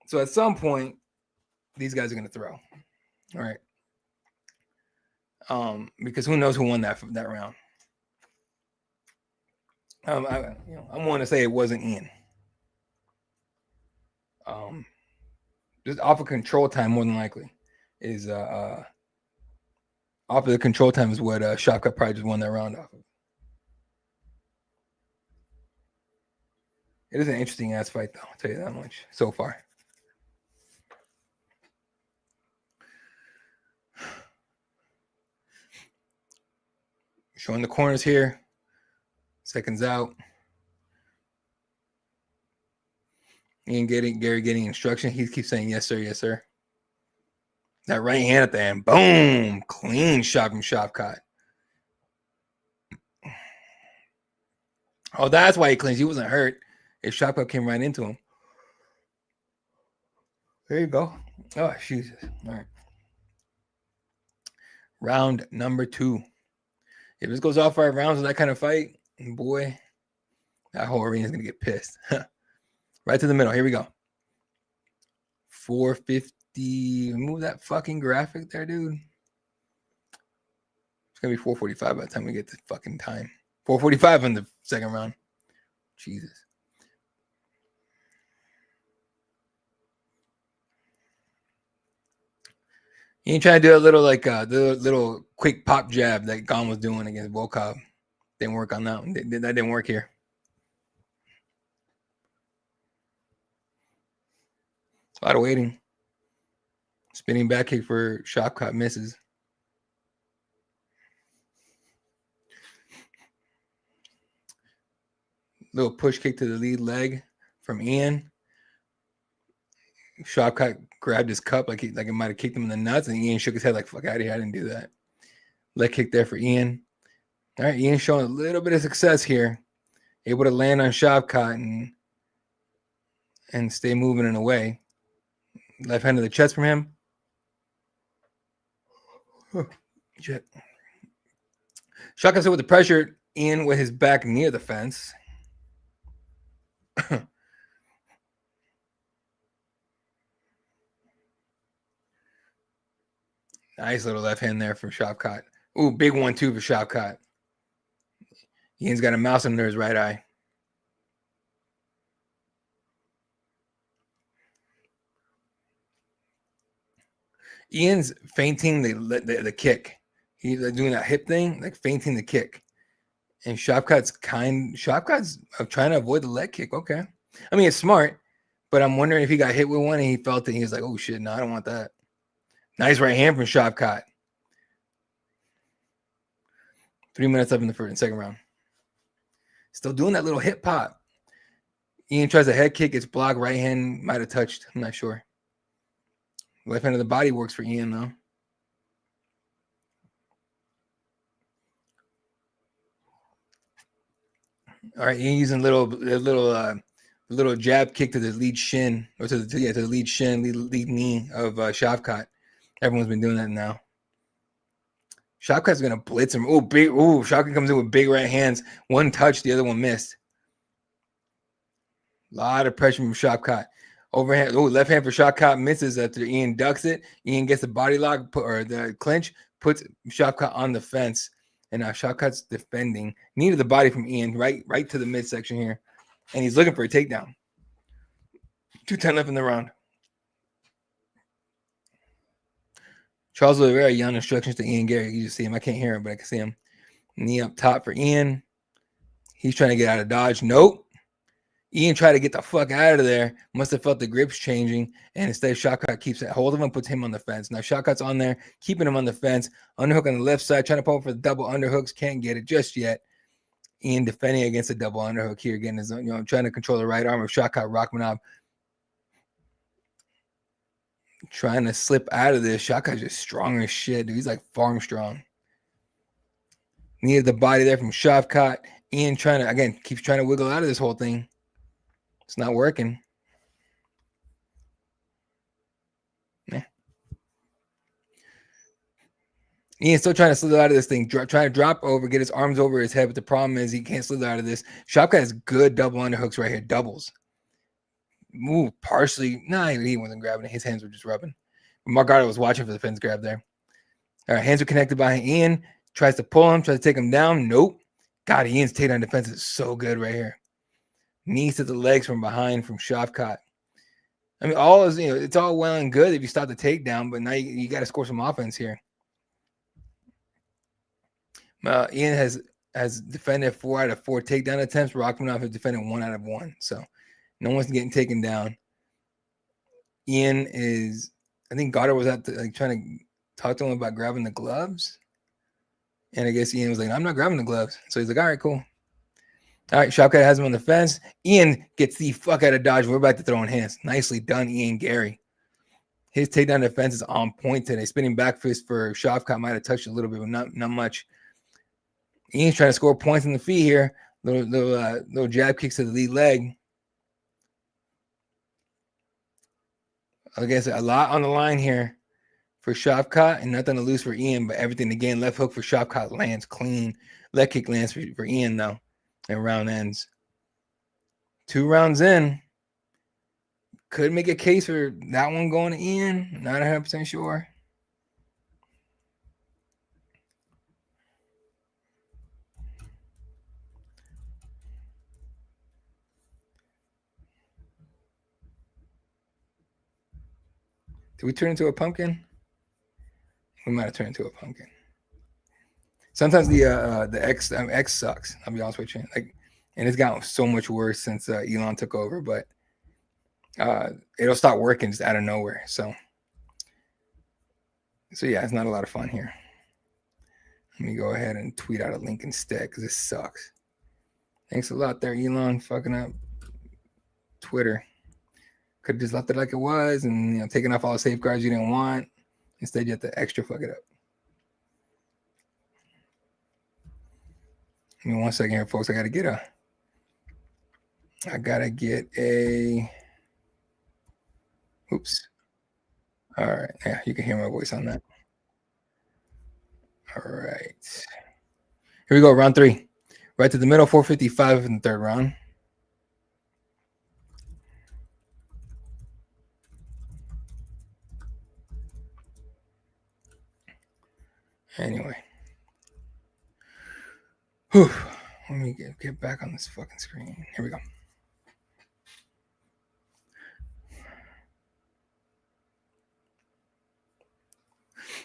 So at some point, these guys are going to throw. All right. Because who knows who won that round. I'm willing to say it wasn't Ian. Just off of control time, more than likely, is off of the control time is what Shavkat probably just won that round off of. It is an interesting ass fight, though. I'll tell you that much so far. Showing the corners here. Seconds out. Ian Gary getting instruction. He keeps saying, yes, sir, yes, sir. That right hand at the end. Boom. Clean shot from Shavkat. Oh, that's why he cleans. He wasn't hurt. If Shavkat came right into him. There you go. Oh, Jesus. All right. Round number 2. If this goes all 5 rounds of that kind of fight, boy, that whole arena is going to get pissed. Right to the middle. Here we go. 450. Move that fucking graphic there, dude. It's going to be 445 by the time we get to fucking time. 445 in the second round. Jesus. He ain't trying to do a little the little quick pop jab that Gane was doing against Volkov. Didn't work on that one. That didn't work here. A lot of waiting. Spinning back kick for Shavkat misses. Little push kick to the lead leg from Ian. Shavkat grabbed his cup like it might have kicked him in the nuts, and Ian shook his head like, fuck out of here, I didn't do that. Leg kick there for Ian. All right, Ian showing a little bit of success here. Able to land on Shavkat and stay moving in a way. Left hand to the chest from him. Shit. Shavkat's with the pressure. Ian with his back near the fence. Nice little left hand there from Shavkat. Ooh, big 1-2 for Shavkat. Ian's got a mouse under his right eye. Ian's feinting the kick. He's doing that hip thing, like feinting the kick. And Shavkat's trying to avoid the leg kick. Okay. I mean, it's smart, but I'm wondering if he got hit with one and he felt it. He was like, oh, shit, no, I don't want that. Nice right hand from Shavkat. 3 minutes up in the second round. Still doing that little hip pop. Ian tries a head kick. It's blocked. Right hand might have touched. I'm not sure. Left hand of the body works for Ian, though. All right, Ian using little jab kick to the lead shin, or to the lead shin, lead knee of Shavkat. Everyone's been doing that now. Shavkat's gonna blitz him. Oh, big! Oh, Shavkat comes in with big right hands. One touch, the other one missed. A lot of pressure from Shavkat. Overhand. Oh, left hand for Shavkat misses after Ian ducks it. Ian gets the body lock or the clinch, puts Shavkat on the fence, and now Shavkat's defending. Knee to the body from Ian, right to the midsection here, and he's looking for a takedown. 2:10 left in the round. Charles Oliveira yelling instructions to Ian Gary. You just see him. I can't hear him, but I can see him. Knee up top for Ian. He's trying to get out of dodge. Nope. Ian tried to get the fuck out of there. Must have felt the grips changing. And instead, Shavkat keeps it hold of him, puts him on the fence. Now, Shavkat's on there, keeping him on the fence. Underhook on the left side, trying to pull for the double underhooks. Can't get it just yet. Ian defending against a double underhook here. Again, is trying to control the right arm of Shavkat. Rakhmonov trying to slip out of this. Shavkat's just strong as shit, dude. He's like farm strong. Needed the body there from Shavkat. Ian keeps trying to wiggle out of this whole thing. It's not working. Yeah. Ian's still trying to slither out of this thing. Trying to drop over, get his arms over his head. But the problem is he can't slither out of this. Shavkat has good double underhooks right here. Doubles. Move partially. Nah, he wasn't grabbing it. His hands were just rubbing. Margarito was watching for the fence grab there. All right, hands are connected behind Ian. Tries to pull him. Tries to take him down. Nope. God, Ian's takedown defense is so good right here. Knees to the legs from behind from Shavkat. I mean, it's all well and good if you stop the takedown, but now you got to score some offense here. Ian has defended 4 out of 4 takedown attempts. Rakhmonov has defended 1 out of 1. So no one's getting taken down. Ian is, I think Guida was trying to talk to him about grabbing the gloves. And I guess Ian was like, I'm not grabbing the gloves. So he's like, all right, cool. All right, Shavkat has him on the fence. Ian gets the fuck out of dodge. We're back to throwing hands. Nicely done, Ian Gary. His takedown defense is on point today. Spinning back fist for Shavkat might have touched a little bit, but not much. Ian's trying to score points in the feet here. Little jab kicks to the lead leg. I guess a lot on the line here for Shavkat and nothing to lose for Ian, but everything again. Left hook for Shavkat lands clean. Leg kick lands for Ian though. And round ends. 2 rounds in. Could make a case for that one going to Ian. Not 100% sure. Did we turn into a pumpkin? We might have turned into a pumpkin. Sometimes the X sucks. I'll be honest with you. And it's gotten so much worse since Elon took over, but it'll stop working just out of nowhere. So yeah, it's not a lot of fun here. Let me go ahead and tweet out a link instead because this sucks. Thanks a lot there, Elon, fucking up Twitter. Could have just left it like it was and taken off all the safeguards you didn't want. Instead, you have to extra fuck it up. Give me 1 second here, folks. I gotta get a. Oops. All right. Yeah, you can hear my voice on that. All right. Here we go. Round 3. Right to the middle. 4:55 in the third round. Anyway. Whew. Let me get back on this fucking screen. Here we go.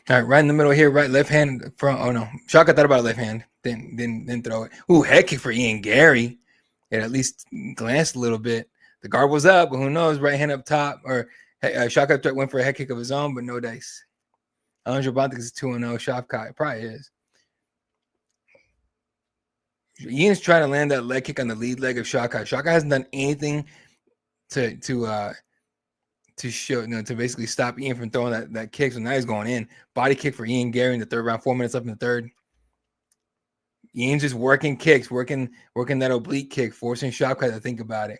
All right, right in the middle here, right left hand from. Oh no, Shaka thought about a left hand, didn't throw it. Ooh, head kick for Ian Gary. It at least glanced a little bit. The guard was up, but who knows? Right hand up top, or Shaka went for a head kick of his own, but no dice. Alejandro Bantic is 2-0. Shavkat, it probably is. Ian's trying to land that leg kick on the lead leg of Shaka. Shaka hasn't done anything to show, to basically stop Ian from throwing that kick. So now he's going in. Body kick for Ian Gary in the third round. 4 minutes left in the third. Ian's just working kicks, working that oblique kick, forcing Shaka to think about it.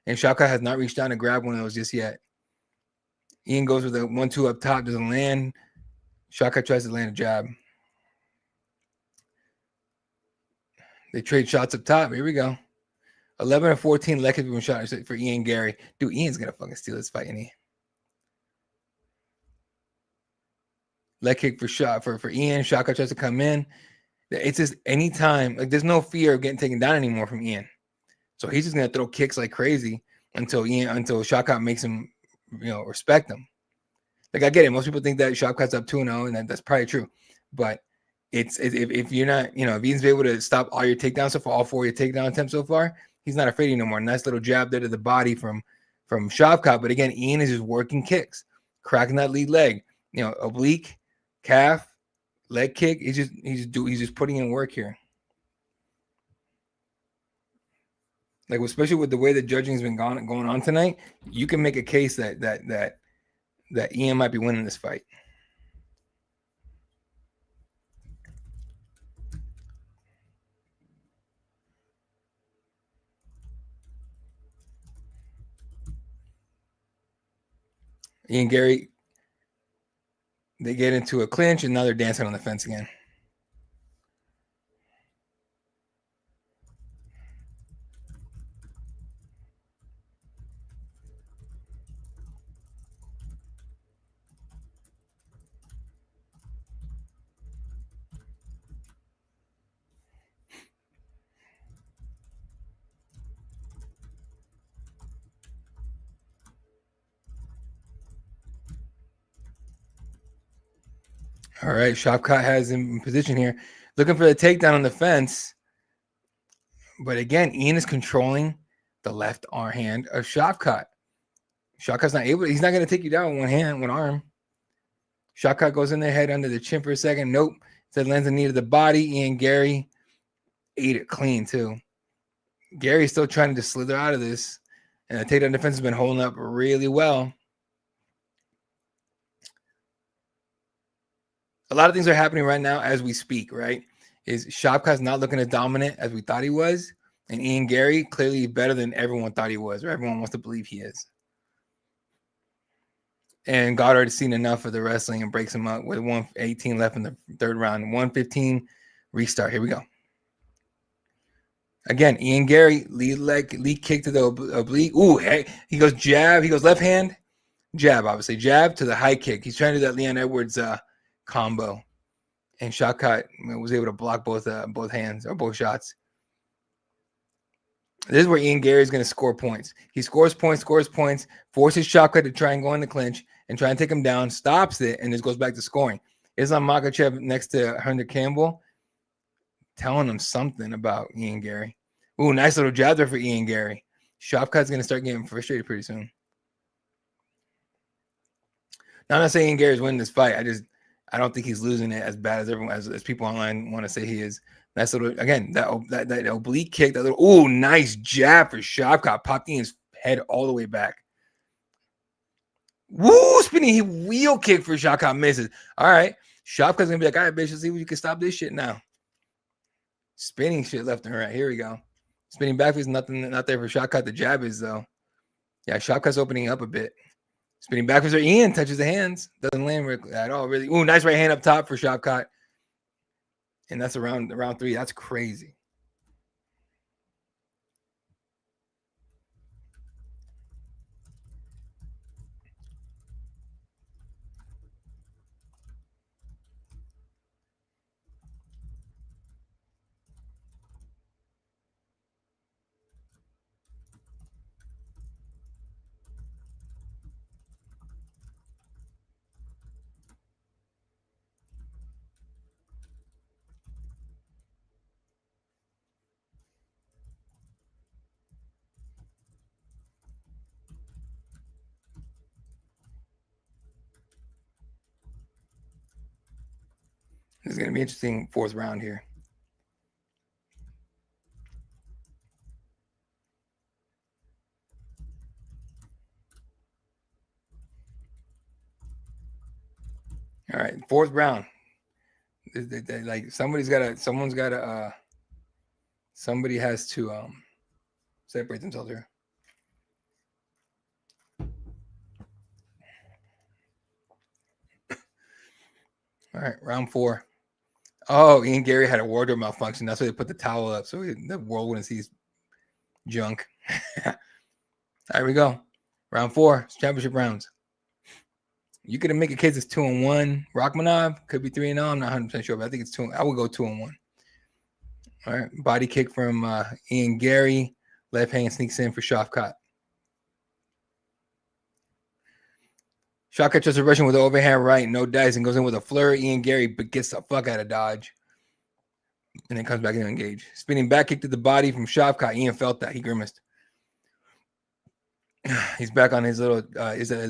And Shaka has not reached down to grab one of those just yet. Ian goes with a 1-2 up top, doesn't land. Shaka tries to land a jab. They trade shots up top. Here we go. 11-14 leg kicks shot for Ian Gary. Dude, Ian's gonna fucking steal this fight, isn't he? Leg kick for Ian. Shaka tries to come in. It's just anytime, like there's no fear of getting taken down anymore from Ian. So he's just gonna throw kicks like crazy until Shaka makes him, respect him. Like I get it. Most people think that Shaka's up 2-0, and that's probably true. But if you're not, if Ian's able to stop all your takedowns so far, all 4 of your takedown attempts so far, he's not afraid no more. Nice little jab there to the body from Shavkat. But again, Ian is just working kicks, cracking that lead leg, oblique, calf, leg kick. He's just putting in work here. Like especially with the way the judging has been going on tonight, you can make a case that Ian might be winning this fight. Ian Gary, they get into a clinch, and now they're dancing on the fence again. All right, Shavkat has him in position here, looking for the takedown on the fence. But again, Ian is controlling the left hand of Shavkat. Shavkat's not able. He's not going to take you down with one hand, one arm. Shavkat goes in there, head under the chin for a second. Nope. Said lands a knee to the body. Ian Gary ate it clean too. Gary's still trying to just slither out of this, and the takedown defense has been holding up really well. A lot of things are happening right now as we speak, right? Is Shavkat's not looking as dominant as we thought he was, and Ian Gary clearly better than everyone thought he was, or everyone wants to believe he is. And Goddard has seen enough of the wrestling and breaks him up with 1:18 left in the third round. 1:15 restart. Here we go. Again, Ian Gary, lead kick to the oblique. Ooh, hey, he goes jab. He goes left hand, jab, obviously. Jab to the high kick. He's trying to do that Leon Edwards combo. And Shavkat was able to block both hands or both shots. This is where Ian Gary is going to score points. He scores points, forces Shavkat to try and go in the clinch and try and take him down, stops it, and just goes back to scoring. Islam Makhachev next to Hunter Campbell telling him something about Ian Gary. Ooh, nice little jab there for Ian Gary. Shavkat's going to start getting frustrated pretty soon. Now, I'm not saying Ian Gary's winning this fight. I don't think he's losing it as bad as everyone, as people online want to say he is. Nice little, again, that oblique kick, that little, ooh, nice jab for Shavkat. Popped Ian's head all the way back. Woo, spinning wheel kick for Shavkat, misses. All right, Shavkat's going to be like, all right, bitch, let's see if you can stop this shit now. Spinning shit left and right. Here we go. Spinning back is not there for Shavkat. The jab is, though. Yeah, Shavkat's opening up a bit. Spinning backwards there. Ian touches the hands. Doesn't land at all, really. Ooh, nice right hand up top for Shavkat. And that's around round 3. That's crazy. This is going to be interesting 4th round here. 4th round. Like somebody has to separate themselves here. All right, round 4. Oh, Ian Gary had a wardrobe malfunction. That's why they put the towel up so the world wouldn't see his junk. There we go. Round 4, it's championship rounds. You could make a case it's 2-1. Rakhmonov could be 3-0. I'm not 100% sure, but I think it's 2. I would go 2-1. All right, body kick from Ian Gary. Left hand sneaks in for Shavkat. Shavkat tries to rush in with the overhand right, no dice, and goes in with a flurry. Ian Gary but gets the fuck out of dodge. And then comes back in to engage. Spinning back kick to the body from Shavkat. Ian felt that. He grimaced. He's back on his little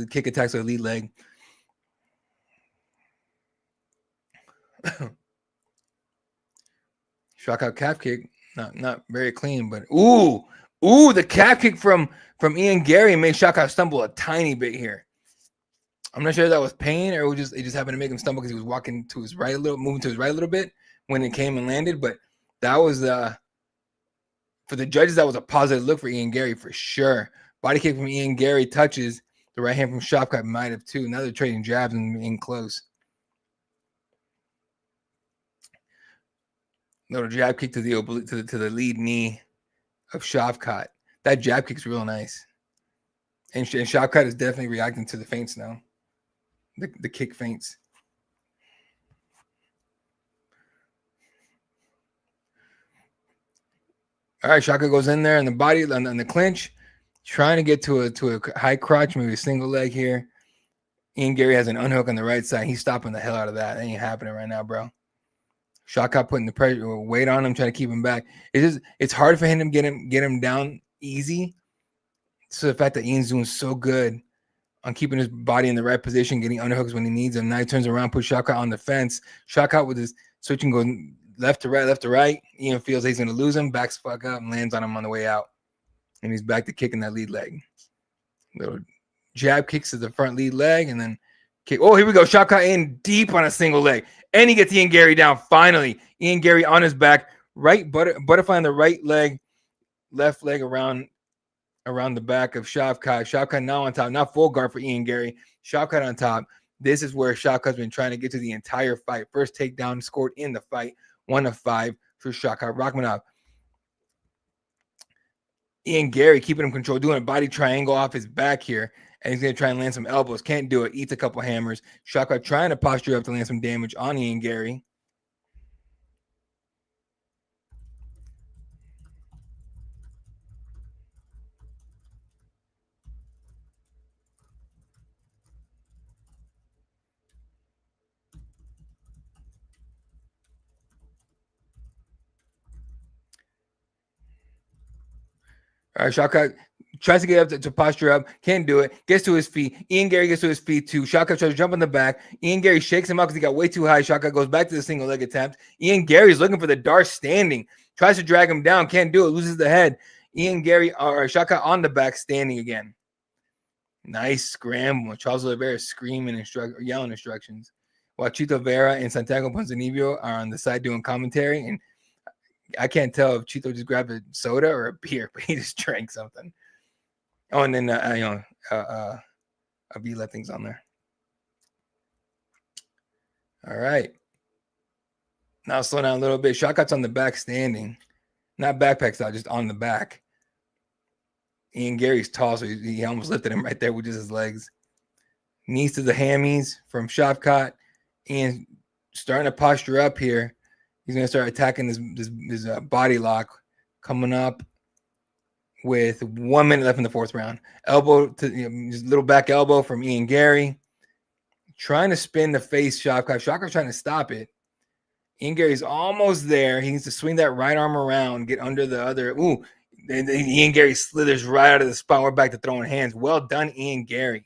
kick attacks with the lead leg. Shavkat calf kick. Not very clean, but the calf kick from Ian Gary made Shavkat stumble a tiny bit here. I'm not sure if that was pain or it just happened to make him stumble because he was walking to his right moving to his right a little bit when it came and landed. But that was for the judges, that was a positive look for Ian Gary for sure. Body kick from Ian Gary touches the right hand from Shavkat, might have too. Now they're trading jabs and in close. Little jab kick to the lead knee of Shavkat. That jab kick's real nice. And Shavkat is definitely reacting to the feints now. The kick feints. All right, Shavkat goes in there and the body on the clinch, trying to get to a high crotch, maybe a single leg here. Ian Gary has an unhook on the right side. He's stopping the hell out of that. That ain't happening right now, bro. Shavkat putting the pressure, weight on him, trying to keep him back. It's hard for him to get him down easy. So the fact that Ian's doing so good on keeping his body in the right position, getting underhooks when he needs them. Now he turns around, puts Shavkat on the fence. Shavkat with his switching goes left to right. Ian feels he's going to lose him, backs fuck up, and lands on him on the way out. And he's back to kicking that lead leg. Little jab kicks to the front lead leg, and then kick. Oh, here we go. Shavkat in deep on a single leg. And he gets Ian Gary down finally. Ian Gary on his back, right butterfly on the right leg, left leg around the back of Shavkat. Shavkat now on top, not full guard for Ian Gary. Shavkat on top. This is where Shavkat's been trying to get to the entire fight. First takedown scored in the fight, 1 of 5 for Shavkat. Rakhmonov. Ian Gary keeping him control, doing a body triangle off his back here. And he's going to try and land some elbows. Can't do it. Eats a couple hammers. Shavkat trying to posture up to land some damage on Ian Gary. All right, Shavkat tries to get up to posture up. Can't do it. Gets to his feet. Ian Gary gets to his feet too. Shavkat tries to jump on the back. Ian Gary shakes him out because he got way too high. Shavkat goes back to the single leg attempt. Ian Gary's looking for the dart standing. Tries to drag him down. Can't do it. Loses the head. Ian Gary or Shavkat on the back standing again. Nice scramble. Charles Oliveira screaming yelling instructions. While Chito Vera and Santiago Ponzinibbio are on the side doing commentary, and I can't tell if Chito just grabbed a soda or a beer, but he just drank something. Oh, and then Avila things on there. All right. Now slow down a little bit. Shavkat's on the back standing. Not backpack style, just on the back. Ian Gary's tall, so he almost lifted him right there with just his legs. Knees to the hammies from Shavkat. Ian starting to posture up here. He's going to start attacking this body lock, coming up with 1 minute left in the 4th round. Elbow to just little back elbow from Ian Gary. Trying to spin the face Shavkat. Shavkat's trying to stop it. Ian Gary's almost there. He needs to swing that right arm around, get under the other. Ooh, and Ian Gary slithers right out of the spot. We're back to throwing hands. Well done, Ian Gary.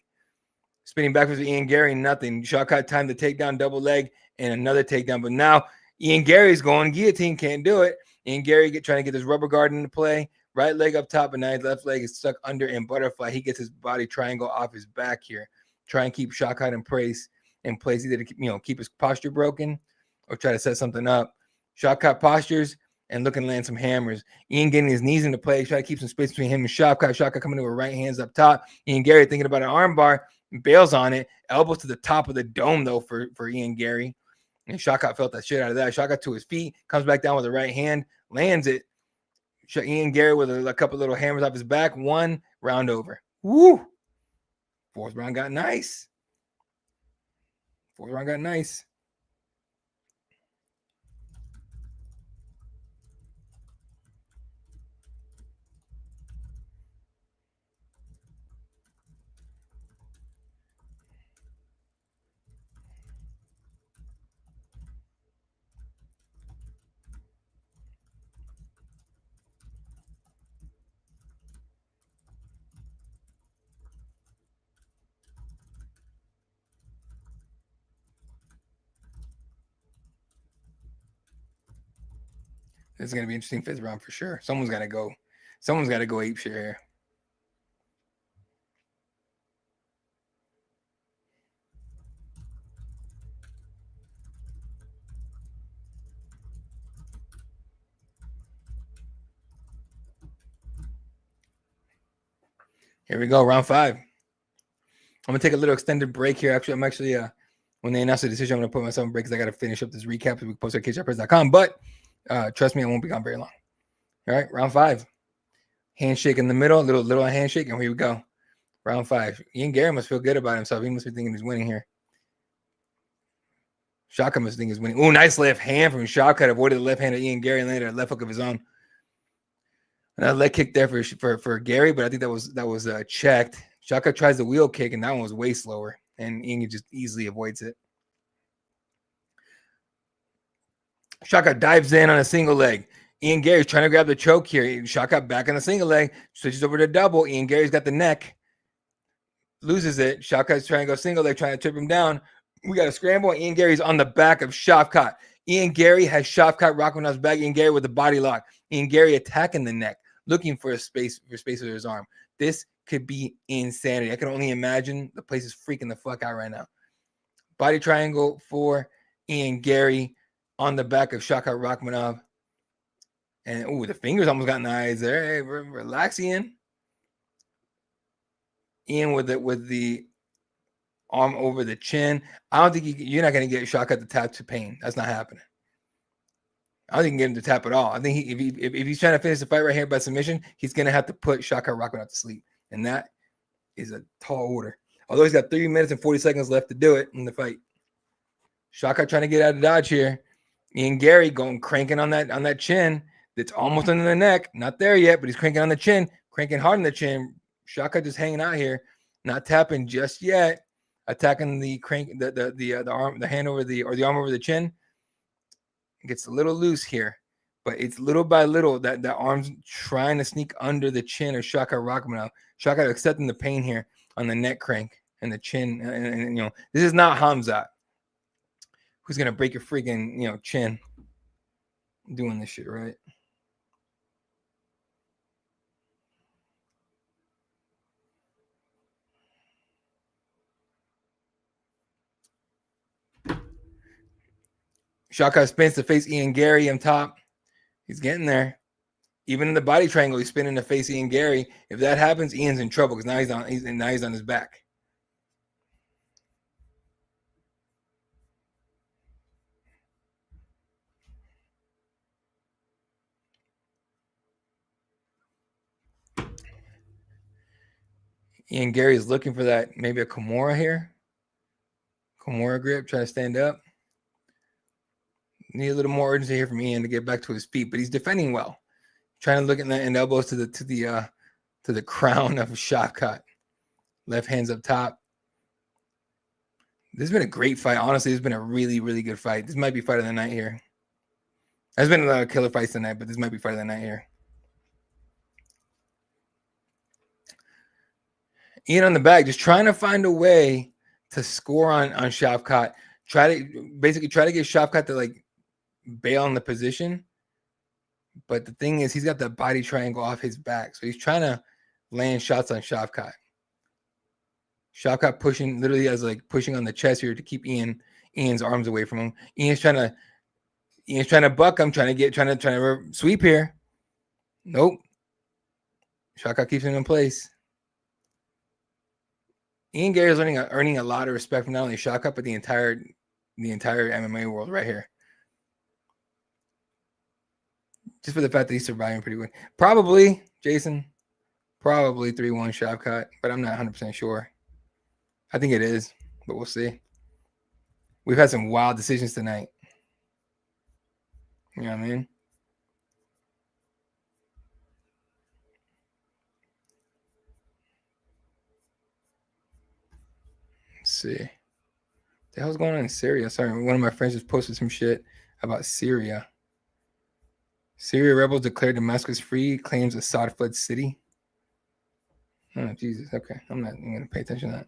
Spinning backwards with Ian Gary, nothing. Shavkat time to take down double leg and another takedown. But now Ian Gary's going. Guillotine can't do it. Ian Gary trying to get this rubber guard into play. Right leg up top, and now his left leg is stuck under in butterfly. He gets his body triangle off his back here. Try and keep Shavkat in place. in place, either to keep his posture broken or try to set something up. Shavkat postures and looking to land some hammers. Ian getting his knees into play, try to keep some space between him and Shavkat. Shavkat coming to with right hands up top. Ian Gary thinking about an arm bar, bails on it. Elbows to the top of the dome, though, for Ian Gary. And Shavkat felt that shit out of that. Shavkat to his feet, comes back down with the right hand, lands it. Ian Gary with a couple little hammers off his back. 1 round over. Woo! 4th round got nice. 4th round got nice. This is going to be interesting 5th round for sure. Someone's got to go. Someone's got to go ape shit here. Here we go, round 5. I'm going to take a little extended break here. Actually, when they announce the decision, I'm going to put myself on break because I got to finish up this recap so we can post it at cageshoppress.com. But trust me, I won't be gone very long. All right, round 5. Handshake in the middle, little handshake, and here we go. Round 5. Ian Gary must feel good about himself. He must be thinking he's winning here. Shavkat must think he's winning. Ooh, nice left hand from Shavkat. Avoided the left hand of Ian Gary and landed a left hook of his own. Another leg kick there for Gary, but I think that was checked. Shavkat tries the wheel kick, and that one was way slower, and Ian just easily avoids it. Shavkat dives in on a single leg. Ian Gary's trying to grab the choke here. Shavkat back on the single leg, switches over to double. Ian Gary's got the neck, loses it. Shavkat's trying to go single leg, trying to trip him down. We got a scramble. Ian Gary's on the back of Shavkat. Ian Gary has Shavkat Rakhmonov's back. Ian Gary with the body lock. Ian Gary attacking the neck, looking for a space with his arm. This could be insanity. I can only imagine the place is freaking the fuck out right now. Body triangle for Ian Gary on the back of Shavkat Rakhmonov. And ooh, the fingers almost got in the eyes there. Hey, relax, Ian. Ian with the arm over the chin. I don't think you're not going to get Shavkat to tap to pain. That's not happening. I don't think you can get him to tap at all. I think if he's trying to finish the fight right here by submission, he's going to have to put Shavkat Rakhmonov to sleep. And that is a tall order. Although he's got 3 minutes and 40 seconds left to do it in the fight. Shavkat trying to get out of dodge here. Ian Gary cranking on that chin. That's almost under the neck. Not there yet, but he's cranking on the chin. Cranking hard on the chin. Shavkat just hanging out here. Not tapping just yet. Attacking the arm, the hand over the arm over the chin. Gets a little loose here, but it's little by little that arm's trying to sneak under the chin of Shavkat Rakhmonov. Shavkat accepting the pain here on the neck crank and the chin. And this is not Hamzat, who's gonna break your freaking chin doing this shit, right? Shavkat spins to face Ian Gary on top. He's getting there. Even in the body triangle, he's spinning to face Ian Gary. If that happens, Ian's in trouble because now he's on his back. Ian Gary is looking for that, maybe a Kimura here. Kimura grip, trying to stand up. Need a little more urgency here from Ian to get back to his feet, but he's defending well. Trying to look at the elbows to the crown of Shavkat. Left hands up top. This has been a great fight. Honestly, it's been a really, really good fight. This might be fight of the night here. There's been a lot of killer fights tonight, but this might be fight of the night here. Ian on the back, just trying to find a way to score on Shavkat. Try to get Shavkat to bail on the position. But the thing is, he's got the body triangle off his back. So he's trying to land shots on Shavkat. Shotcut pushing, literally as like pushing on the chest here to keep Ian's arms away from him. Ian's trying to buck him, trying to sweep here. Nope. Shotcut keeps him in place. Ian Gary's earning a lot of respect from not only Shotcut but the entire MMA world right here. Just for the fact that he's surviving pretty well. Probably, Jason, 3-1 Shotcut, but I'm not 100% sure. I think it is, but we'll see. We've had some wild decisions tonight. You know what I mean? Let's see. What the hell's going on in Syria? Sorry, one of my friends just posted some shit about Syria. Syria rebels declared Damascus free, claims Assad fled city. Oh, Jesus. Okay. I'm not even going to pay attention to that.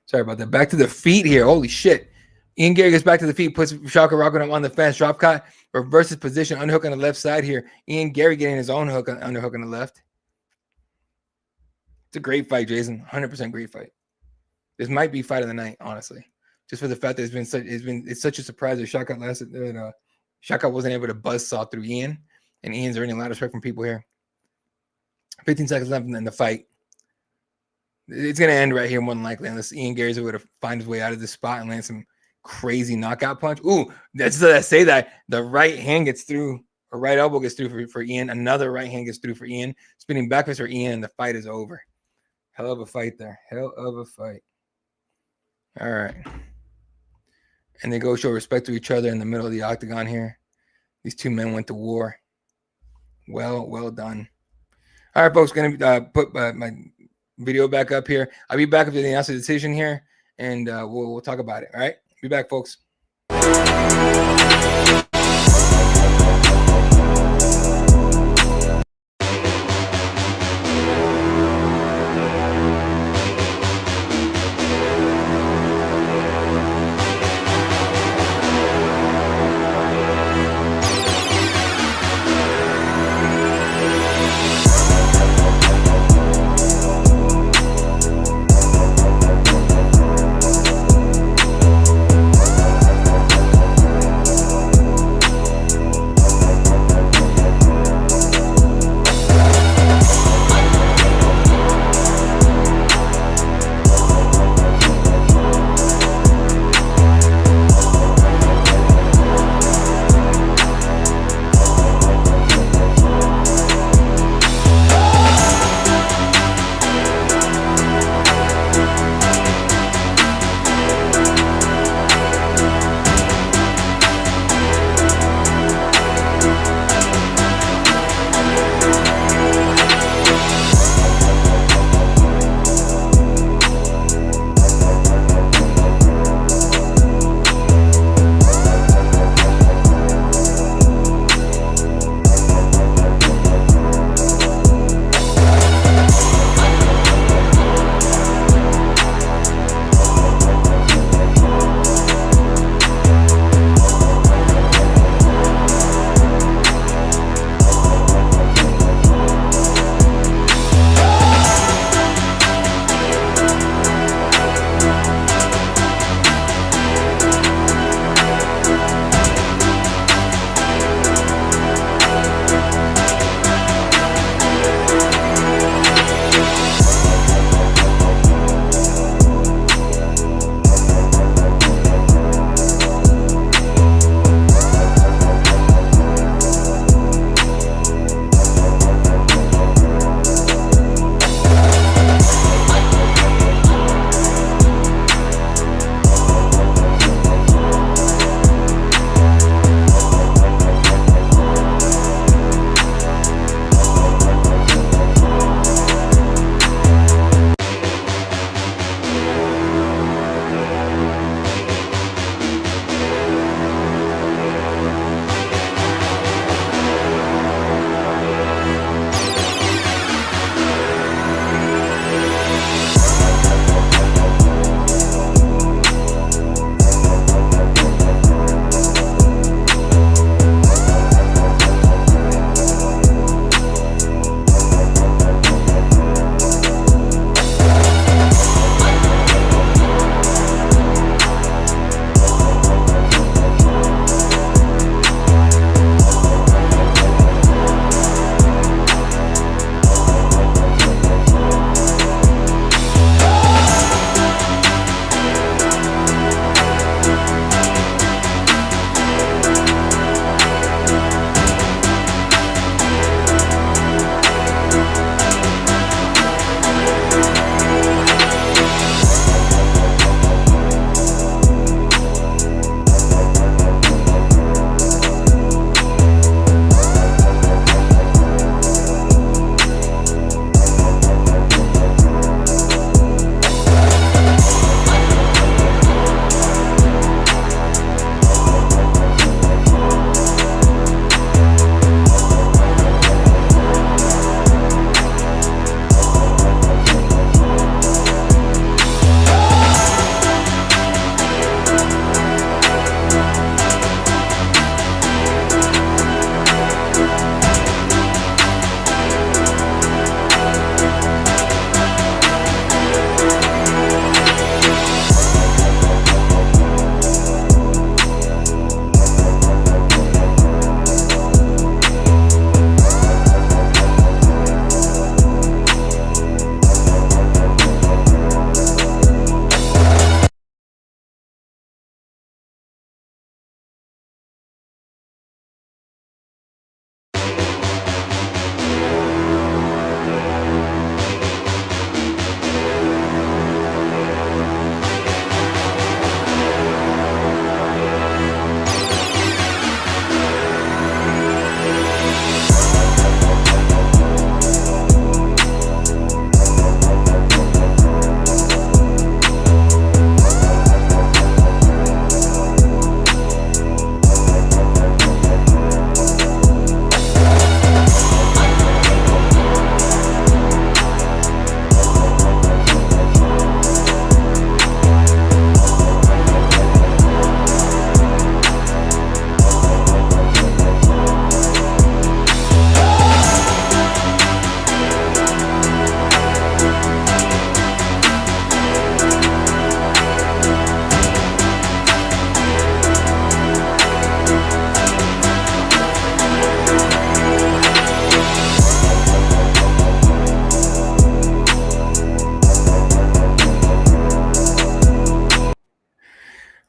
Sorry about that. Back to the feet here. Holy shit. Ian Gary gets back to the feet, puts Shaka Rakhmonov on the fence, drop cut, reverses position, underhook on the left side here. Ian Gary getting his own underhook on the left. It's a great fight, Jason. 100% great fight. This might be fight of the night, honestly. Just for the fact that it's such a surprise that Shaka wasn't able to buzzsaw through Ian, and Ian's earning a lot of respect from people here. 15 seconds left in the fight. It's going to end right here more than likely unless Ian Gary's able to find his way out of this spot and land some crazy knockout punch. Ooh, that's I say that. The right hand gets through, or right elbow gets through for Ian. Another right hand gets through for Ian. Spinning backwards for Ian, and the fight is over. Hell of a fight there. Hell of a fight. All right. And they go show respect to each other in the middle of the octagon here. These two men went to war. Well done. All right, folks. Going to put my video back up here. I'll be back after they announce the decision here, and we'll talk about it. All right, be back, folks.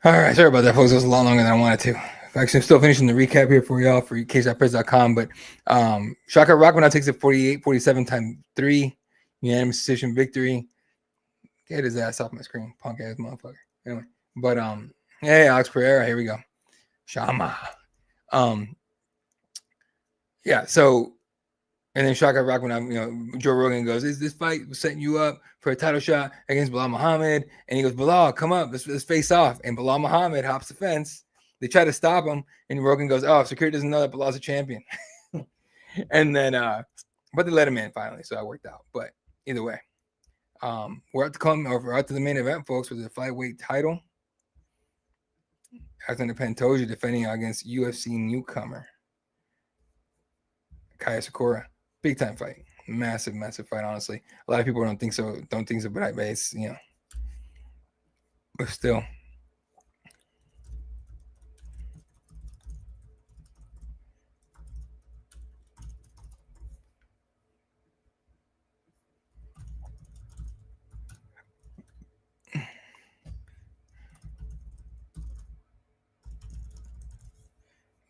All right, sorry about that, folks. It was a lot longer than I wanted to. Actually, I'm still finishing the recap here for y'all for cage.press.com. But Shaka Rakhmonov takes it 48-47 times 3. Unanimous decision victory. Get his ass off my screen, punk ass motherfucker. Anyway, but hey, Alex Pereira, here we go. Shama. Yeah, so and then Shaka Rakhmonov, Joe Rogan goes, "Is this fight setting you up for a title shot against Bilal Muhammad?" And he goes, "Bilal, come up, let's face off." And Bilal Muhammad hops the fence. They try to stop him, and Rogan goes, "Oh, Sakur doesn't know that Bilal's a champion." And then, but they let him in finally, so that worked out. But either way, we're out to the main event, folks, with the flyweight title. Alexander Pantoja defending against UFC newcomer Kaya Sakura. Big time fight, massive fight. Honestly, a lot of people don't think so, but it's but still.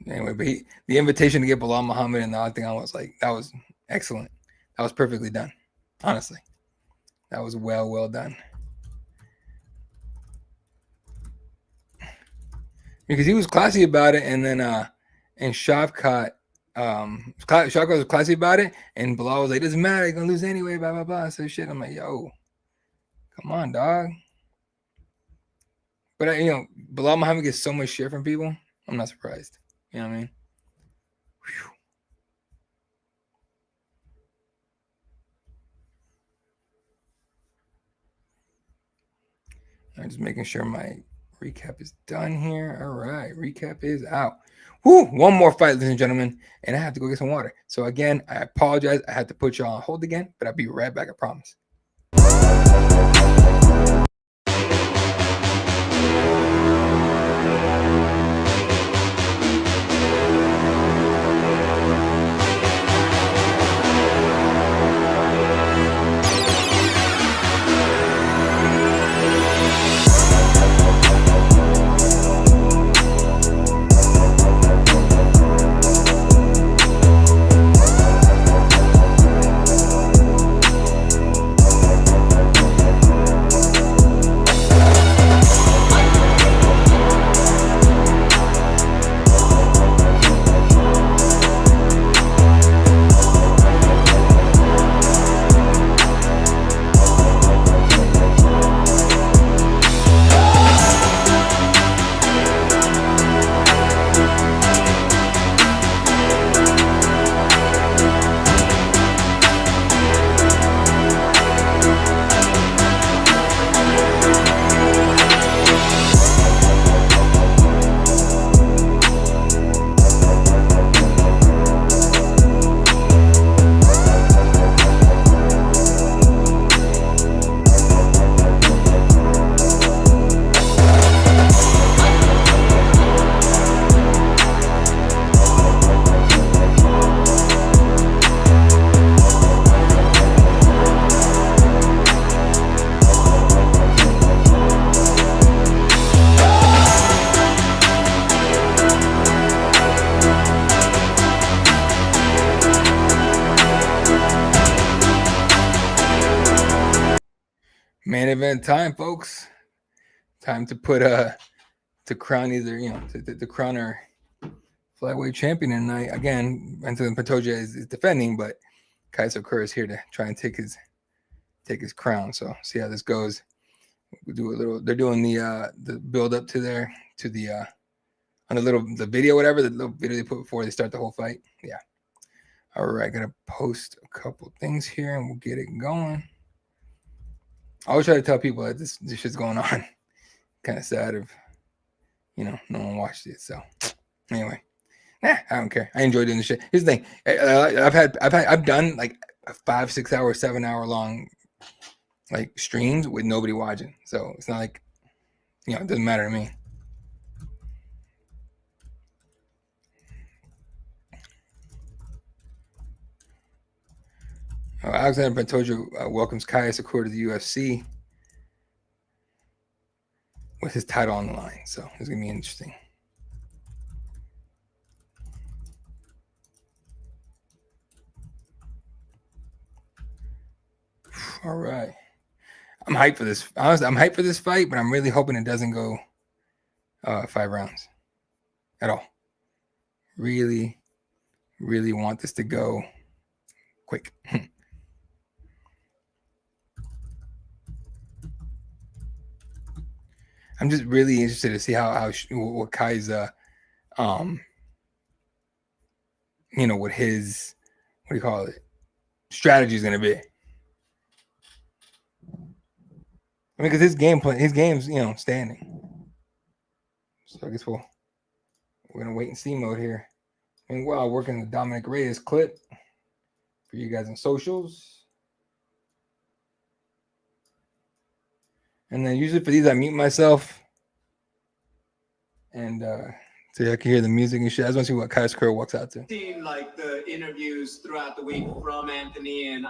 Anyway, but the invitation to get Bilal Muhammad in the octagon was that was excellent. That was perfectly done. Honestly, that was well done. Because he was classy about it, and then and Shavkat was classy about it, and Bilal was like, "Doesn't matter, you're gonna lose anyway." Blah blah blah. So shit, I'm like, "Yo, come on, dog." But Bilal Muhammad gets so much shit from people. I'm not surprised. You know what I mean? Whew. I'm just making sure my recap is done here. All right, recap is out. Whoo, one more fight, ladies and gentlemen, and I have to go get some water. So again, I apologize. I had to put y'all on hold again, but I'll be right back, I promise. Main event time, folks. Time to put to crown either to crown our flyweight champion tonight. Again, Anthony Pantoja is defending, but Kaya Sakura is here to try and take his crown. So see how this goes. We do a little. They're doing the build up to the on the video, whatever the little video they put before they start the whole fight. Yeah. All right, gonna post a couple things here and we'll get it going. I always try to tell people that this shit's going on. Kind of sad if no one watched it. So anyway, I don't care. I enjoy doing this shit. Here's the thing. I've done like a 5, 6 hour, 7 hour long like streams with nobody watching. So it's not like it doesn't matter to me. Alexander Pantoja welcomes Kaya Sakur to the UFC with his title on the line. So it's gonna be interesting. All right. I'm hyped for this. Honestly, I'm hyped for this fight, but I'm really hoping it doesn't go 5 rounds at all. Really, really want this to go quick. I'm just really interested to see what Kai's what his strategy is going to be. I mean, because his game's standing. So I guess we're gonna wait and see mode here. Meanwhile, working the Dominic Reyes clip for you guys on socials. And then usually for these, I mute myself. And so I can hear the music and shit. I just want to see what Kai Sakur walks out to. Seen like the interviews throughout the week from Anthony, and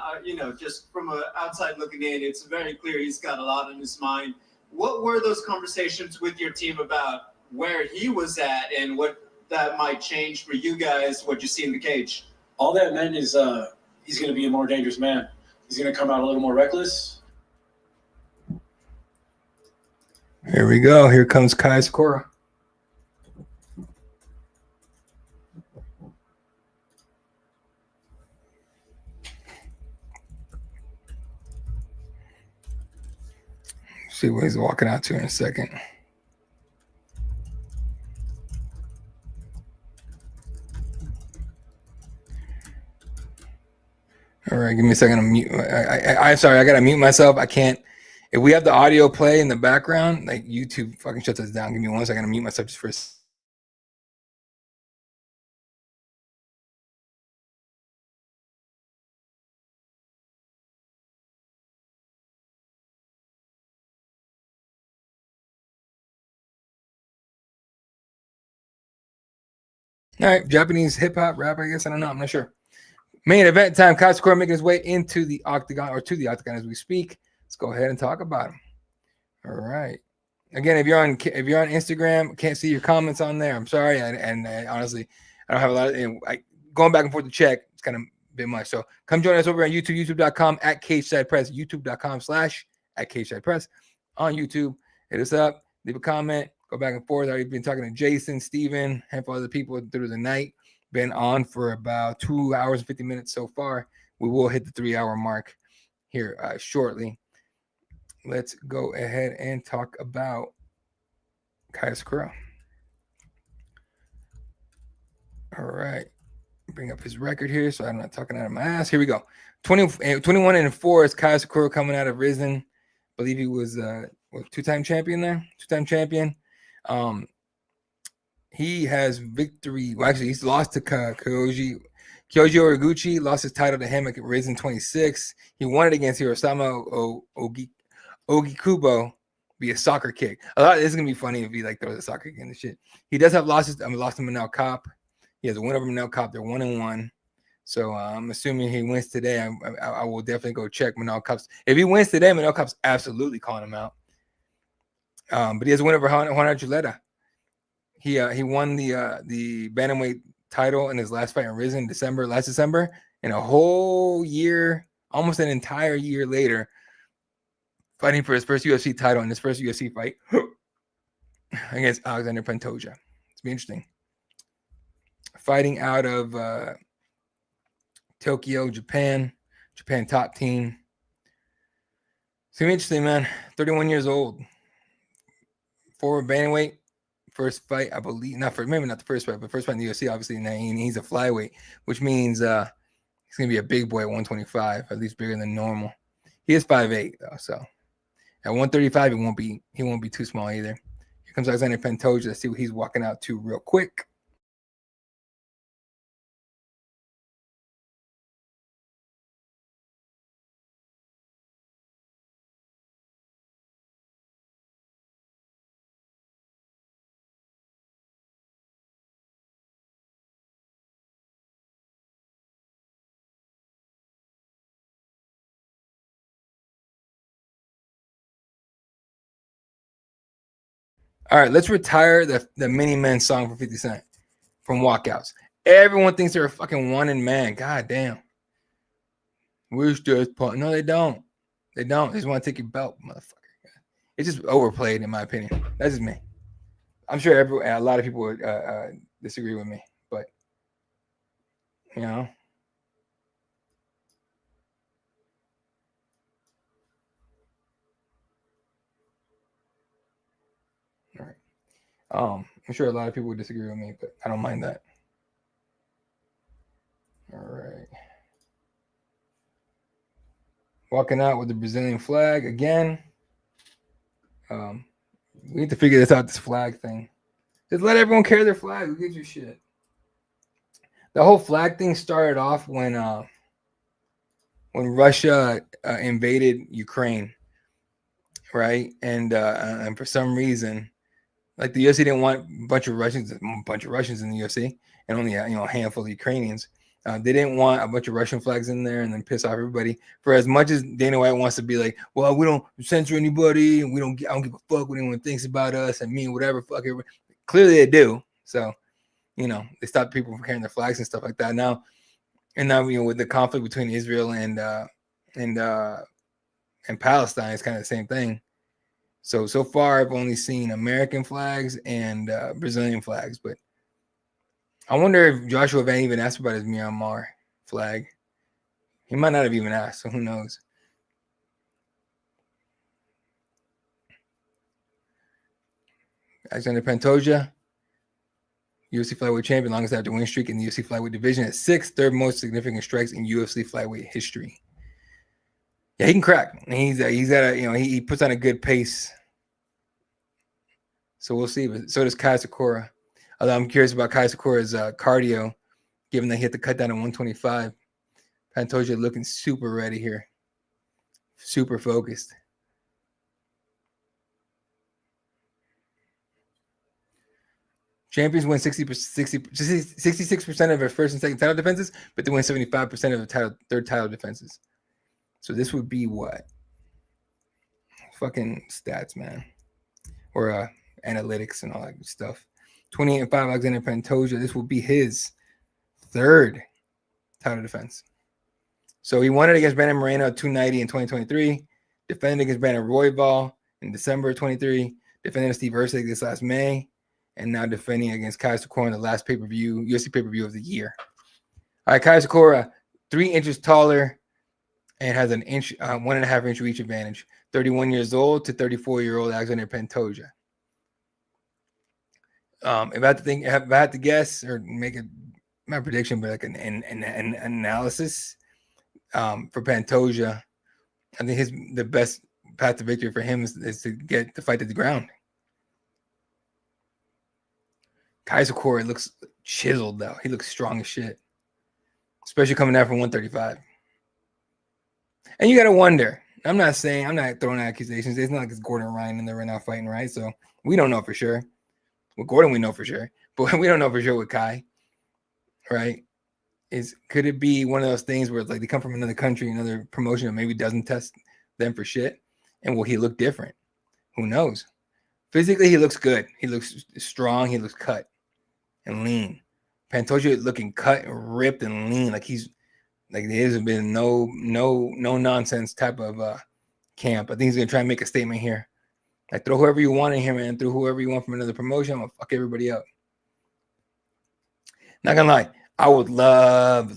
just from an outside looking in, it's very clear he's got a lot on his mind. What were those conversations with your team about where he was at and what that might change for you guys, what you see in the cage? All that meant is he's going to be a more dangerous man. He's going to come out a little more reckless. Here we go. Here comes Kai Sakur. See what he's walking out to in a second. All right, give me a second. I'm sorry. I gotta mute myself. I can't. If we have the audio play in the background, like YouTube fucking shuts us down. Give me 1 second. I'm gonna mute myself just for a second. All right, Japanese hip hop rap. I guess I don't know. I'm not sure. Main event time. Kai Sakur making his way into the octagon or to the octagon as we speak. Let's go ahead and talk about him. All right. Again, if you're on Instagram, can't see your comments on there. I'm sorry, and honestly, I don't have a lot of going back and forth to check. It's kind of a bit much. So come join us over on YouTube, youtube.com @CageSidePress, youtube.com/@CageSidePress on YouTube. Hit us up, leave a comment, go back and forth. I've already been talking to Jason, Steven, handful of other people through the night. Been on for about 2 hours and 50 minutes so far. We will hit the 3-hour mark here shortly. Let's go ahead and talk about Kai Sakur. All right. Bring up his record here so I'm not talking out of my ass. Here we go. 21-4 is Kai Sakur coming out of Risen. I believe he was two-time champion there. Two-time champion. He has victory. Well, actually, he's lost to Kyoji Horiguchi. Lost his title to him at Risen 26. He won it against Hirosama Ogikubo via soccer kick. This is gonna be funny if he throws a soccer kick in the shit. He does have losses. Lost to Manel Kopp. He has a win over Manel Kopp. They're 1-1. So I'm assuming he wins today. I will definitely go check Manel Kopp's. If he wins today, Manel Kopp's absolutely calling him out. But he has a win over Juan Archuleta. He won the bantamweight title in his last fight in Risen last December, and a whole year, almost an entire year later, fighting for his first UFC title in his first UFC fight against Alexander Pantoja. It's be interesting. Fighting out of Tokyo, Japan top team. It's gonna be interesting, man. 31 years old. Forward bantamweight. First fight, I believe, maybe not the first fight, but first fight in the UFC, obviously, and he's a flyweight, which means he's gonna be a big boy at 125, at least bigger than normal. He is 5'8", though, so at 135, he won't be too small either. Here comes Alexander Pantoja. Let's see what he's walking out to real quick. All right, let's retire the Mini Men song for 50 Cent from walkouts. Everyone thinks they're a fucking one-in man. God damn. We're just punk. No, they don't. They don't. They just want to take your belt, motherfucker. It's just overplayed, in my opinion. That's just me. I'm sure a lot of people would disagree with me, but you know. All right. I'm sure a lot of people would disagree with me, but I don't mind that. All right. Walking out with the Brazilian flag again. We need to figure this out, this flag thing. Just let everyone carry their flag. Who gives you shit? The whole flag thing started off when Russia invaded Ukraine, right? And for some reason, like the UFC didn't want a bunch of Russians in the UFC, and only a handful of Ukrainians. They didn't want a bunch of Russian flags in there and then piss off everybody. For as much as Dana White wants to be like, well, we don't censor anybody, and I don't give a fuck what anyone thinks about us and me, whatever. Fuck everybody. Clearly they do. So, they stopped people from carrying their flags and stuff like that. Now with the conflict between Israel and Palestine, it's kind of the same thing. So far I've only seen American flags and Brazilian flags, but I wonder if Joshua Van even asked about his Myanmar flag. He might not have even asked, so who knows? Alexander Pantoja, UFC flyweight champion, longest after win streak in the UFC flyweight division at 6, third most significant strikes in UFC flyweight history. Yeah, he can crack. He's at he puts on a good pace. So we'll see. But so does Kai Sakura. Although I'm curious about Kai Sakura's cardio, given that he had to cut down to 125. Pantoja looking super ready here. Super focused. Champions win 66% of their first and second title defenses, but they win 75% of the third title defenses. So this would be what? Fucking stats, man. Or analytics and all that good stuff. 28-5 Alexander Pantoja. This will be his third title defense. So he won it against Brandon Moreno at 290 in 2023. Defended against Brandon Royval in December 23. Defended Steve Erceg this last May. And now defending against Kai Sakura in the last pay-per-view, UFC pay-per-view of the year. All right, Kai Sakura, 3 inches taller and has an inch, 1.5 inch reach advantage. 31 years old to 34-year-old Alexander Pantoja. If I had to guess or make my prediction, but like an analysis for Pantoja, I think the best path to victory for him is to get the fight to the ground. Kai Sakura looks chiseled though. He looks strong as shit, especially coming down from 135. And you got to wonder. I'm not throwing accusations. It's not like it's Gordon Ryan and they're right now fighting, right? So we don't know for sure. With Gordon, we know for sure, but we don't know for sure with Kai, right? Could it be one of those things where it's like they come from another country, another promotion that maybe doesn't test them for shit? And will he look different? Who knows? Physically, he looks good. He looks strong. He looks cut and lean. Pantoja looking cut and ripped and lean, like there's been no nonsense type of camp. I think he's gonna try and make a statement here. Like, throw whoever you want in here, man. Throw whoever you want from another promotion. I'm gonna fuck everybody up. Not gonna lie, I would love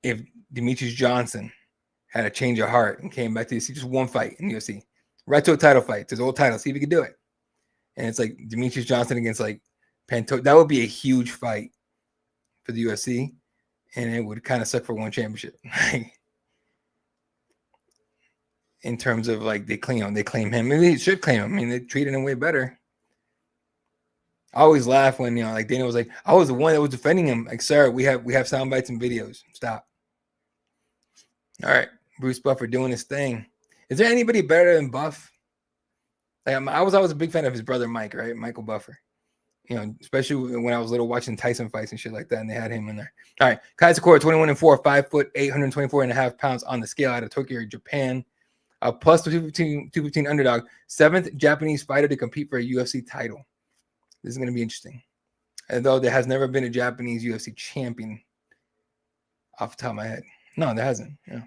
if Demetrius Johnson had a change of heart and came back to UFC, just one fight in the UFC, right to a title fight, to his old title, see if he could do it. And it's like Demetrius Johnson against like Pantoja. That would be a huge fight for the UFC, and it would kind of suck for one championship. In terms of like they claim him. Maybe they should claim him. I mean, they treated him way better. I always laugh when like Dana was like, I was the one that was defending him. Like, sir, we have sound bites and videos. Stop. All right, Bruce Buffer doing his thing. Is there anybody better than Buff? Like, I was always a big fan of his brother Mike, right? Michael Buffer. Especially when I was little watching Tyson fights and shit like that, and they had him in there. All right, Kai Sakura, 21-4, 5'8", 124.5 pounds on the scale out of Tokyo, Japan. A plus 215 underdog. 7th Japanese fighter to compete for a UFC title. This is going to be interesting. Although there has never been a Japanese UFC champion off the top of my head. No, there hasn't. Yeah.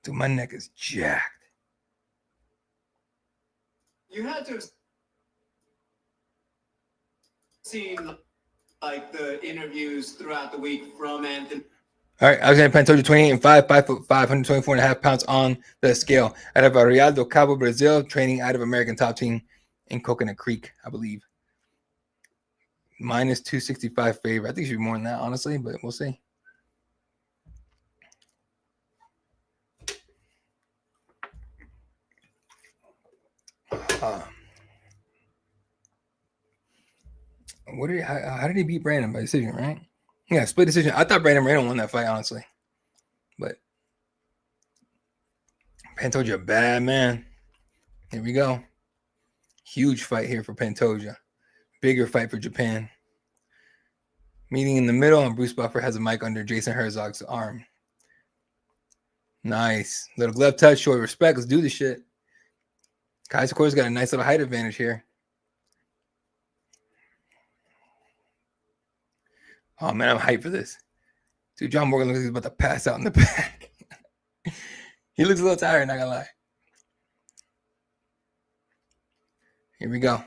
Dude, my neck is jacked. You had to have seen like the interviews throughout the week from Anthony. All right, Alexander Pantoja, 28 and 5, 5'5", 124.5 pounds on the scale. Out of Real do Cabo, Brazil, training out of American Top Team in Coconut Creek, I believe. Minus 265 favor. I think it should be more than that, honestly, but we'll see. How did he beat Brandon by decision, right? Yeah, split decision. I thought Brandon won that fight, honestly. But Pantoja, bad man. Here we go. Huge fight here for Pantoja. Bigger fight for Japan. Meeting in the middle, and Bruce Buffer has a mic under Jason Herzog's arm. Nice. Little glove touch, show respect. Let's do this shit. Kai Sakur's got a nice little height advantage here. Oh, man, I'm hyped for this. Dude, John Morgan looks like he's about to pass out in the back. He looks a little tired, not gonna lie. Here we go.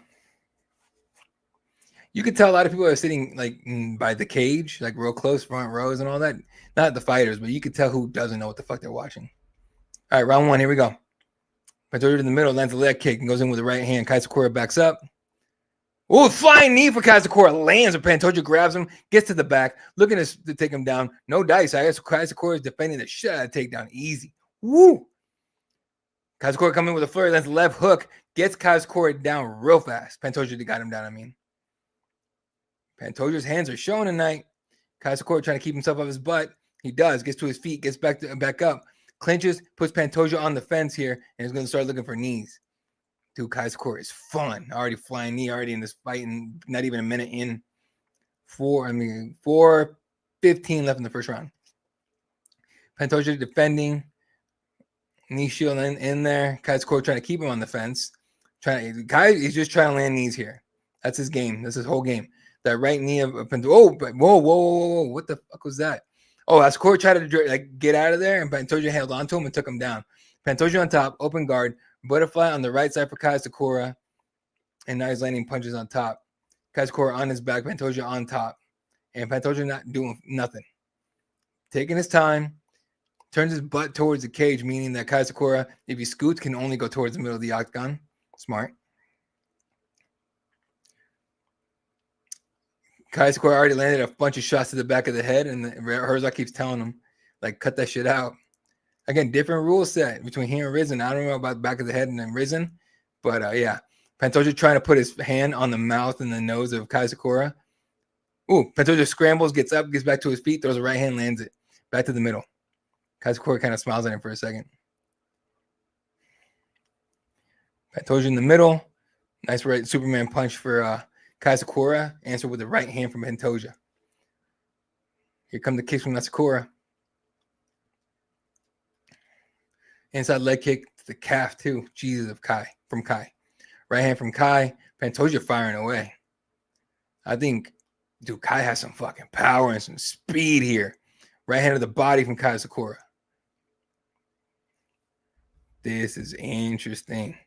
You could tell a lot of people are sitting like by the cage, like real close, front rows and all that. Not the fighters, but you could tell who doesn't know what the fuck they're watching. All right, round one, here we go. Pantoja in the middle, lands a leg kick and goes in with the right hand. Kai Sakura backs up. Oh, flying knee for Kai Sakura. Lands, and Pantoja grabs him, gets to the back, looking to take him down. No dice. I guess Kai Sakura is defending the shit out of takedown. Easy. Woo! Kai Sakura coming with a flurry, lands the left hook, gets Kai Sakura down real fast. Pantoja got him down, I mean. Pantoja's hands are showing tonight. Kai Sakura trying to keep himself off his butt. He does. Gets to his feet, gets back up, clinches, puts Pantoja on the fence here, and is going to start looking for knees. Dude, Kai Sakura is fun. Already flying knee, already in this fight, and not even a minute in. 4:15 left in the first round. Pantoja defending. Knee shield in there. Kai Sakura trying to keep him on the fence. Kai is just trying to land knees here. That's his game. That's his whole game. That right knee of Pantoja. Oh, whoa. What the fuck was that? Oh, Sakura tried to get out of there, and Pantoja held onto him and took him down. Pantoja on top, open guard, butterfly on the right side for Kai Sakura, and now he's landing punches on top. Kai Sakura on his back, Pantoja on top, and Pantoja not doing nothing. Taking his time, turns his butt towards the cage, meaning that Kai Sakura, if he scoots, can only go towards the middle of the octagon. Smart. Kai Sakura already landed a bunch of shots to the back of the head, and Herzog keeps telling him, like, cut that shit out. Again, different rule set between here and Risen. I don't know about the back of the head and then Risen, but yeah. Pantoja trying to put his hand on the mouth and the nose of Kai Sakura. Ooh, Pantoja scrambles, gets up, gets back to his feet, throws a right hand, lands it. Back to the middle. Kai Sakura kind of smiles at him for a second. Pantoja in the middle. Nice right Superman punch for Kai Sakura. Answer with the right hand from Pantoja. Here come the kicks from Sakura. Inside leg kick to the calf too. Jesus of Kai from Kai. Right hand from Kai. Pantoja firing away. I think, dude, Kai has some fucking power and some speed here. Right hand of the body from Kai Sakura. This is interesting.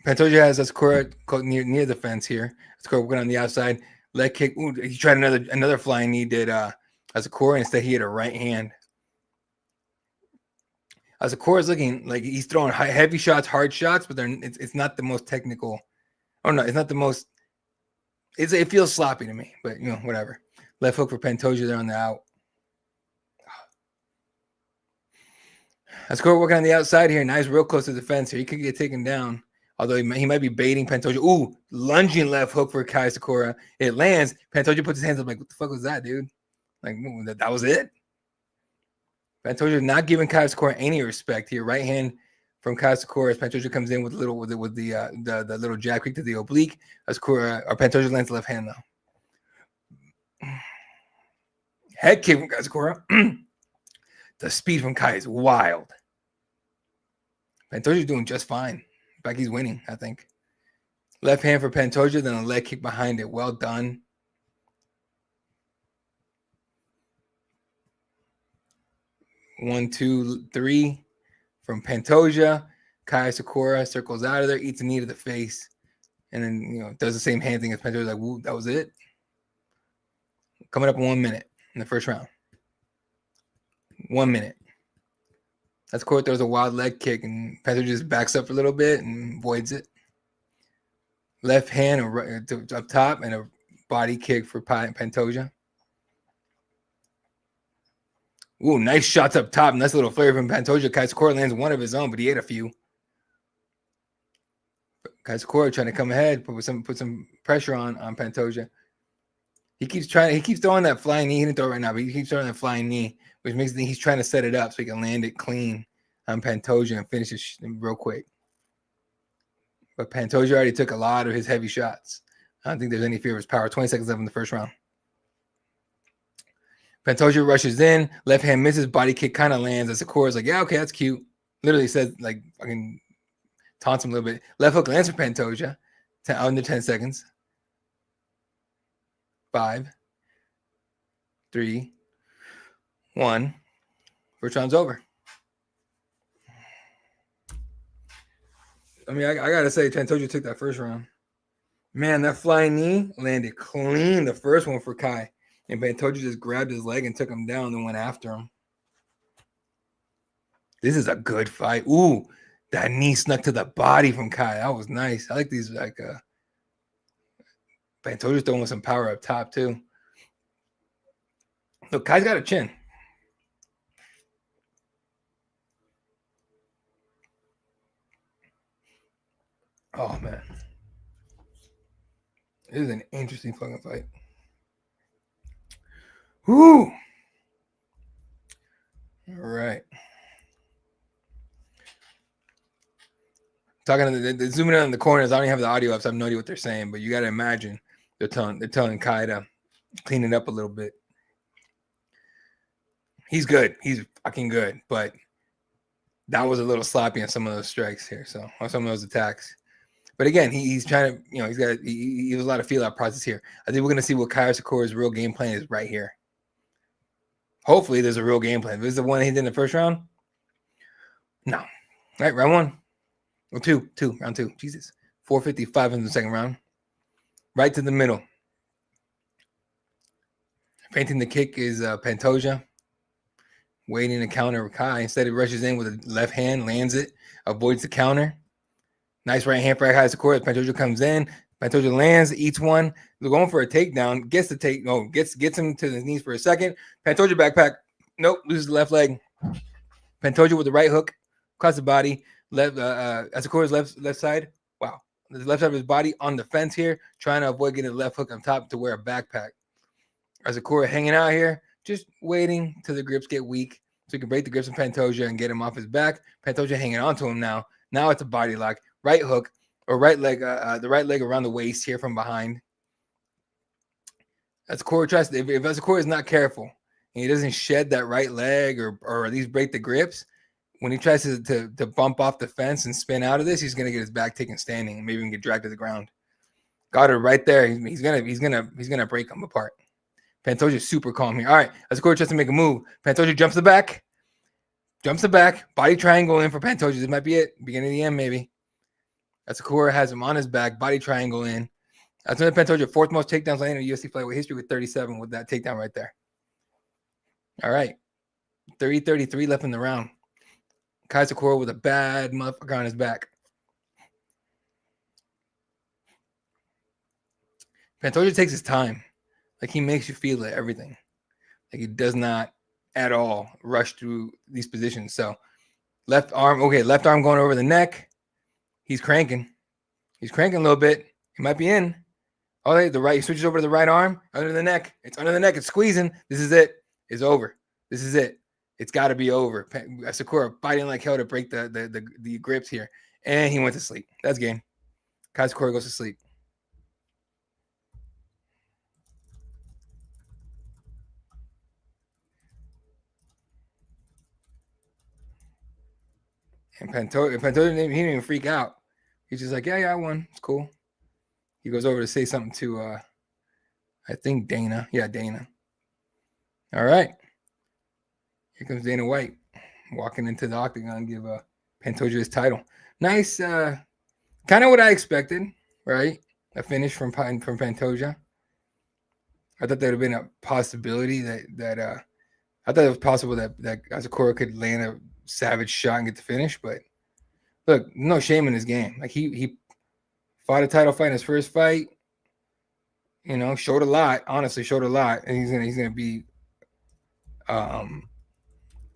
Pantoja has Sakura near the fence here. Sakura working on the outside. Leg kick. Ooh, he tried another flying knee. Did Sakura. Instead, he had a right hand. Sakura's looking like he's throwing heavy shots, hard shots, but it's not the most technical. Oh no, it's not the most. It feels sloppy to me, but you know, whatever. Left hook for Pantoja there on the out. Sakura working on the outside here. Nice, real close to the fence here. He could get taken down. Although he might be baiting Pantoja. Ooh, lunging left hook for Kai Sakura. It lands. Pantoja puts his hands up like, what the fuck was that, dude? Like, that was it? Pantoja not giving Sakur any respect here. Right hand from Sakur as Pantoja comes in with the little jab kick to the oblique. Sakur or Pantoja lands left hand though. Head kick from Sakur. The speed from Kai is wild. Pantoja's doing just fine. In fact, he's winning, I think. Left hand for Pantoja, then a leg kick behind it. Well done. One, two, three from Pantoja. Sakur circles out of there, eats a knee to the face, and then does the same hand thing as Pantoja. Like, woo, that was it. Coming up in 1 minute in the first round. 1 minute. Sakur throws a wild leg kick, and Pantoja just backs up a little bit and avoids it. Left hand up top and a body kick for Pantoja. Ooh, nice shots up top. Nice little flare from Pantoja. Sakur lands one of his own, but he ate a few. Sakur trying to come ahead, put some pressure on Pantoja. He keeps throwing that flying knee. He didn't throw it right now, but he keeps throwing that flying knee, which makes me think he's trying to set it up so he can land it clean on Pantoja and finish it real quick. But Pantoja already took a lot of his heavy shots. I don't think there's any fear of his power. 20 seconds left in the first round. Pantoja rushes in. Left hand misses. Body kick kind of lands. As Sakur is like, yeah, okay, that's cute. Literally says, like, fucking taunts him a little bit. Left hook lands for Pantoja. Under 10 seconds. 5, 3, 1. First round's over. I mean, I gotta say, Pantoja took that first round. Man, that flying knee landed clean. The first one for Kai. And Pantoja just grabbed his leg and took him down and went after him. This is a good fight. Ooh, that knee snuck to the body from Kai. That was nice. I like these, like, Pantoja's throwing some power up top, too. Look, Kai's got a chin. Oh, man. This is an interesting fucking fight. Whoo! All right. Talking to the zooming in on the corners. I don't even have the audio up, so I have no idea what they're saying, but you got to imagine they're telling Kai to clean it up a little bit. He's good. He's fucking good, but that was a little sloppy on some of those strikes here, so on some of those attacks. But again, he's trying to, he has a lot of feel out process here. I think we're going to see what Sakur's real game plan is right here. Hopefully, there's a real game plan. If this is the one he did in the first round, no. All right, round one. Well, round two. Jesus. 4:55 in the second round. Right to the middle. Feinting the kick is Pantoja. Waiting to counter Kai. Instead, he rushes in with a left hand, lands it, avoids the counter. Nice right hand for Sakur. Pantoja comes in. Pantoja lands, eats one. They're going for a takedown. Gets him to his knees for a second. Pantoja backpack. Nope, loses the left leg. Pantoja with the right hook across the body. Left Sakur's left side. Wow. The left side of his body on the fence here, trying to avoid getting the left hook on top to wear a backpack. Sakur hanging out here, just waiting till the grips get weak so he can break the grips of Pantoja and get him off his back. Pantoja hanging on to him now. Now it's a body lock. Right hook or right leg, the right leg around the waist here from behind. Sakur tries to, if Sakur is not careful and he doesn't shed that right leg or at least break the grips, when he tries to bump off the fence and spin out of this, he's gonna get his back taken standing and maybe even get dragged to the ground. Got it right there. He's gonna break him apart. Pantoja's super calm here. All right, Sakur tries to make a move. Pantoja jumps the back, body triangle in for Pantoja. This might be it. Beginning of the end, maybe. Sakur has him on his back, body triangle in. That's when Pantoja, fourth most takedowns in UFC flyweight history with 37 with that takedown right there. All right. 30-33 left in the round. Sakur with a bad motherfucker on his back. Pantoja takes his time. Like, he makes you feel it, everything. Like, he does not at all rush through these positions. So, left arm going over the neck. He's cranking. He's cranking a little bit. He might be in. Oh, the right. He switches over to the right arm. Under the neck. It's under the neck. It's squeezing. This is it. It's over. This is it. It's got to be over. Sakur fighting like hell to break the grips here. And he went to sleep. That's game. Kai Sakur goes to sleep. And Pantoja he didn't even freak out. He's just like, yeah, I won. It's cool. He goes over to say something to, I think Dana. Yeah, Dana. All right. Here comes Dana White walking into the octagon, give Pantoja his title. Nice, kind of what I expected, right? A finish from Pantoja. I thought there would have been a possibility that I thought it was possible that Asakura could land a savage shot and get the finish, but look, no shame in his game. Like he fought a title fight in his first fight, you know, showed a lot, honestly showed a lot, and he's gonna be I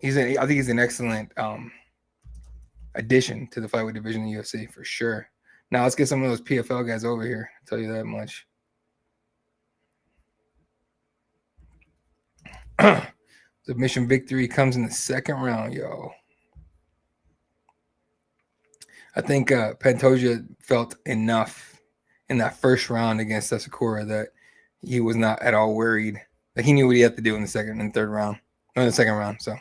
think he's an excellent addition to the flyweight division in the UFC for sure. Now let's get some of those PFL guys over here. I'll tell you that much. Submission victory comes in the second round, yo. I think Pantoja felt enough in that first round against Sakura that he was not at all worried. Like he knew what he had to do in the second and third round, or in the second round. So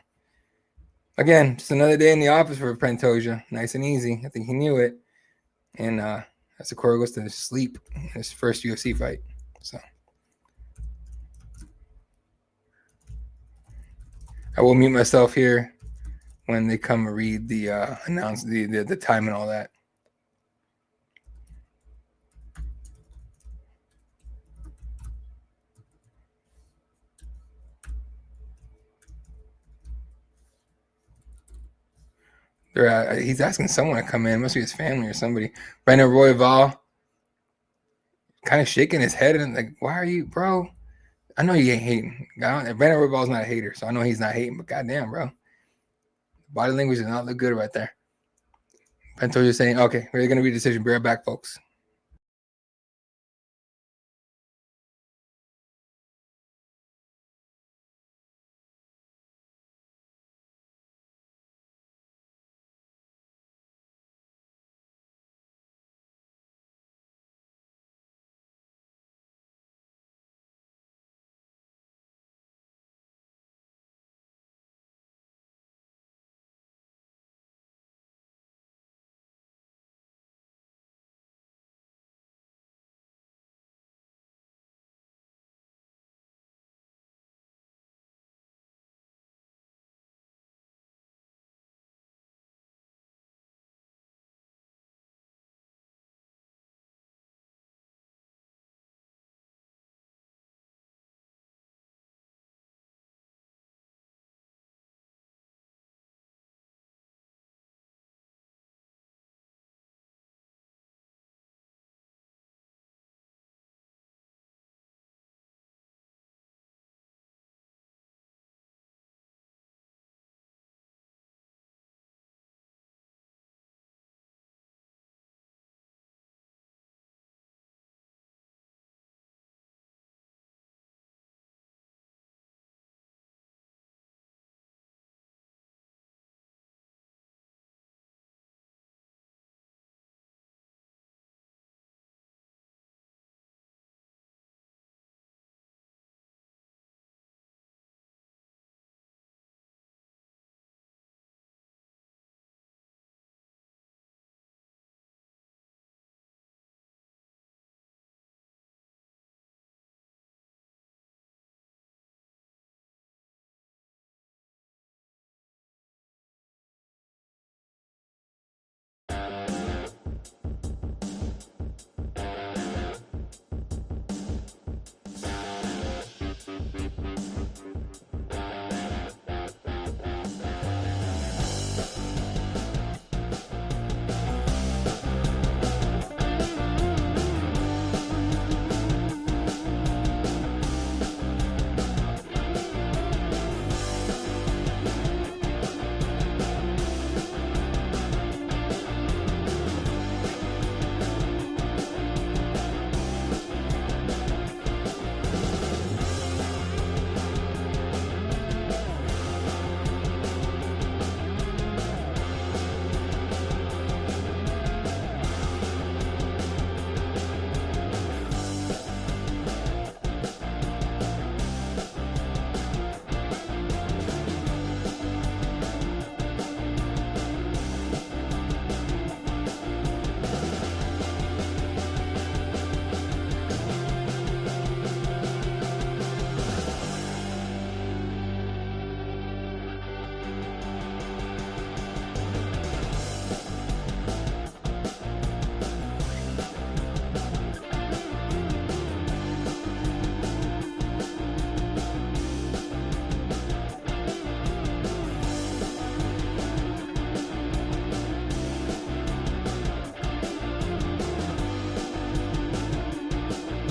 again, just another day in the office for Pantoja, nice and easy. I think he knew it, and Sakura goes to sleep in his first UFC fight. So I will mute myself here when they come and read the announce the time and all that. He's asking someone to come in. It must be his family or somebody. Brandon Royval kind of shaking his head and like, why are you, bro? I know you ain't hating. Brandon Royval's not a hater, so I know he's not hating, but goddamn, bro. Body language does not look good right there. Pantoja saying, okay, we're going to be a decision. Be right back, folks.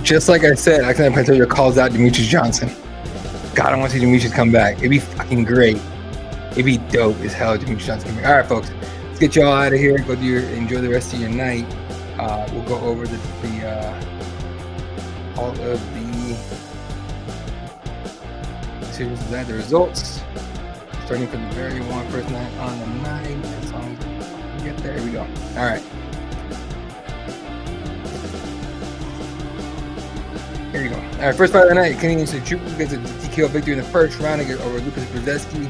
just like I said, Alexander Pantoja calls out Demetrius Johnson. God, I want to see Demetrius come back. It'd be fucking great. It'd be dope as hell, Demetrius Johnson coming back. All right, folks, let's get y'all out of here. Go do enjoy the rest of your night. We'll go over all of the decisions of that, the results, starting from the very first night on the night. As long as we get there, here we go. All right. Here you go. All right, first fight of the night. Canadian Nzechukwu gets a TKO victory in the first round over Lucas Breski.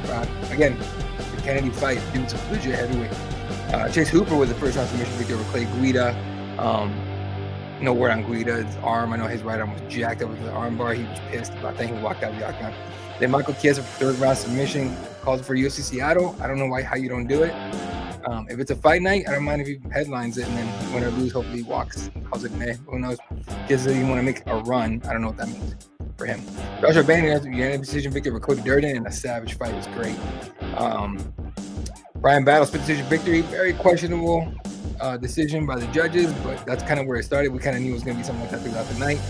Again, the Kennedy fight, dude's a legit heavyweight. Chase Hooper with the first round submission victory over Clay Guida. No word on Guida's arm. I know his right arm was jacked up with the arm bar. He was pissed about that. He walked out of the octagon. Then Michael Chiesa third round submission, calls for UFC Seattle. I don't know how you don't do it. If it's a fight night, I don't mind if he headlines it and then win or lose, hopefully he walks, calls it meh. Who knows? Chiesa didn't want to make a run. I don't know what that means for him. Joshua Bannon has a unanimous decision victory over Cody Durden in a savage fight. It was great. Brian Battle split decision victory. Very questionable decision by the judges, but that's kind of where it started. We kind of knew it was going to be something like that throughout the night.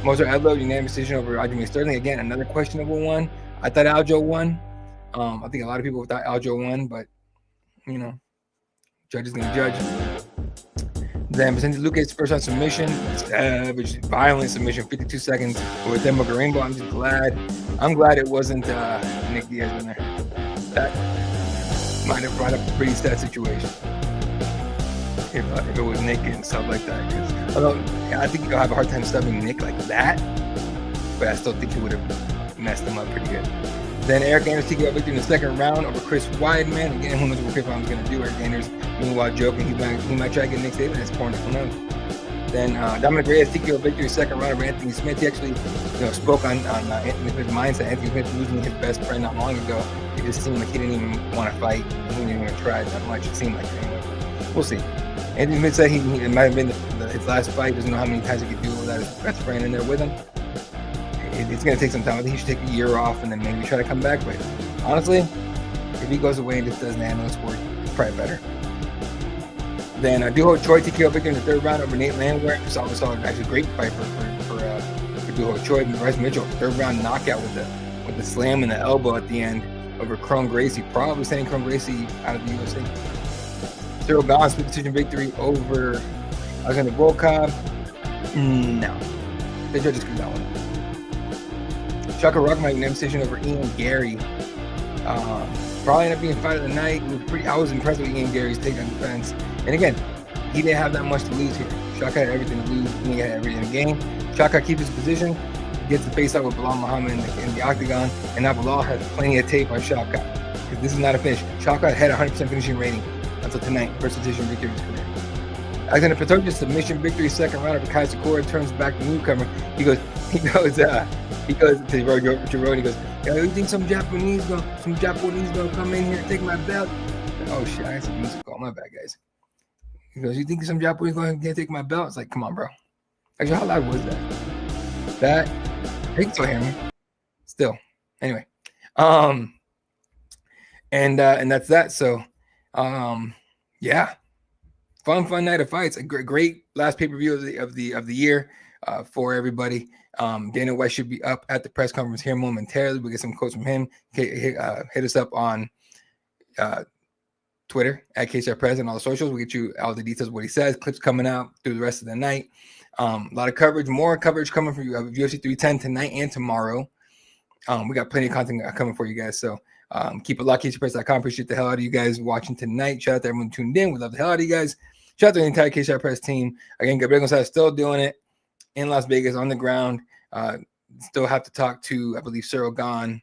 Moser Evloev, unanimous decision over Aljamain Sterling. Again, another questionable one. I thought Aljo won. I think a lot of people thought Aljo won, but, you know, judge is going to judge. Then Vicente Luque's first on submission, savage, violent submission, 52 seconds with Demo Rainbow. I'm glad it wasn't Nick Diaz in there. That might have brought up a pretty sad situation if it was Nick and stuff like that. Although I think you'll have a hard time stubbing Nick like that, but I still think he would have messed him up pretty good. Then Eric Anders TKO victory in the second round over Chris Weidman. Again, who knows what Chris Weidman's going to do. Eric Anders, meanwhile, joking, he might try to get Nick Saban in his corner. Who knows? Then Dominic Reyes TKO victory second round over Anthony Smith. He actually, spoke on Anthony Smith's mindset. Anthony Smith losing his best friend not long ago. It just seemed like he didn't even want to fight. He didn't even want to try that much. It seemed like it anyway. We'll see. Anthony Smith said it might have been his last fight. Doesn't know how many times he could do it without his best friend in there with him. It's going to take some time. I think he should take a year off and then maybe try to come back. But honestly, if he goes away and just doesn't handle his work, it's probably better. Then Ho Choi TKO victory in the third round over Nate Lanwehr. Saw actually a great fight for Ho Choi. And Bryce Mitchell, third round knockout with the slam and the elbow at the end over Gracie. Probably sending Gracie out of the UFC. Cyril Gane split decision victory over Alexander Volkov. No, the judges could that one. Shaka Rakhmonov unanimous decision over Ian Gary. Probably ended up being fight of the night. I was impressed with Ian Gary's take on defense. And again, he didn't have that much to lose here. Shaka had everything to lose. He had everything to gain. Shaka keeps his position, gets the face off with Bilal Muhammad in the octagon, and now Bilal has plenty of tape on Shaka. Because this is not a finish. Shaka had 100% finishing rating until tonight. First decision victory of his career. Alexander Pantoja submission victory second round over Sakur, turns back the newcomer. He goes to Jerome. He goes, "Yo, you think some Japanese gonna come in here and take my belt?" Oh shit, I had some music on. My bad, guys. He goes, "You think some Japanese gonna take my belt?" It's like, come on, bro. Actually, how loud was that? I can still hear me. Still, anyway, and that's that. So, yeah. Fun night of fights. A great last pay-per-view of the year for everybody. Dana White should be up at the press conference here momentarily. We'll get some quotes from him. Hit us up on Twitter at KCR Press and all the socials. We'll get you all the details of what he says. Clips coming out through the rest of the night. A lot of coverage, more coverage coming from you. UFC 310 tonight and tomorrow. We got plenty of content coming for you guys. So keep it locked, KCRPress.com. Appreciate the hell out of you guys watching tonight. Shout out to everyone tuned in. We love the hell out of you guys. Shout out to the entire KCR Press team. Again, Gabriel Gonzalez still doing it in Las Vegas on the ground. Still have to talk to, I believe, Cyril Gane,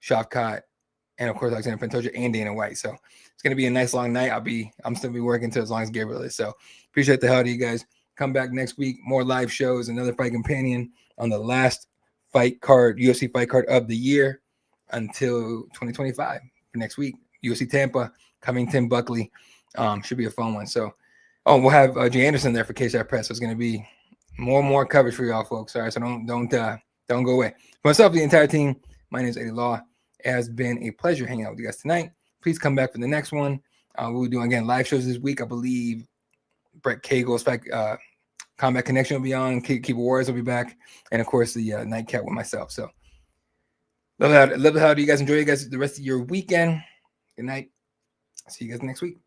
Shavkat, and of course Alexander Pantoja and Dana White. So it's gonna be a nice long night. I'm still be working until as long as Gabriel is. So appreciate the hell out of you guys. Come back next week, more live shows, another fight companion on the last fight card, UFC fight card of the year until 2025 for next week. UFC Tampa, Covington, Buckley. Should be a fun one. So we'll have Jay Anderson there for KCR Press. So it's going to be more coverage for y'all folks. All right, so don't go away. For myself, the entire team, my name is Eddie Law. It has been a pleasure hanging out with you guys tonight. Please come back for the next one. We'll be doing again live shows this week. I believe Brett Cagle's Combat Connection will be on. Keyboard Warriors will be back, and of course the Nightcap with myself. So love how do you guys enjoy you guys the rest of your weekend. Good night. See you guys next week.